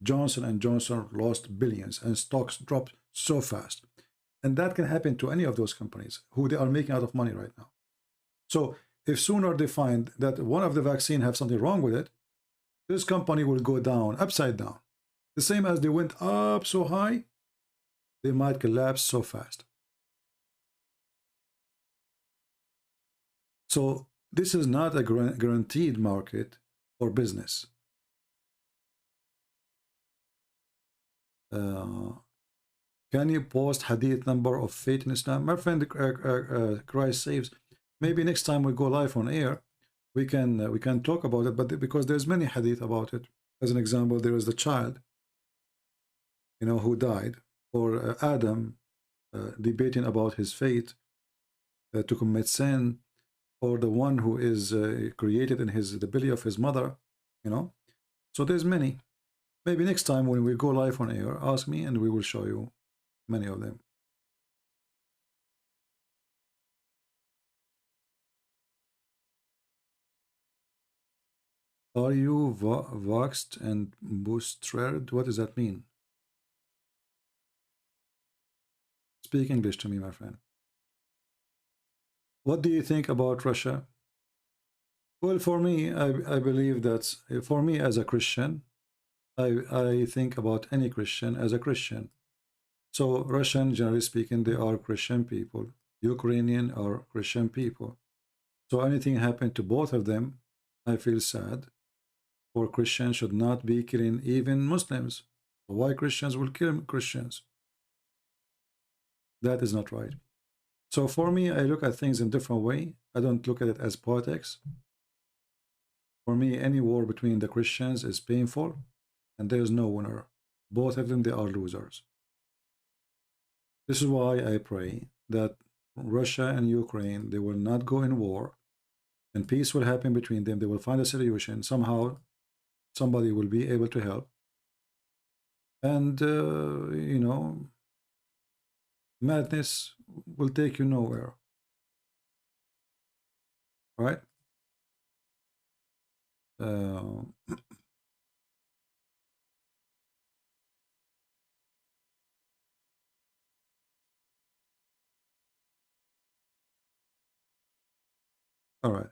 Johnson & Johnson lost billions, and stocks dropped so fast. And that can happen to any of those companies who they are making out of money right now. So if sooner they find that one of the vaccine have something wrong with it, this company will go down, upside down. The same as they went up so high, they might collapse so fast. So this is not a guaranteed market or business. Can you post hadith number of faith in Islam? My friend, Christ saves. Maybe next time we go live on air, we can talk about it. But because there's many hadith about it. As an example, there is the child, you know, who died, or Adam debating about his fate to commit sin, or the one who is created in the belly of his mother, you know. So there's many. Maybe next time when we go live on air, ask me and we will show you many of them. Are you vaxxed and boosted? What does that mean? Speak English to me, my friend. What do you think about Russia? Well, for me, I believe that for me as a Christian, I think about any Christian as a Christian. So Russian, generally speaking, they are Christian people. Ukrainian are Christian people. So anything happened to both of them, I feel sad. For Christians should not be killing even Muslims. Why Christians will kill Christians? That is not right. So for me, I look at things in a different way. I don't look at it as politics. For me, any war between the Christians is painful, and there is no winner. Both of them, they are losers. This is why I pray that Russia and Ukraine, they will not go in war, and peace will happen between them. They will find a solution. Somehow, somebody will be able to help. And, you know, madness will take you nowhere. Right? All right.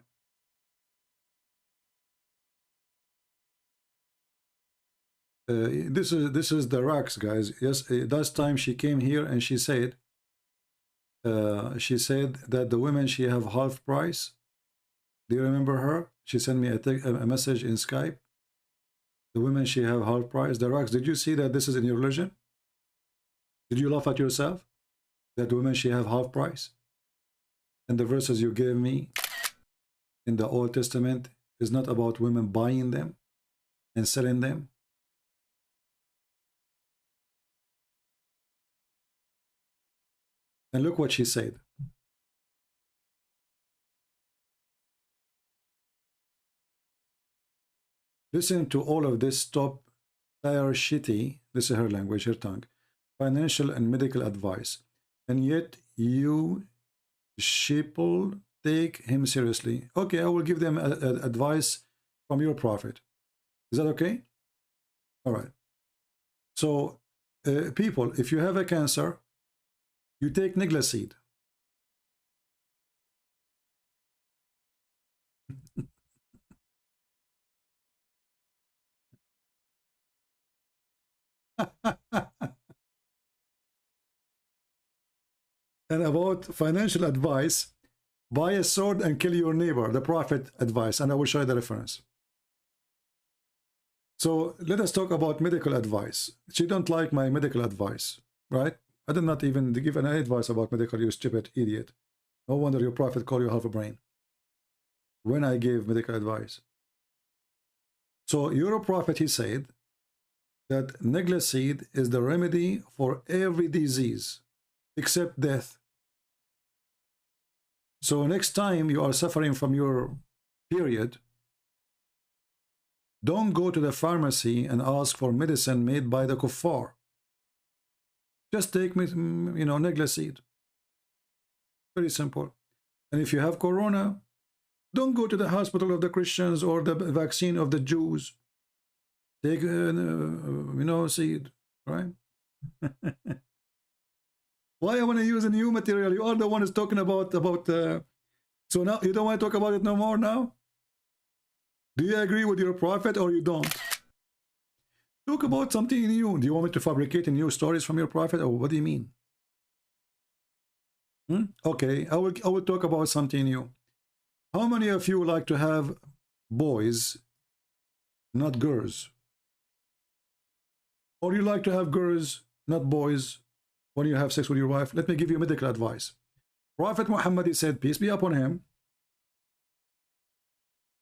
This is the rocks, guys. Yes, last time she came here and she said that the women, she have half price. Do you remember her? She sent me a message in Skype. The women, she have half price. The rocks. Did you see that this is in your religion? Did you laugh at yourself that the women, she have half price? And the verses you gave me in the Old Testament is not about women buying them and selling them. And look what she said. Listen to all of this top tier shitty, this is her language, her tongue, financial and medical advice. And yet you sheeple take him seriously. Okay, I will give them advice from your prophet. Is that okay? All right. So, people, if you have a cancer, you take Niglaseed. And about financial advice, buy a sword and kill your neighbor, the prophet advice, and I will show you the reference. So let us talk about medical advice. She don't like my medical advice, right? I did not even give any advice about medical, you stupid idiot. No wonder your prophet called you half a brain when I gave medical advice. So your prophet, he said that Niglaseed is the remedy for every disease except death. So next time you are suffering from your period, don't go to the pharmacy and ask for medicine made by the kuffar. Just take, you know, Niglaseed. Very simple. And if you have corona, don't go to the hospital of the Christians or the vaccine of the Jews. Take, you know, seed, right? Why I want to use a new material? You are the one who's talking about so now you don't want to talk about it no more now? Do you agree with your prophet or you don't? Talk about something new. Do you want me to fabricate new stories from your prophet, or what do you mean? Okay, I will talk about something new. How many of you like to have boys, not girls? Or you like to have girls, not boys, when you have sex with your wife? Let me give you medical advice. Prophet Muhammad, he said, peace be upon him,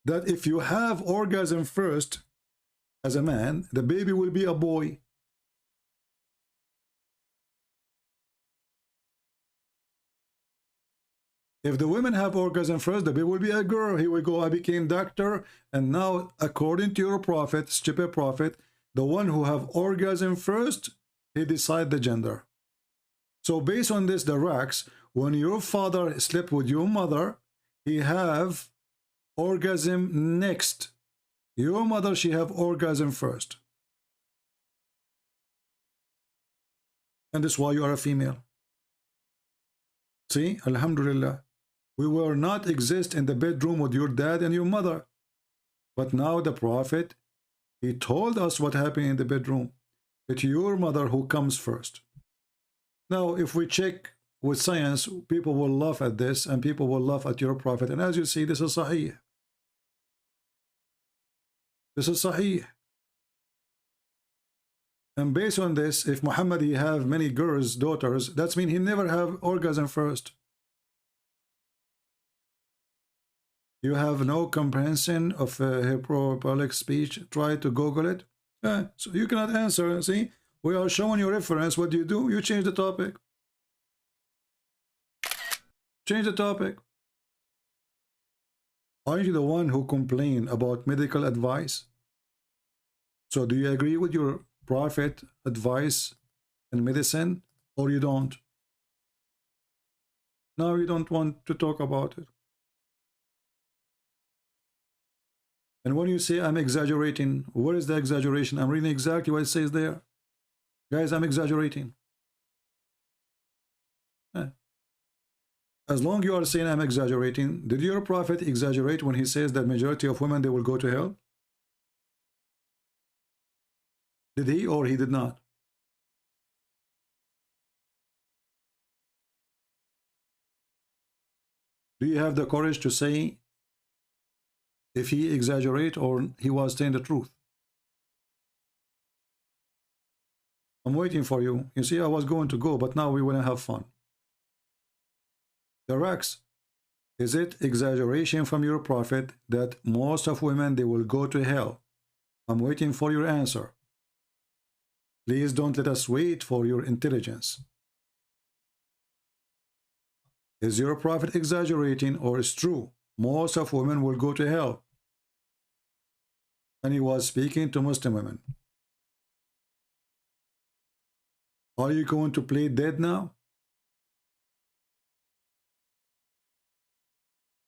that if you have orgasm first as a man, the baby will be a boy. If the women have orgasm first, the baby will be a girl. Here we go, I became doctor, and now according to your prophet, Djupet prophet, the one who have orgasm first, he decide the gender. So based on this, the racks, when your father slept with your mother, he have orgasm next. Your mother, she have orgasm first. And that's why you are a female. See, Alhamdulillah. We will not exist in the bedroom with your dad and your mother. But now the prophet, he told us what happened in the bedroom. It's your mother who comes first. Now, if we check with science, people will laugh at this, and people will laugh at your prophet. And as you see, this is sahih. This is sahih. And based on this, if Muhammad, he have many girls, daughters, that means he never have orgasm first. You have no comprehension of hyperbolic speech. Try to Google it. So you cannot answer. See, we are showing you reference. What do? You change the topic. Change the topic. Aren't you the one who complained about medical advice? So do you agree with your prophet advice in medicine, or you don't? No, you don't want to talk about it. And when you say I'm exaggerating, what is the exaggeration? I'm reading exactly what it says there. Guys, I'm exaggerating. As long as you are saying I'm exaggerating, did your prophet exaggerate when he says that majority of women, they will go to hell? Did he or he did not? Do you have the courage to say if he exaggerate or he was saying the truth? I'm waiting for you. You see, I was going to go, but now we want to have fun. The Rex, is it exaggeration from your prophet that most of women, they will go to hell? I'm waiting for your answer. Please don't let us wait for your intelligence. Is your prophet exaggerating, or is true most of women will go to hell? And he was speaking to Muslim women. Are you going to play dead now?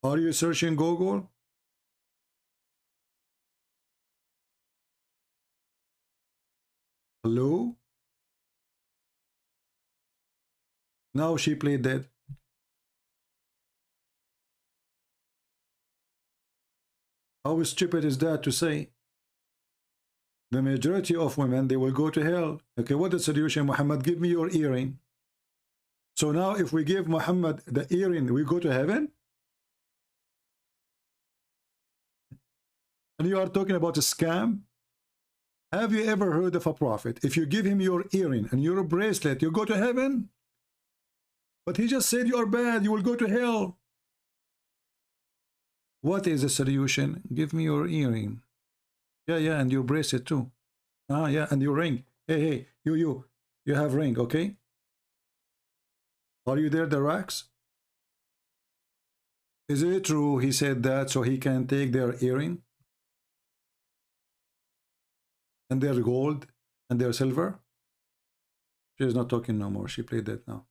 Are you searching Google? Hello? Now she played dead. How stupid is that to say? The majority of women, they will go to hell. Okay, what is the solution? Muhammad, give me your earring. So now if we give Muhammad the earring, we go to heaven? And you are talking about a scam? Have you ever heard of a prophet? If you give him your earring and your bracelet, you go to heaven? But he just said you are bad, you will go to hell. What is the solution? Give me your earring. Yeah, and your bracelet too. Yeah, and your ring. Hey, you have ring, okay? Are you there, the racks? Is it true he said that so he can take their earring? And their gold and their silver? She is not talking no more. She played that now.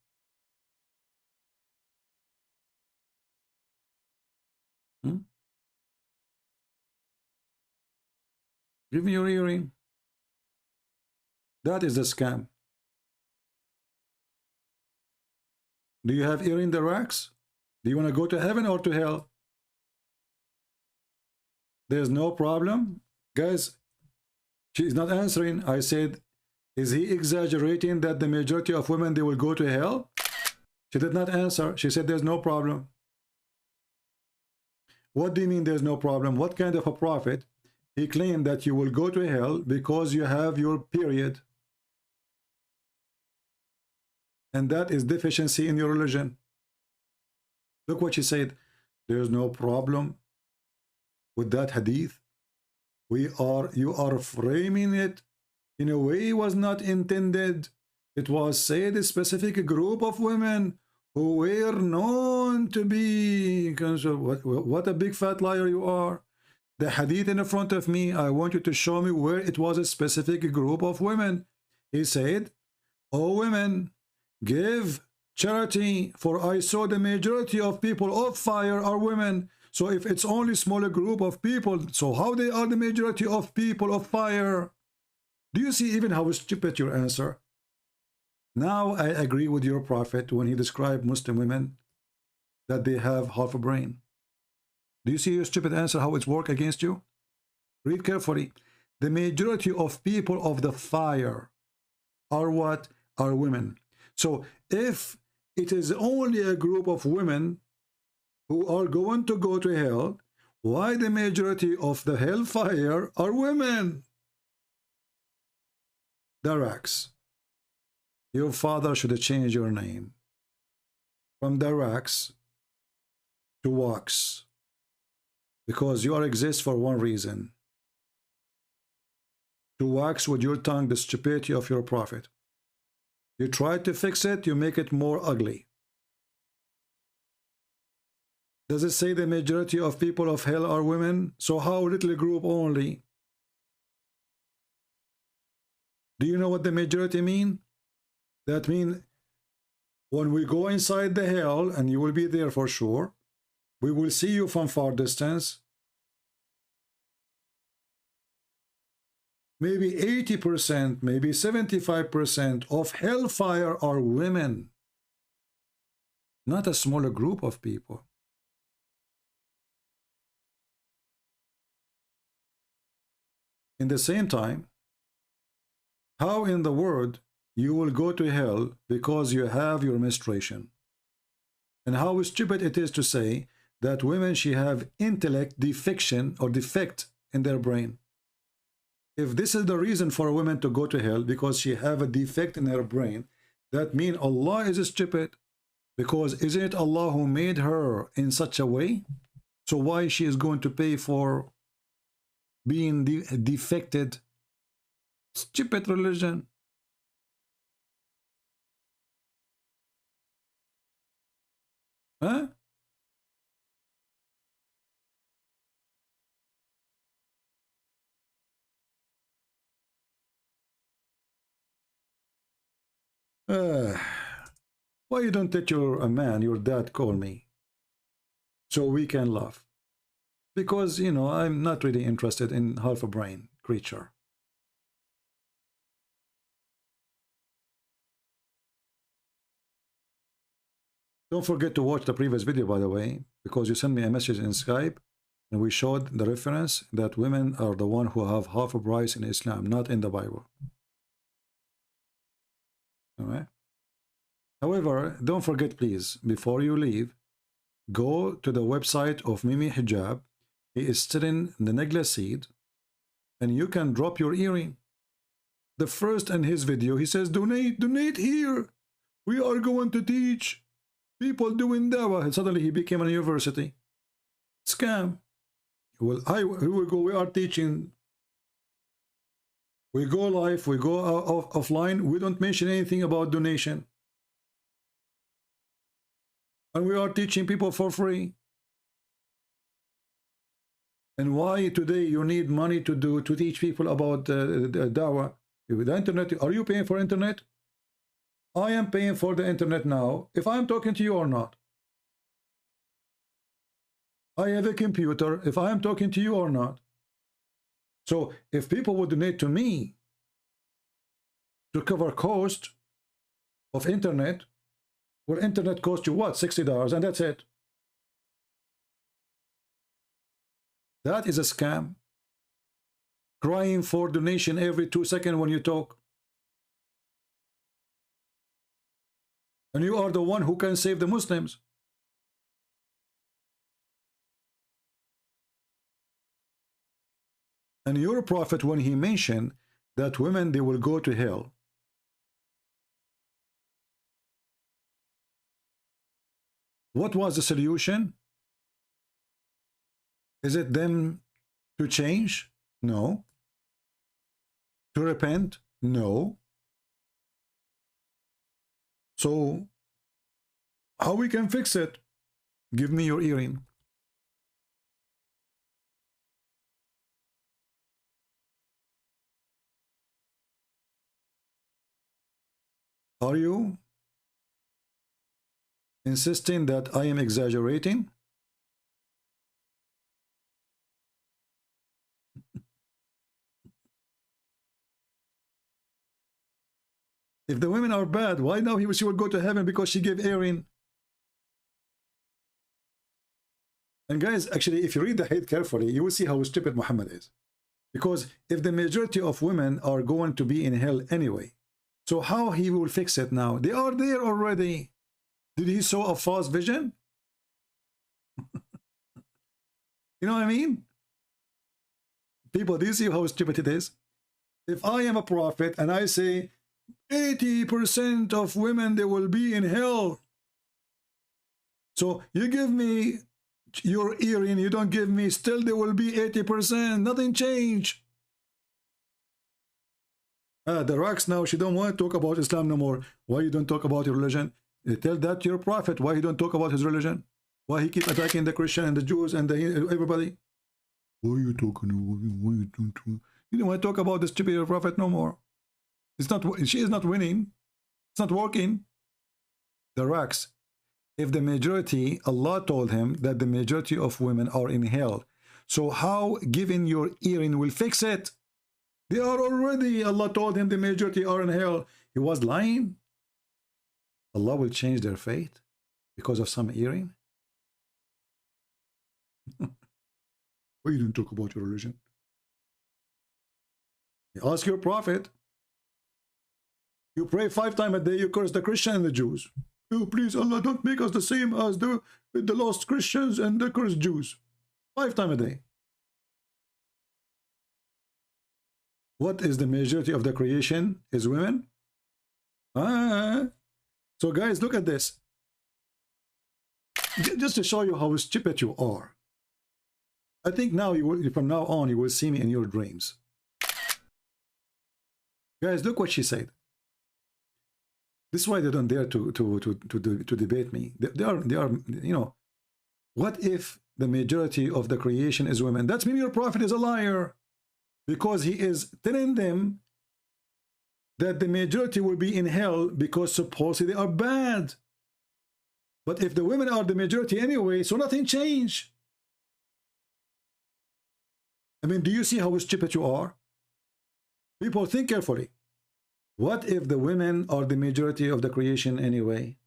Give me your earring. That is a scam. Do you have earring the racks? Do you want to go to heaven or to hell? There's no problem. Guys, She is not answering. I said, is he exaggerating that the majority of women, they will go to hell? She did not answer. She said there's no problem. What do you mean there's no problem? What kind of a prophet? He claimed that you will go to hell because you have your period. And that is deficiency in your religion. Look what she said. There's no problem with that hadith. You are framing it in a way it was not intended. It was said a specific group of women who were known to be. What a big fat liar you are. The hadith in front of me, I want you to show me where it was a specific group of women. He said, "O women, give charity, for I saw the majority of people of fire are women." So if it's only smaller group of people, so how they are the majority of people of fire? Do you see even how stupid your answer? Now I agree with your prophet when he described Muslim women that they have half a brain. Do you see your stupid answer, how it's work against you? Read carefully. The majority of people of the fire are what? Are women. So if it is only a group of women who are going to go to hell, why the majority of the hellfire are women? Darax. Your father should have changed your name from Darax to Wax, because you exist for one reason: to wax with your tongue the stupidity of your prophet. You try to fix it, you make it more ugly. Does it say the majority of people of hell are women? So how little group only? Do you know what the majority mean? That means when we go inside the hell, and you will be there for sure, we will see you from far distance. Maybe 80%, maybe 75% of hellfire are women. Not a smaller group of people. In the same time, how in the world you will go to hell because you have your menstruation? And how stupid it is to say that women should have intellect defection or defect in their brain. If this is the reason for a woman to go to hell, because she have a defect in her brain, that means Allah is stupid. Because isn't it Allah who made her in such a way? So why she is going to pay for being defected? Stupid religion. Huh? Why you don't let your dad call me so we can laugh? Because, you know, I'm not really interested in half a brain creature. Don't forget to watch the previous video, by the way, because you sent me a message in Skype and we showed the reference that women are the one who have half a brain in Islam, not in the Bible. All right. However, don't forget, please, before you leave, go to the website of Mimi Hijab. He is sitting in the necklace seat, and you can drop your earring. The first in his video, he says, donate here. We are going to teach people doing dawah. And suddenly he became a university. Scam. Well, here we go. We are teaching. We go live. We go offline. We don't mention anything about donation. And we are teaching people for free. And why today you need money to teach people about dawah? The internet, are you paying for internet? I am paying for the internet now, if I'm talking to you or not. I have a computer, if I am talking to you or not. So if people would donate to me to cover cost of internet, well, internet costs you what? $60, and that's it. That is a scam. crying for donation every 2 seconds when you talk. And you are the one who can save the Muslims. And your prophet, when he mentioned that women, they will go to hell, what was the solution? Is it them to change? No. To repent? No. So, how we can fix it? Give me your earring. Are you insisting that I am exaggerating? If the women are bad, why now she will go to heaven because she gave earring? And guys, actually, if you read the hadith carefully, you will see how stupid Muhammad is. Because if the majority of women are going to be in hell anyway, so how he will fix it now? They are there already. Did he saw a false vision? You know what I mean? People, do you see how stupid it is? If I am a prophet and I say 80% of women, they will be in hell. So you give me your earring, you don't give me, still there will be 80%. Nothing changed. The rocks now, she don't want to talk about Islam no more. Why you don't talk about your religion? You tell that to your prophet. Why he don't talk about his religion? Why he keep attacking the Christian and the Jews and everybody? Why are you talking? Why you don't? You don't want to talk about the stupid prophet no more. It's not. She is not winning. It's not working. The rocks. If the majority, Allah told him that the majority of women are in hell. So how giving your earring will fix it? They are already, Allah told him the majority are in hell. He was lying. Allah will change their fate because of some earring. Why you don't talk about your religion? You ask your prophet. You pray 5 times a day, you curse the Christian and the Jews. Oh, please, Allah, don't make us the same as the lost Christians and the cursed Jews. 5 times a day. What is the majority of the creation? Is women? So guys, look at this. Just to show you how stupid you are. I think now you will, from now on, you will see me in your dreams. Guys, look what she said. This is why they don't dare to debate me. They are, you know, what if the majority of the creation is women? That means your prophet is a liar. Because he is telling them that the majority will be in hell because supposedly they are bad. But if the women are the majority anyway, so nothing changed. I mean, do you see how stupid you are? People, think carefully. What if the women are the majority of the creation anyway?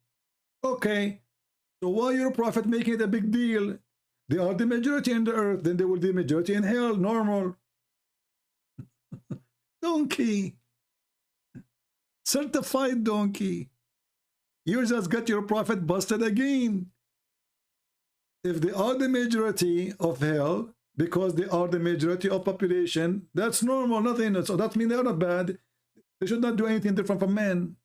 Okay, so why your prophet making it a big deal? They are the majority in the earth, then they will be the majority in hell, normal. Donkey. Certified donkey. You just got your prophet busted again. If they are the majority of hell, because they are the majority of population, that's normal, nothing. So that means they're not bad. They should not do anything different from men.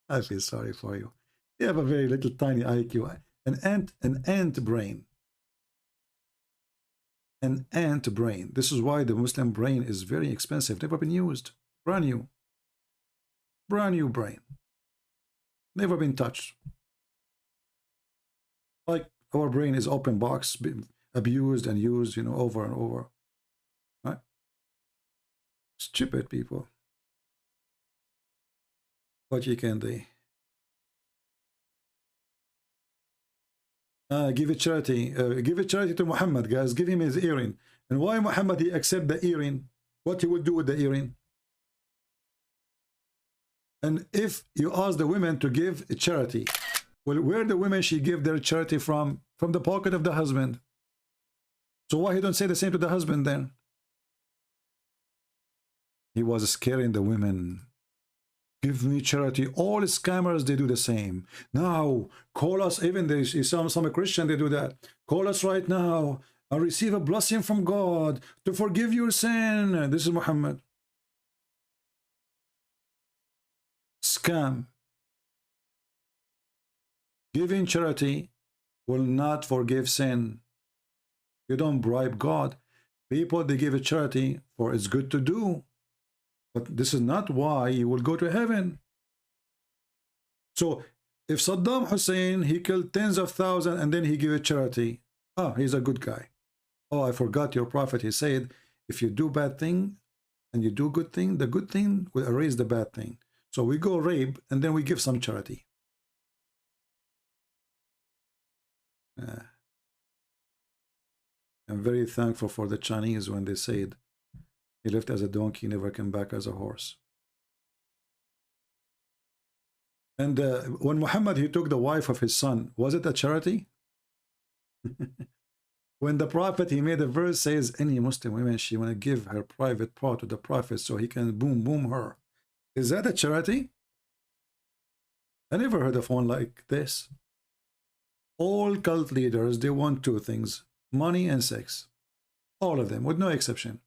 I feel sorry for you. You have a very little tiny IQ. An ant brain. An ant brain. This is why the Muslim brain is very expensive. Never been used. Brand new. Brand new brain. Never been touched. Like our brain is open box, abused and used, you know, over and over. Right? Stupid people. What you can do? Give it charity. Give it charity to Muhammad, guys. Give him his earring. And why Muhammad he accept the earring? What he will do with the earring? And if you ask the women to give charity, well, where the women she give their charity from? From the pocket of the husband. So why he don't say the same to the husband then? He was scaring the women. Give me charity. All scammers, they do the same. Now, call us, even some Christian, they do that. Call us right now and receive a blessing from God to forgive your sin. This is Muhammad. Scam. Giving charity will not forgive sin. You don't bribe God. People, they give a charity for it's good to do. But this is not why you will go to heaven. So if Saddam Hussein, he killed tens of thousands and then he gave a charity, oh, he's a good guy. Oh, I forgot your prophet. He said, if you do bad thing and you do good thing, the good thing will erase the bad thing. So we go rape and then we give some charity. I'm very thankful for the Chinese when they said, he left as a donkey, never came back as a horse. And when Muhammad, he took the wife of his son, was it a charity? When the prophet, he made a verse says, any Muslim woman, she want to give her private part to the prophet so he can boom her. Is that a charity? I never heard of one like this. All cult leaders, they want two things, money and sex. All of them, with no exception.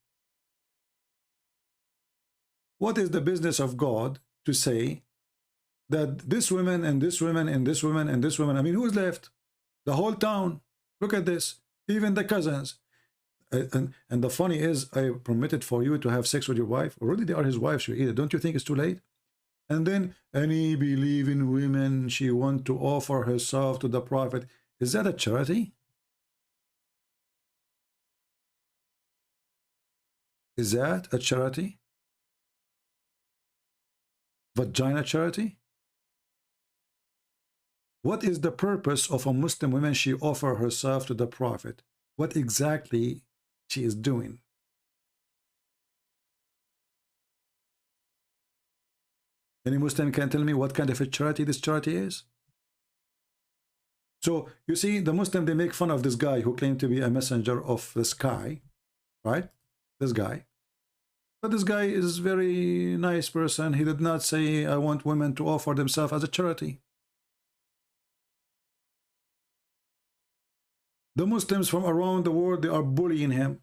What is the business of God to say that this woman and this woman and this woman and this woman, I mean, who's left? The whole town. Look at this. Even the cousins. And the funny is, I permitted for you to have sex with your wife. Already they are his wives. Don't you think it's too late? And then any believing women, she want to offer herself to the prophet. Is that a charity? Is that a charity? Vagina charity? What is the purpose of a Muslim woman? She offer herself to the prophet. What exactly she is doing? Any Muslim can tell me what kind of a charity this charity is? So you see, the Muslim, they make fun of this guy who claimed to be a messenger of the sky, right? This guy. But this guy is a very nice person. He did not say, I want women to offer themselves as a charity. The Muslims from around the world, they are bullying him.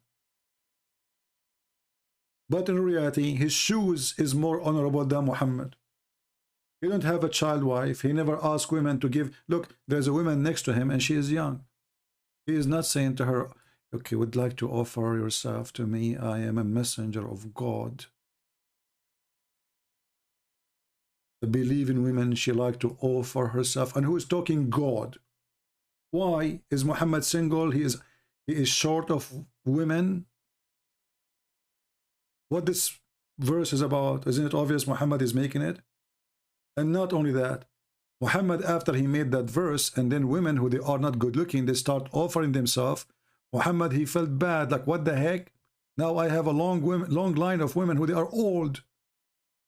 But in reality, his shoes is more honorable than Muhammad. He don't have a child wife. He never asked women to give. Look, there's a woman next to him and she is young. He is not saying to her, okay, would like to offer yourself to me. I am a messenger of God. The believing women, she like to offer herself. And who is talking? God. Why is Muhammad single? He is short of women. What this verse is about, isn't it obvious Muhammad is making it? And not only that, Muhammad, after he made that verse, and then women who they are not good looking, they start offering themselves. Muhammad, he felt bad, like what the heck? Now I have a long line of women who they are old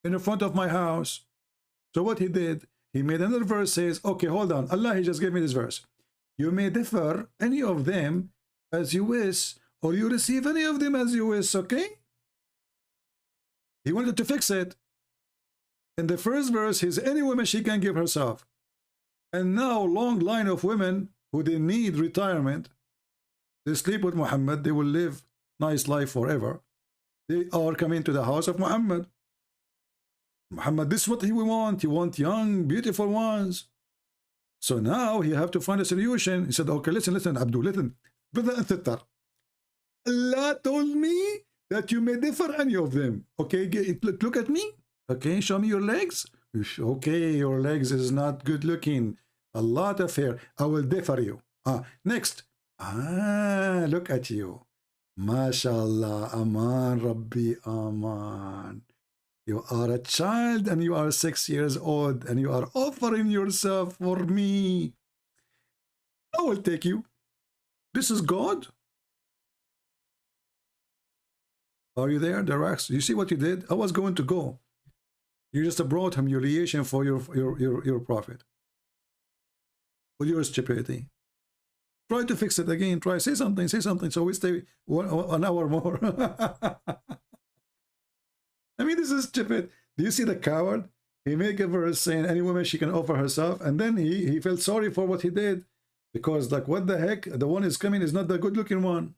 in the front of my house. So what he did, he made another verse, says, okay, hold on, Allah, he just gave me this verse. You may differ any of them as you wish, or you receive any of them as you wish, okay? He wanted to fix it. In the first verse, he's any woman she can give herself. And now, long line of women who they need retirement, they sleep with Muhammad, they will live nice life forever. They are coming to the house of Muhammad. Muhammad, this is what he want. He want young, beautiful ones. So now he have to find a solution. He said, okay, listen, Abdul, listen. Brother and sister, Allah told me that you may differ any of them. Okay, look at me. Okay, show me your legs. Okay, your legs is not good looking. A lot of hair. I will differ you. Next. Look at you. MashaAllah. Aman Rabbi Aman. You are a child and you are 6 years old and you are offering yourself for me. I will take you. This is God. Are you there, Darax? You see what you did? I was going to go. You just brought humiliation for your prophet. With your stupidity. Try to fix it again. Try, say something, say something. So we stay an hour more. I mean, this is stupid. Do you see the coward? He make a verse saying any woman she can offer herself, and then he felt sorry for what he did, because like, what the heck, the one is coming is not the good looking one.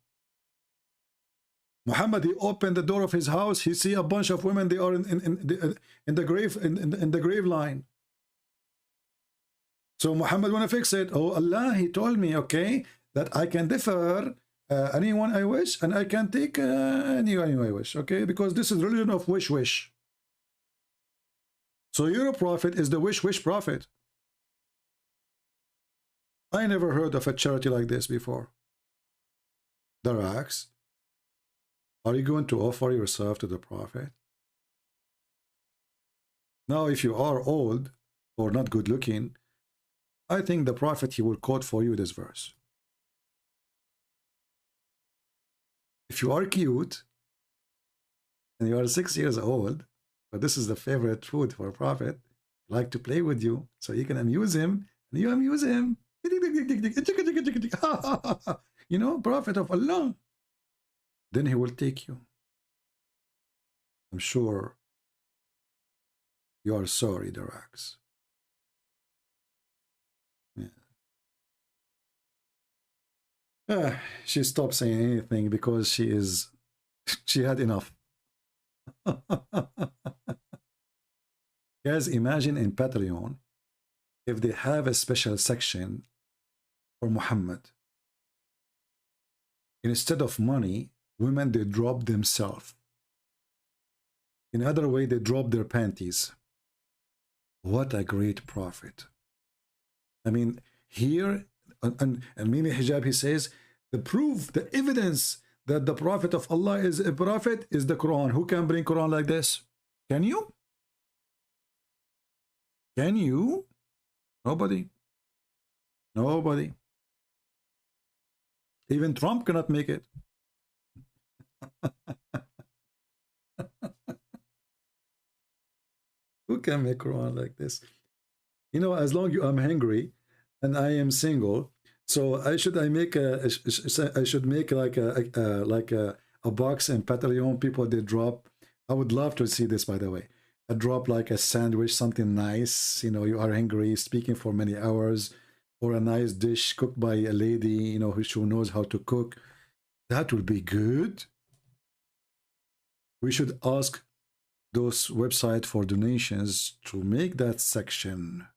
Muhammad, he opened the door of his house, he see a bunch of women, they are in the grave line. So Muhammad want to fix it. Oh Allah, he told me, okay, that I can defer anyone I wish, and I can take anyone I wish, okay, because this is religion of wish. So your prophet is the wish prophet. I never heard of a charity like this before. The racks. Are you going to offer yourself to the prophet? Now, if you are old or not good looking, I think the prophet, he will quote for you this verse. If you are cute and you are 6 years old, but this is the favorite food for a prophet, like to play with you, so you can amuse him, and you amuse him. You know, prophet of Allah. Then he will take you. I'm sure you are sorry, the racks. Yeah. She stopped saying anything because she had enough. Guys, imagine in Patreon if they have a special section for Muhammad. Instead of money, women, they drop themselves. In other way, they drop their panties. What a great prophet. I mean, here, and Mimi Hijab, he says, the proof, the evidence that the prophet of Allah is a prophet is the Quran. Who can bring Quran like this? Can you? Can you? Nobody. Nobody. Even Trump cannot make it. Who can make Quran like this? You know, as long as I'm hungry and I am single, so I should make like a box in Patreon. People, they drop. I would love to see this, by the way. I drop like a sandwich, something nice. You know, you are hungry, speaking for many hours, or a nice dish cooked by a lady, you know, who knows how to cook. That will be good. We should ask those websites for donations to make that section.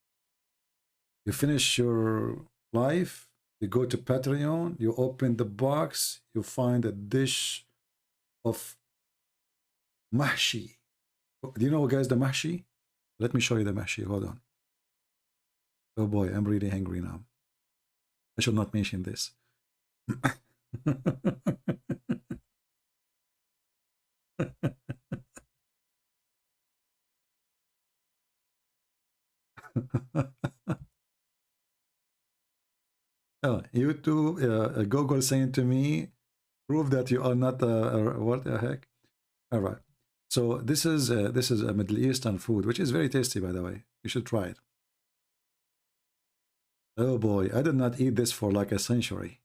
You finish your life, you go to Patreon, you open the box, you find a dish of mahshi. Do you know, guys, the mahshi? Let me show you the mahshi. Hold on. Oh boy, I'm really hungry now. I should not mention this. Oh, YouTube, Google saying to me, prove that you are not what the heck? All right. So this is a Middle Eastern food, which is very tasty, by the way. You should try it. Oh boy, I did not eat this for like a century.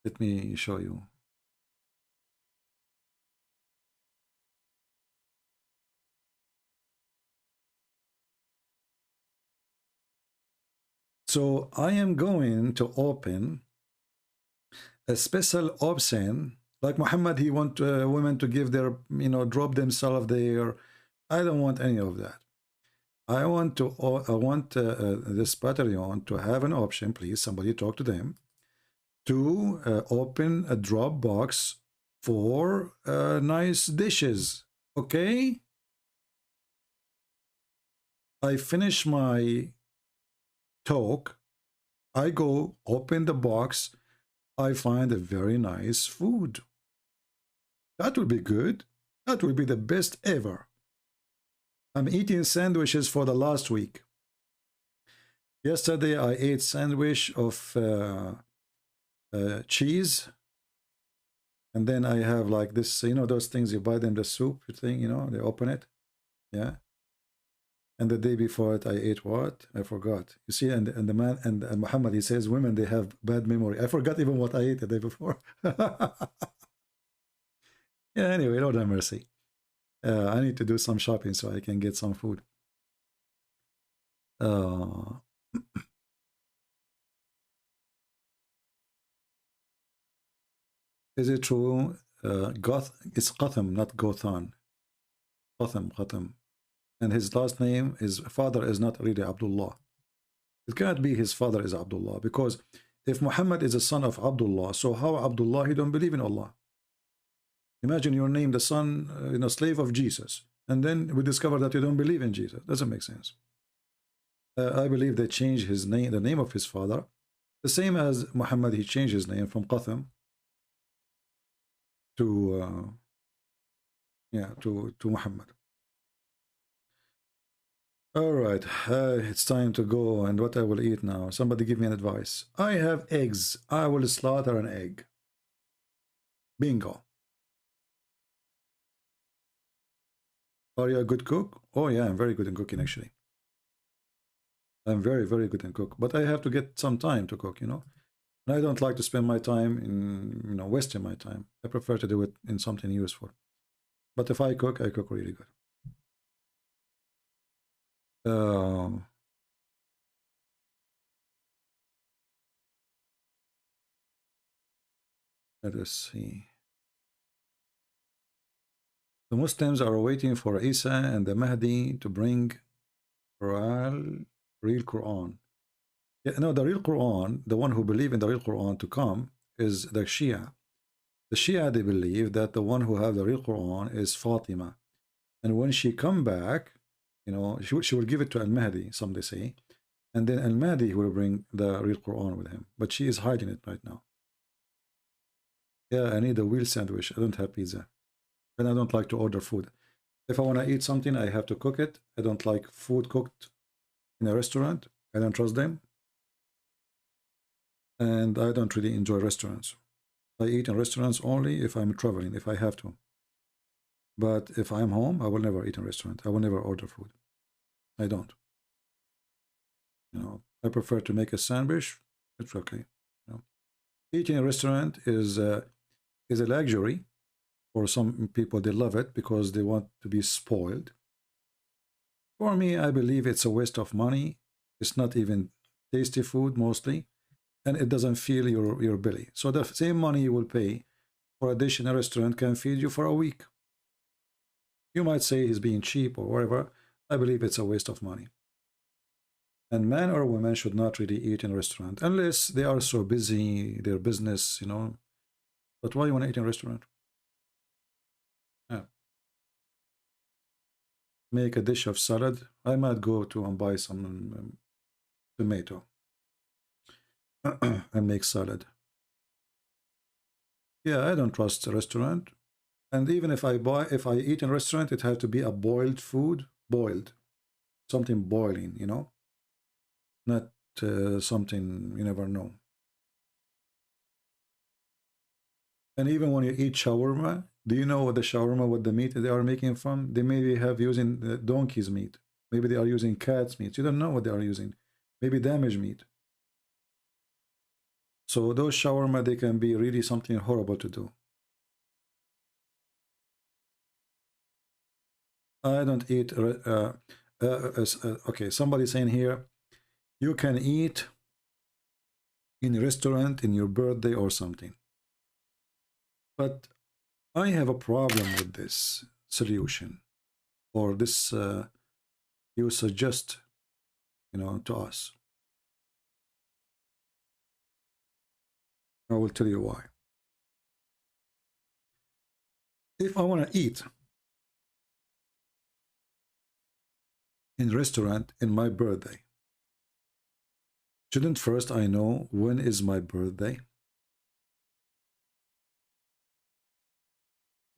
Let me show you. So I am going to open a special option, like Muhammad, he want women to give their, you know, drop themselves there. I don't want any of that. I want this Patreon to have an option, please, somebody talk to them, to open a drop box for nice dishes, okay? I finish my talk, I go open the box, I find a very nice food. That will be good. That will be the best ever. I'm eating sandwiches for the last week. Yesterday I ate sandwich of cheese, and then I have like this, you know, those things you buy them, the soup thing, you know, they open it, yeah. And the day before it, I ate what? I forgot. You see, and the man, and Muhammad, he says, women, they have bad memory. I forgot even what I ate the day before. Yeah, anyway, Lord have mercy. I need to do some shopping so I can get some food. Is it true? It's Qatham, not Gothan. Qatham. And his last name, his father is not really Abdullah. It cannot be his father is Abdullah, because if Muhammad is a son of Abdullah, so how Abdullah, he don't believe in Allah? Imagine your name, the son, slave of Jesus, and then we discover that you don't believe in Jesus. Doesn't make sense. I believe they changed his name, the name of his father, the same as Muhammad. He changed his name from Qatham to Muhammad. All right, it's time to go. And what I will eat now? Somebody give me an advice. I have eggs. I will slaughter an egg. Bingo. Are you a good cook? Oh yeah, I'm very good in cooking actually. I'm very, very good in cook, but I have to get some time to cook, And I don't like to spend my time in, wasting my time. I prefer to do it in something useful. But if I cook really good. Let us see. The Muslims are waiting for Isa and the Mahdi to bring real Qur'an. Yeah, no, the real Qur'an, the one who believe in the real Qur'an to come, is the Shia. The Shia, they believe that the one who have the real Qur'an is Fatima. And when she come back, she will give it to Al-Mahdi, some they say. And then Al-Mahdi will bring the real Qur'an with him. But she is hiding it right now. Yeah, I need a wheel sandwich. I don't have pizza. And I don't like to order food. If I want to eat something, I have to cook it. I don't like food cooked in a restaurant. I don't trust them. And I don't really enjoy restaurants. I eat in restaurants only if I'm traveling, if I have to. But if I'm home, I will never eat in a restaurant. I will never order food. I don't. I prefer to make a sandwich. It's okay. Eating in a restaurant is a luxury. For some people, they love it because they want to be spoiled. For me, I believe it's a waste of money. It's not even tasty food mostly, and it doesn't fill your belly. So the same money you will pay for a dish in a restaurant can feed you for a week. You might say he's being cheap or whatever. I believe it's a waste of money. And man or woman should not really eat in a restaurant unless they are so busy, their business, But why you want to eat in a restaurant? Yeah. Make a dish of salad. I might go to and buy some tomato and make salad. Yeah, I don't trust the restaurant. And even if I eat in a restaurant, it has to be a boiled food, something boiling, not something you never know. And even when you eat shawarma, do you know what the meat they are making from? They maybe have using the donkey's meat. Maybe they are using cat's meat. You don't know what they are using. Maybe damaged meat. So those shawarma, they can be really something horrible to do. I don't eat. Okay, somebody saying here, you can eat in a restaurant in your birthday or something. But I have a problem with this solution, or this you suggest, to us. I will tell you why. If I want to eat in a restaurant in my birthday, shouldn't first I know when is my birthday?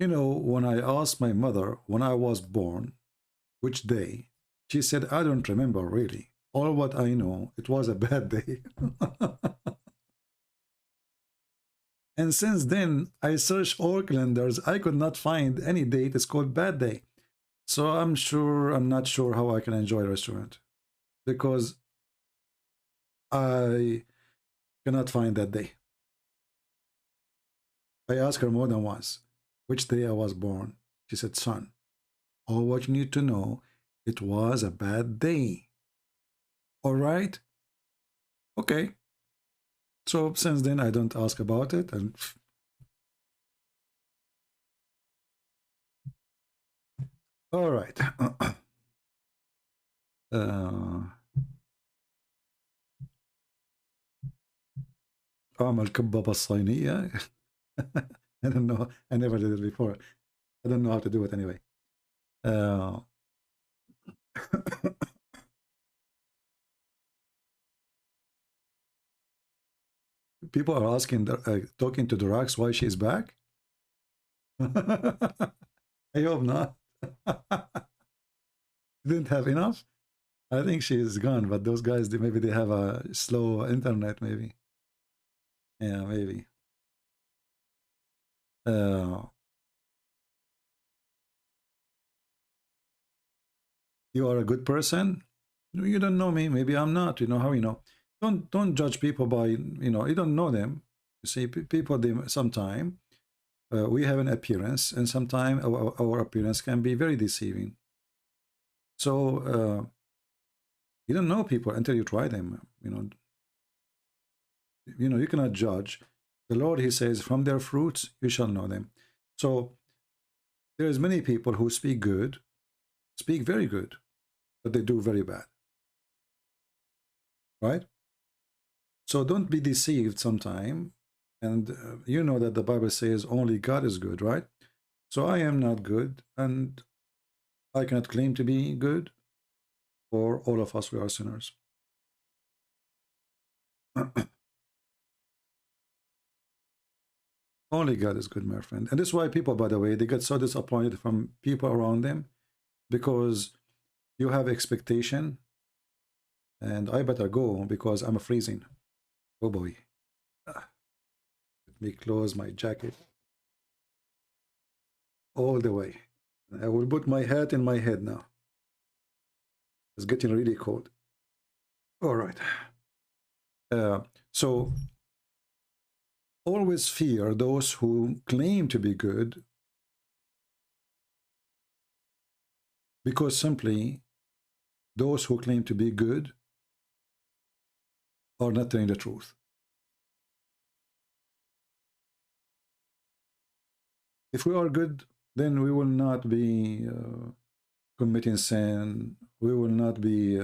When I asked my mother when I was born, which day, she said, I don't remember really. All what I know, it was a bad day. And since then, I searched all calendars. I could not find any date. It's called bad day. So I'm not sure how I can enjoy a restaurant, because I cannot find that day. I asked her more than once which day I was born. She said, son, all what you need to know, it was a bad day. All right? Okay. So since then, I don't ask about it. And all right. أعمل كبابة الصينية. I don't know. I never did it before. I don't know how to do it anyway. People are asking, talking to Durax why she's back. I hope not. Didn't have enough. I think she's gone, but those guys, maybe they have a slow internet, maybe. Yeah, maybe. You are a good person. You don't know me. Maybe I'm not. You know how you know. Don't judge people by, you know, you don't know them. You see, people, they sometimes we have an appearance, and sometimes our appearance can be very deceiving. So you don't know people until you try them. You know, you cannot judge. The Lord, he says, from their fruits you shall know them. So there's many people who speak good, speak very good, but they do very bad. Right? So don't be deceived sometime. And you know that the Bible says only God is good, right? So I am not good, and I cannot claim to be good, for all of us, we are sinners. Only God is good, my friend. And this is why people, by the way, they get so disappointed from people around them, because you have expectation, and I better go because I'm freezing. Oh boy. Let me close my jacket all the way. I will put my hat in my head now. It's getting really cold. All right. So always fear those who claim to be good, because simply those who claim to be good are not telling the truth. If we are good, then we will not be committing sin. We will not be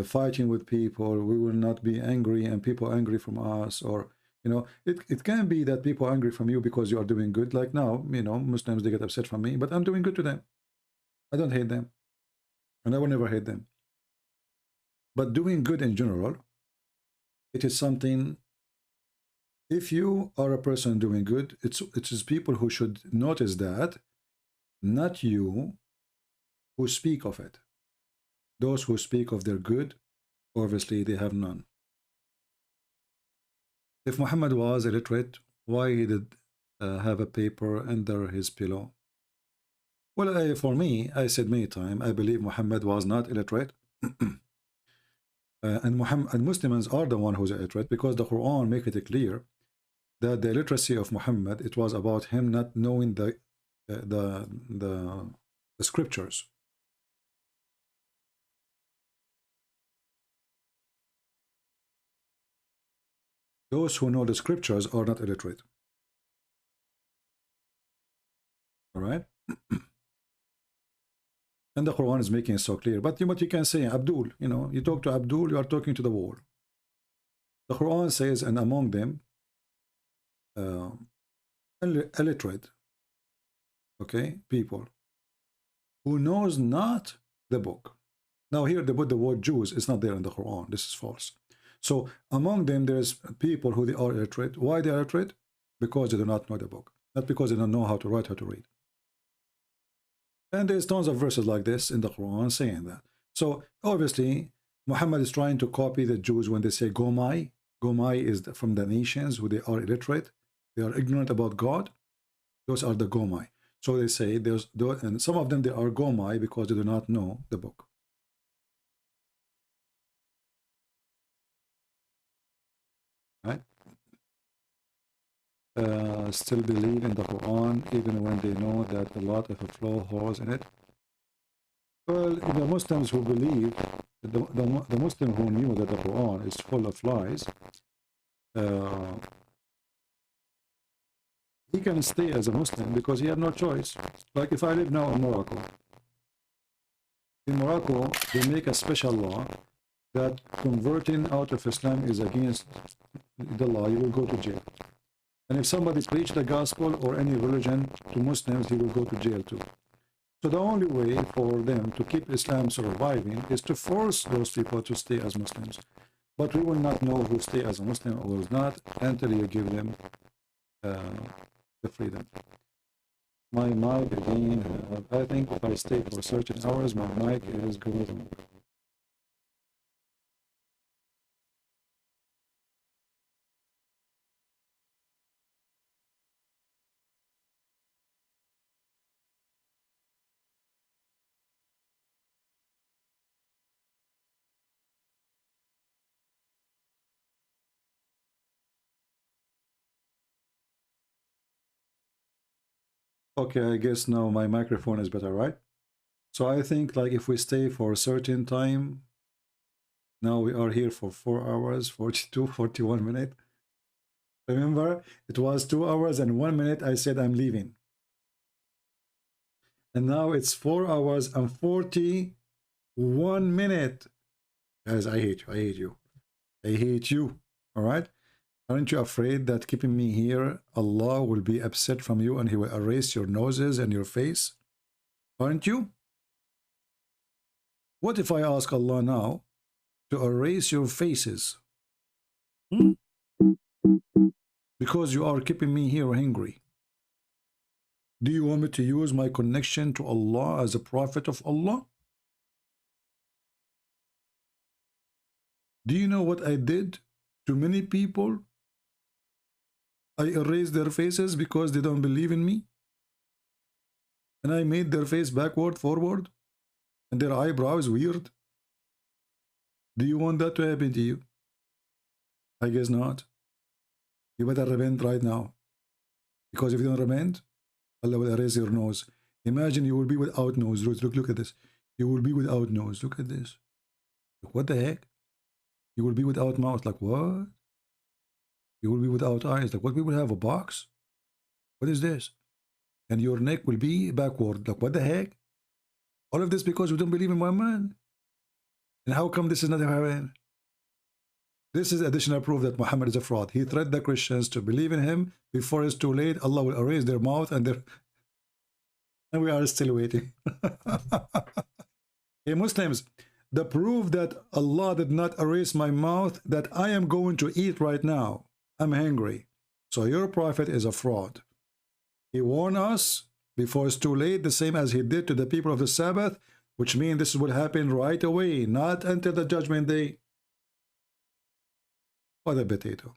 fighting with people. We will not be angry and people angry from us. Or, you know, it can be that people are angry from you because you are doing good. Like now, you know, Muslims, they get upset from me, but I'm doing good to them. I don't hate them, and I will never hate them. But doing good in general, it is something. If you are a person doing good, it is people who should notice that, not you who speak of it. Those who speak of their good, obviously they have none. If Muhammad was illiterate, why he did have a paper under his pillow? Well, for me, I said many times, I believe Muhammad was not illiterate. And Muslims are the one who's illiterate, because the Quran makes it clear that the illiteracy of Muhammad, it was about him not knowing the scriptures. Those who know the scriptures are not illiterate. All right? And the Quran is making it so clear. But what you can say, Abdul, you know, you talk to Abdul, you are talking to the wall. The Quran says, and among them, illiterate, okay, people who knows not the book. Now here they put the word Jews. It's not there in the Quran. This is false. So among them, there's people who they are illiterate. Why they are illiterate? Because they do not know the book, not because they don't know how to write, how to read. And there's tons of verses like this in the Quran saying that. So obviously Muhammad is trying to copy the Jews when they say Gomai. Gomai is from the nations who they are illiterate. They are ignorant about God. Those are the Gomai. So they say, and some of them, they are gomai because they do not know the book. Right? Still believe in the Quran even when they know that a lot of flaw holes in it. Well, the Muslims who believe, the Muslim who knew that the Quran is full of lies, he can stay as a Muslim because he has no choice. Like if I live now in Morocco. In Morocco, they make a special law that converting out of Islam is against the law. You will go to jail. And if somebody preached the gospel or any religion to Muslims, he will go to jail too. So the only way for them to keep Islam surviving is to force those people to stay as Muslims. But we will not know who stay as a Muslim or who is not until you give them the freedom. My mic again, I think if I stay for certain hours, my mic is golden. Okay, I guess now my microphone is better, right? So I think like if we stay for a certain time, now we are here for 4 hours, 41 minutes. Remember, it was 2 hours and 1 minute I said I'm leaving. And now it's 4 hours and 41 minutes. Guys, I hate you, I hate you. I hate you, all right? Aren't you afraid that keeping me here, Allah will be upset from you and he will erase your noses and your face? Aren't you? What if I ask Allah now to erase your faces? Because you are keeping me here hungry. Do you want me to use my connection to Allah as a prophet of Allah? Do you know what I did to many people? I erased their faces because they don't believe in me. And I made their face backward, forward, and their eyebrows weird. Do you want that to happen to you? I guess not. You better repent right now. Because if you don't repent, Allah will erase your nose. Imagine you will be without nose. Look at this. You will be without nose. Look at this. Look, what the heck? You will be without mouth. Like what? You will be without eyes. Like what? We will have a box? What is this? And your neck will be backward. Like what the heck? All of this because we don't believe in one man. And how come this is not happening? This is additional proof that Muhammad is a fraud. He threatened the Christians to believe in him before it's too late. Allah will erase their mouth and their... And we are still waiting. Hey Muslims, the proof that Allah did not erase my mouth, that I am going to eat right now. I'm hungry. So your prophet is a fraud. He warned us before it's too late, the same as he did to the people of the Sabbath, which means this will happen right away, not until the judgment day. What a potato.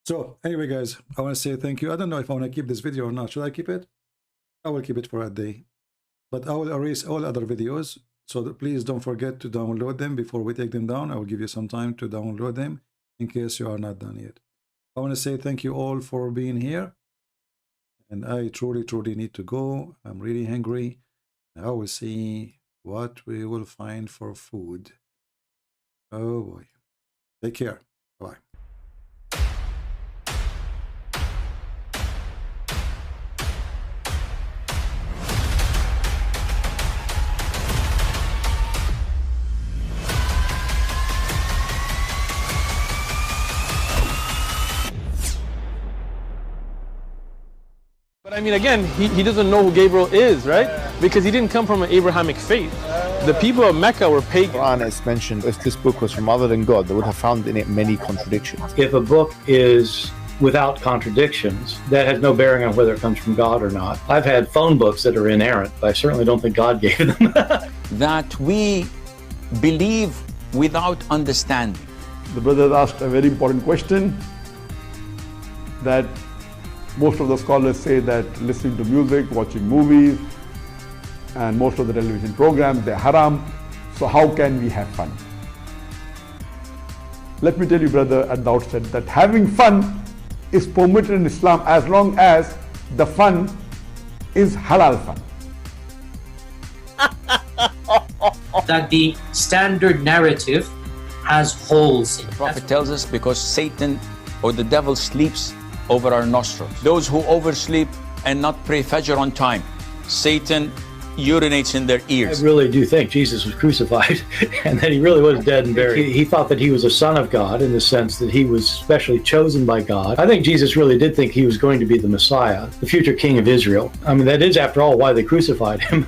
So anyway, guys, I want to say thank you. I don't know if I want to keep this video or not. Should I keep it? I will keep it for a day. But I will erase all other videos. So please don't forget to download them before we take them down. I will give you some time to download them in case you are not done yet. I want to say thank you all for being here. And I truly need to go. I'm really hungry. I will see what we will find for food. Oh boy. Take care. Bye. But I mean, again, he doesn't know who Gabriel is, right? Because he didn't come from an Abrahamic faith. The people of Mecca were pagan. Quran is mentioned. If this book was from other than God, they would have found in it many contradictions. If a book is without contradictions, that has no bearing on whether it comes from God or not. I've had phone books that are inerrant, but I certainly don't think God gave them. That we believe without understanding. The brother asked a very important question, that most of the scholars say that listening to music, watching movies, and most of the television programs, they're haram. So how can we have fun? Let me tell you, brother, at the outset that having fun is permitted in Islam as long as the fun is halal fun. That the standard narrative has holes in it. The Prophet tells us because Satan or the devil sleeps over our nostrils. Those who oversleep and not pray Fajr on time, Satan urinates in their ears. I really do think Jesus was crucified and that he really was dead and buried. He thought that he was a son of God in the sense that he was specially chosen by God. I think Jesus really did think he was going to be the Messiah, the future king of Israel. I mean, that is, after all, why they crucified him.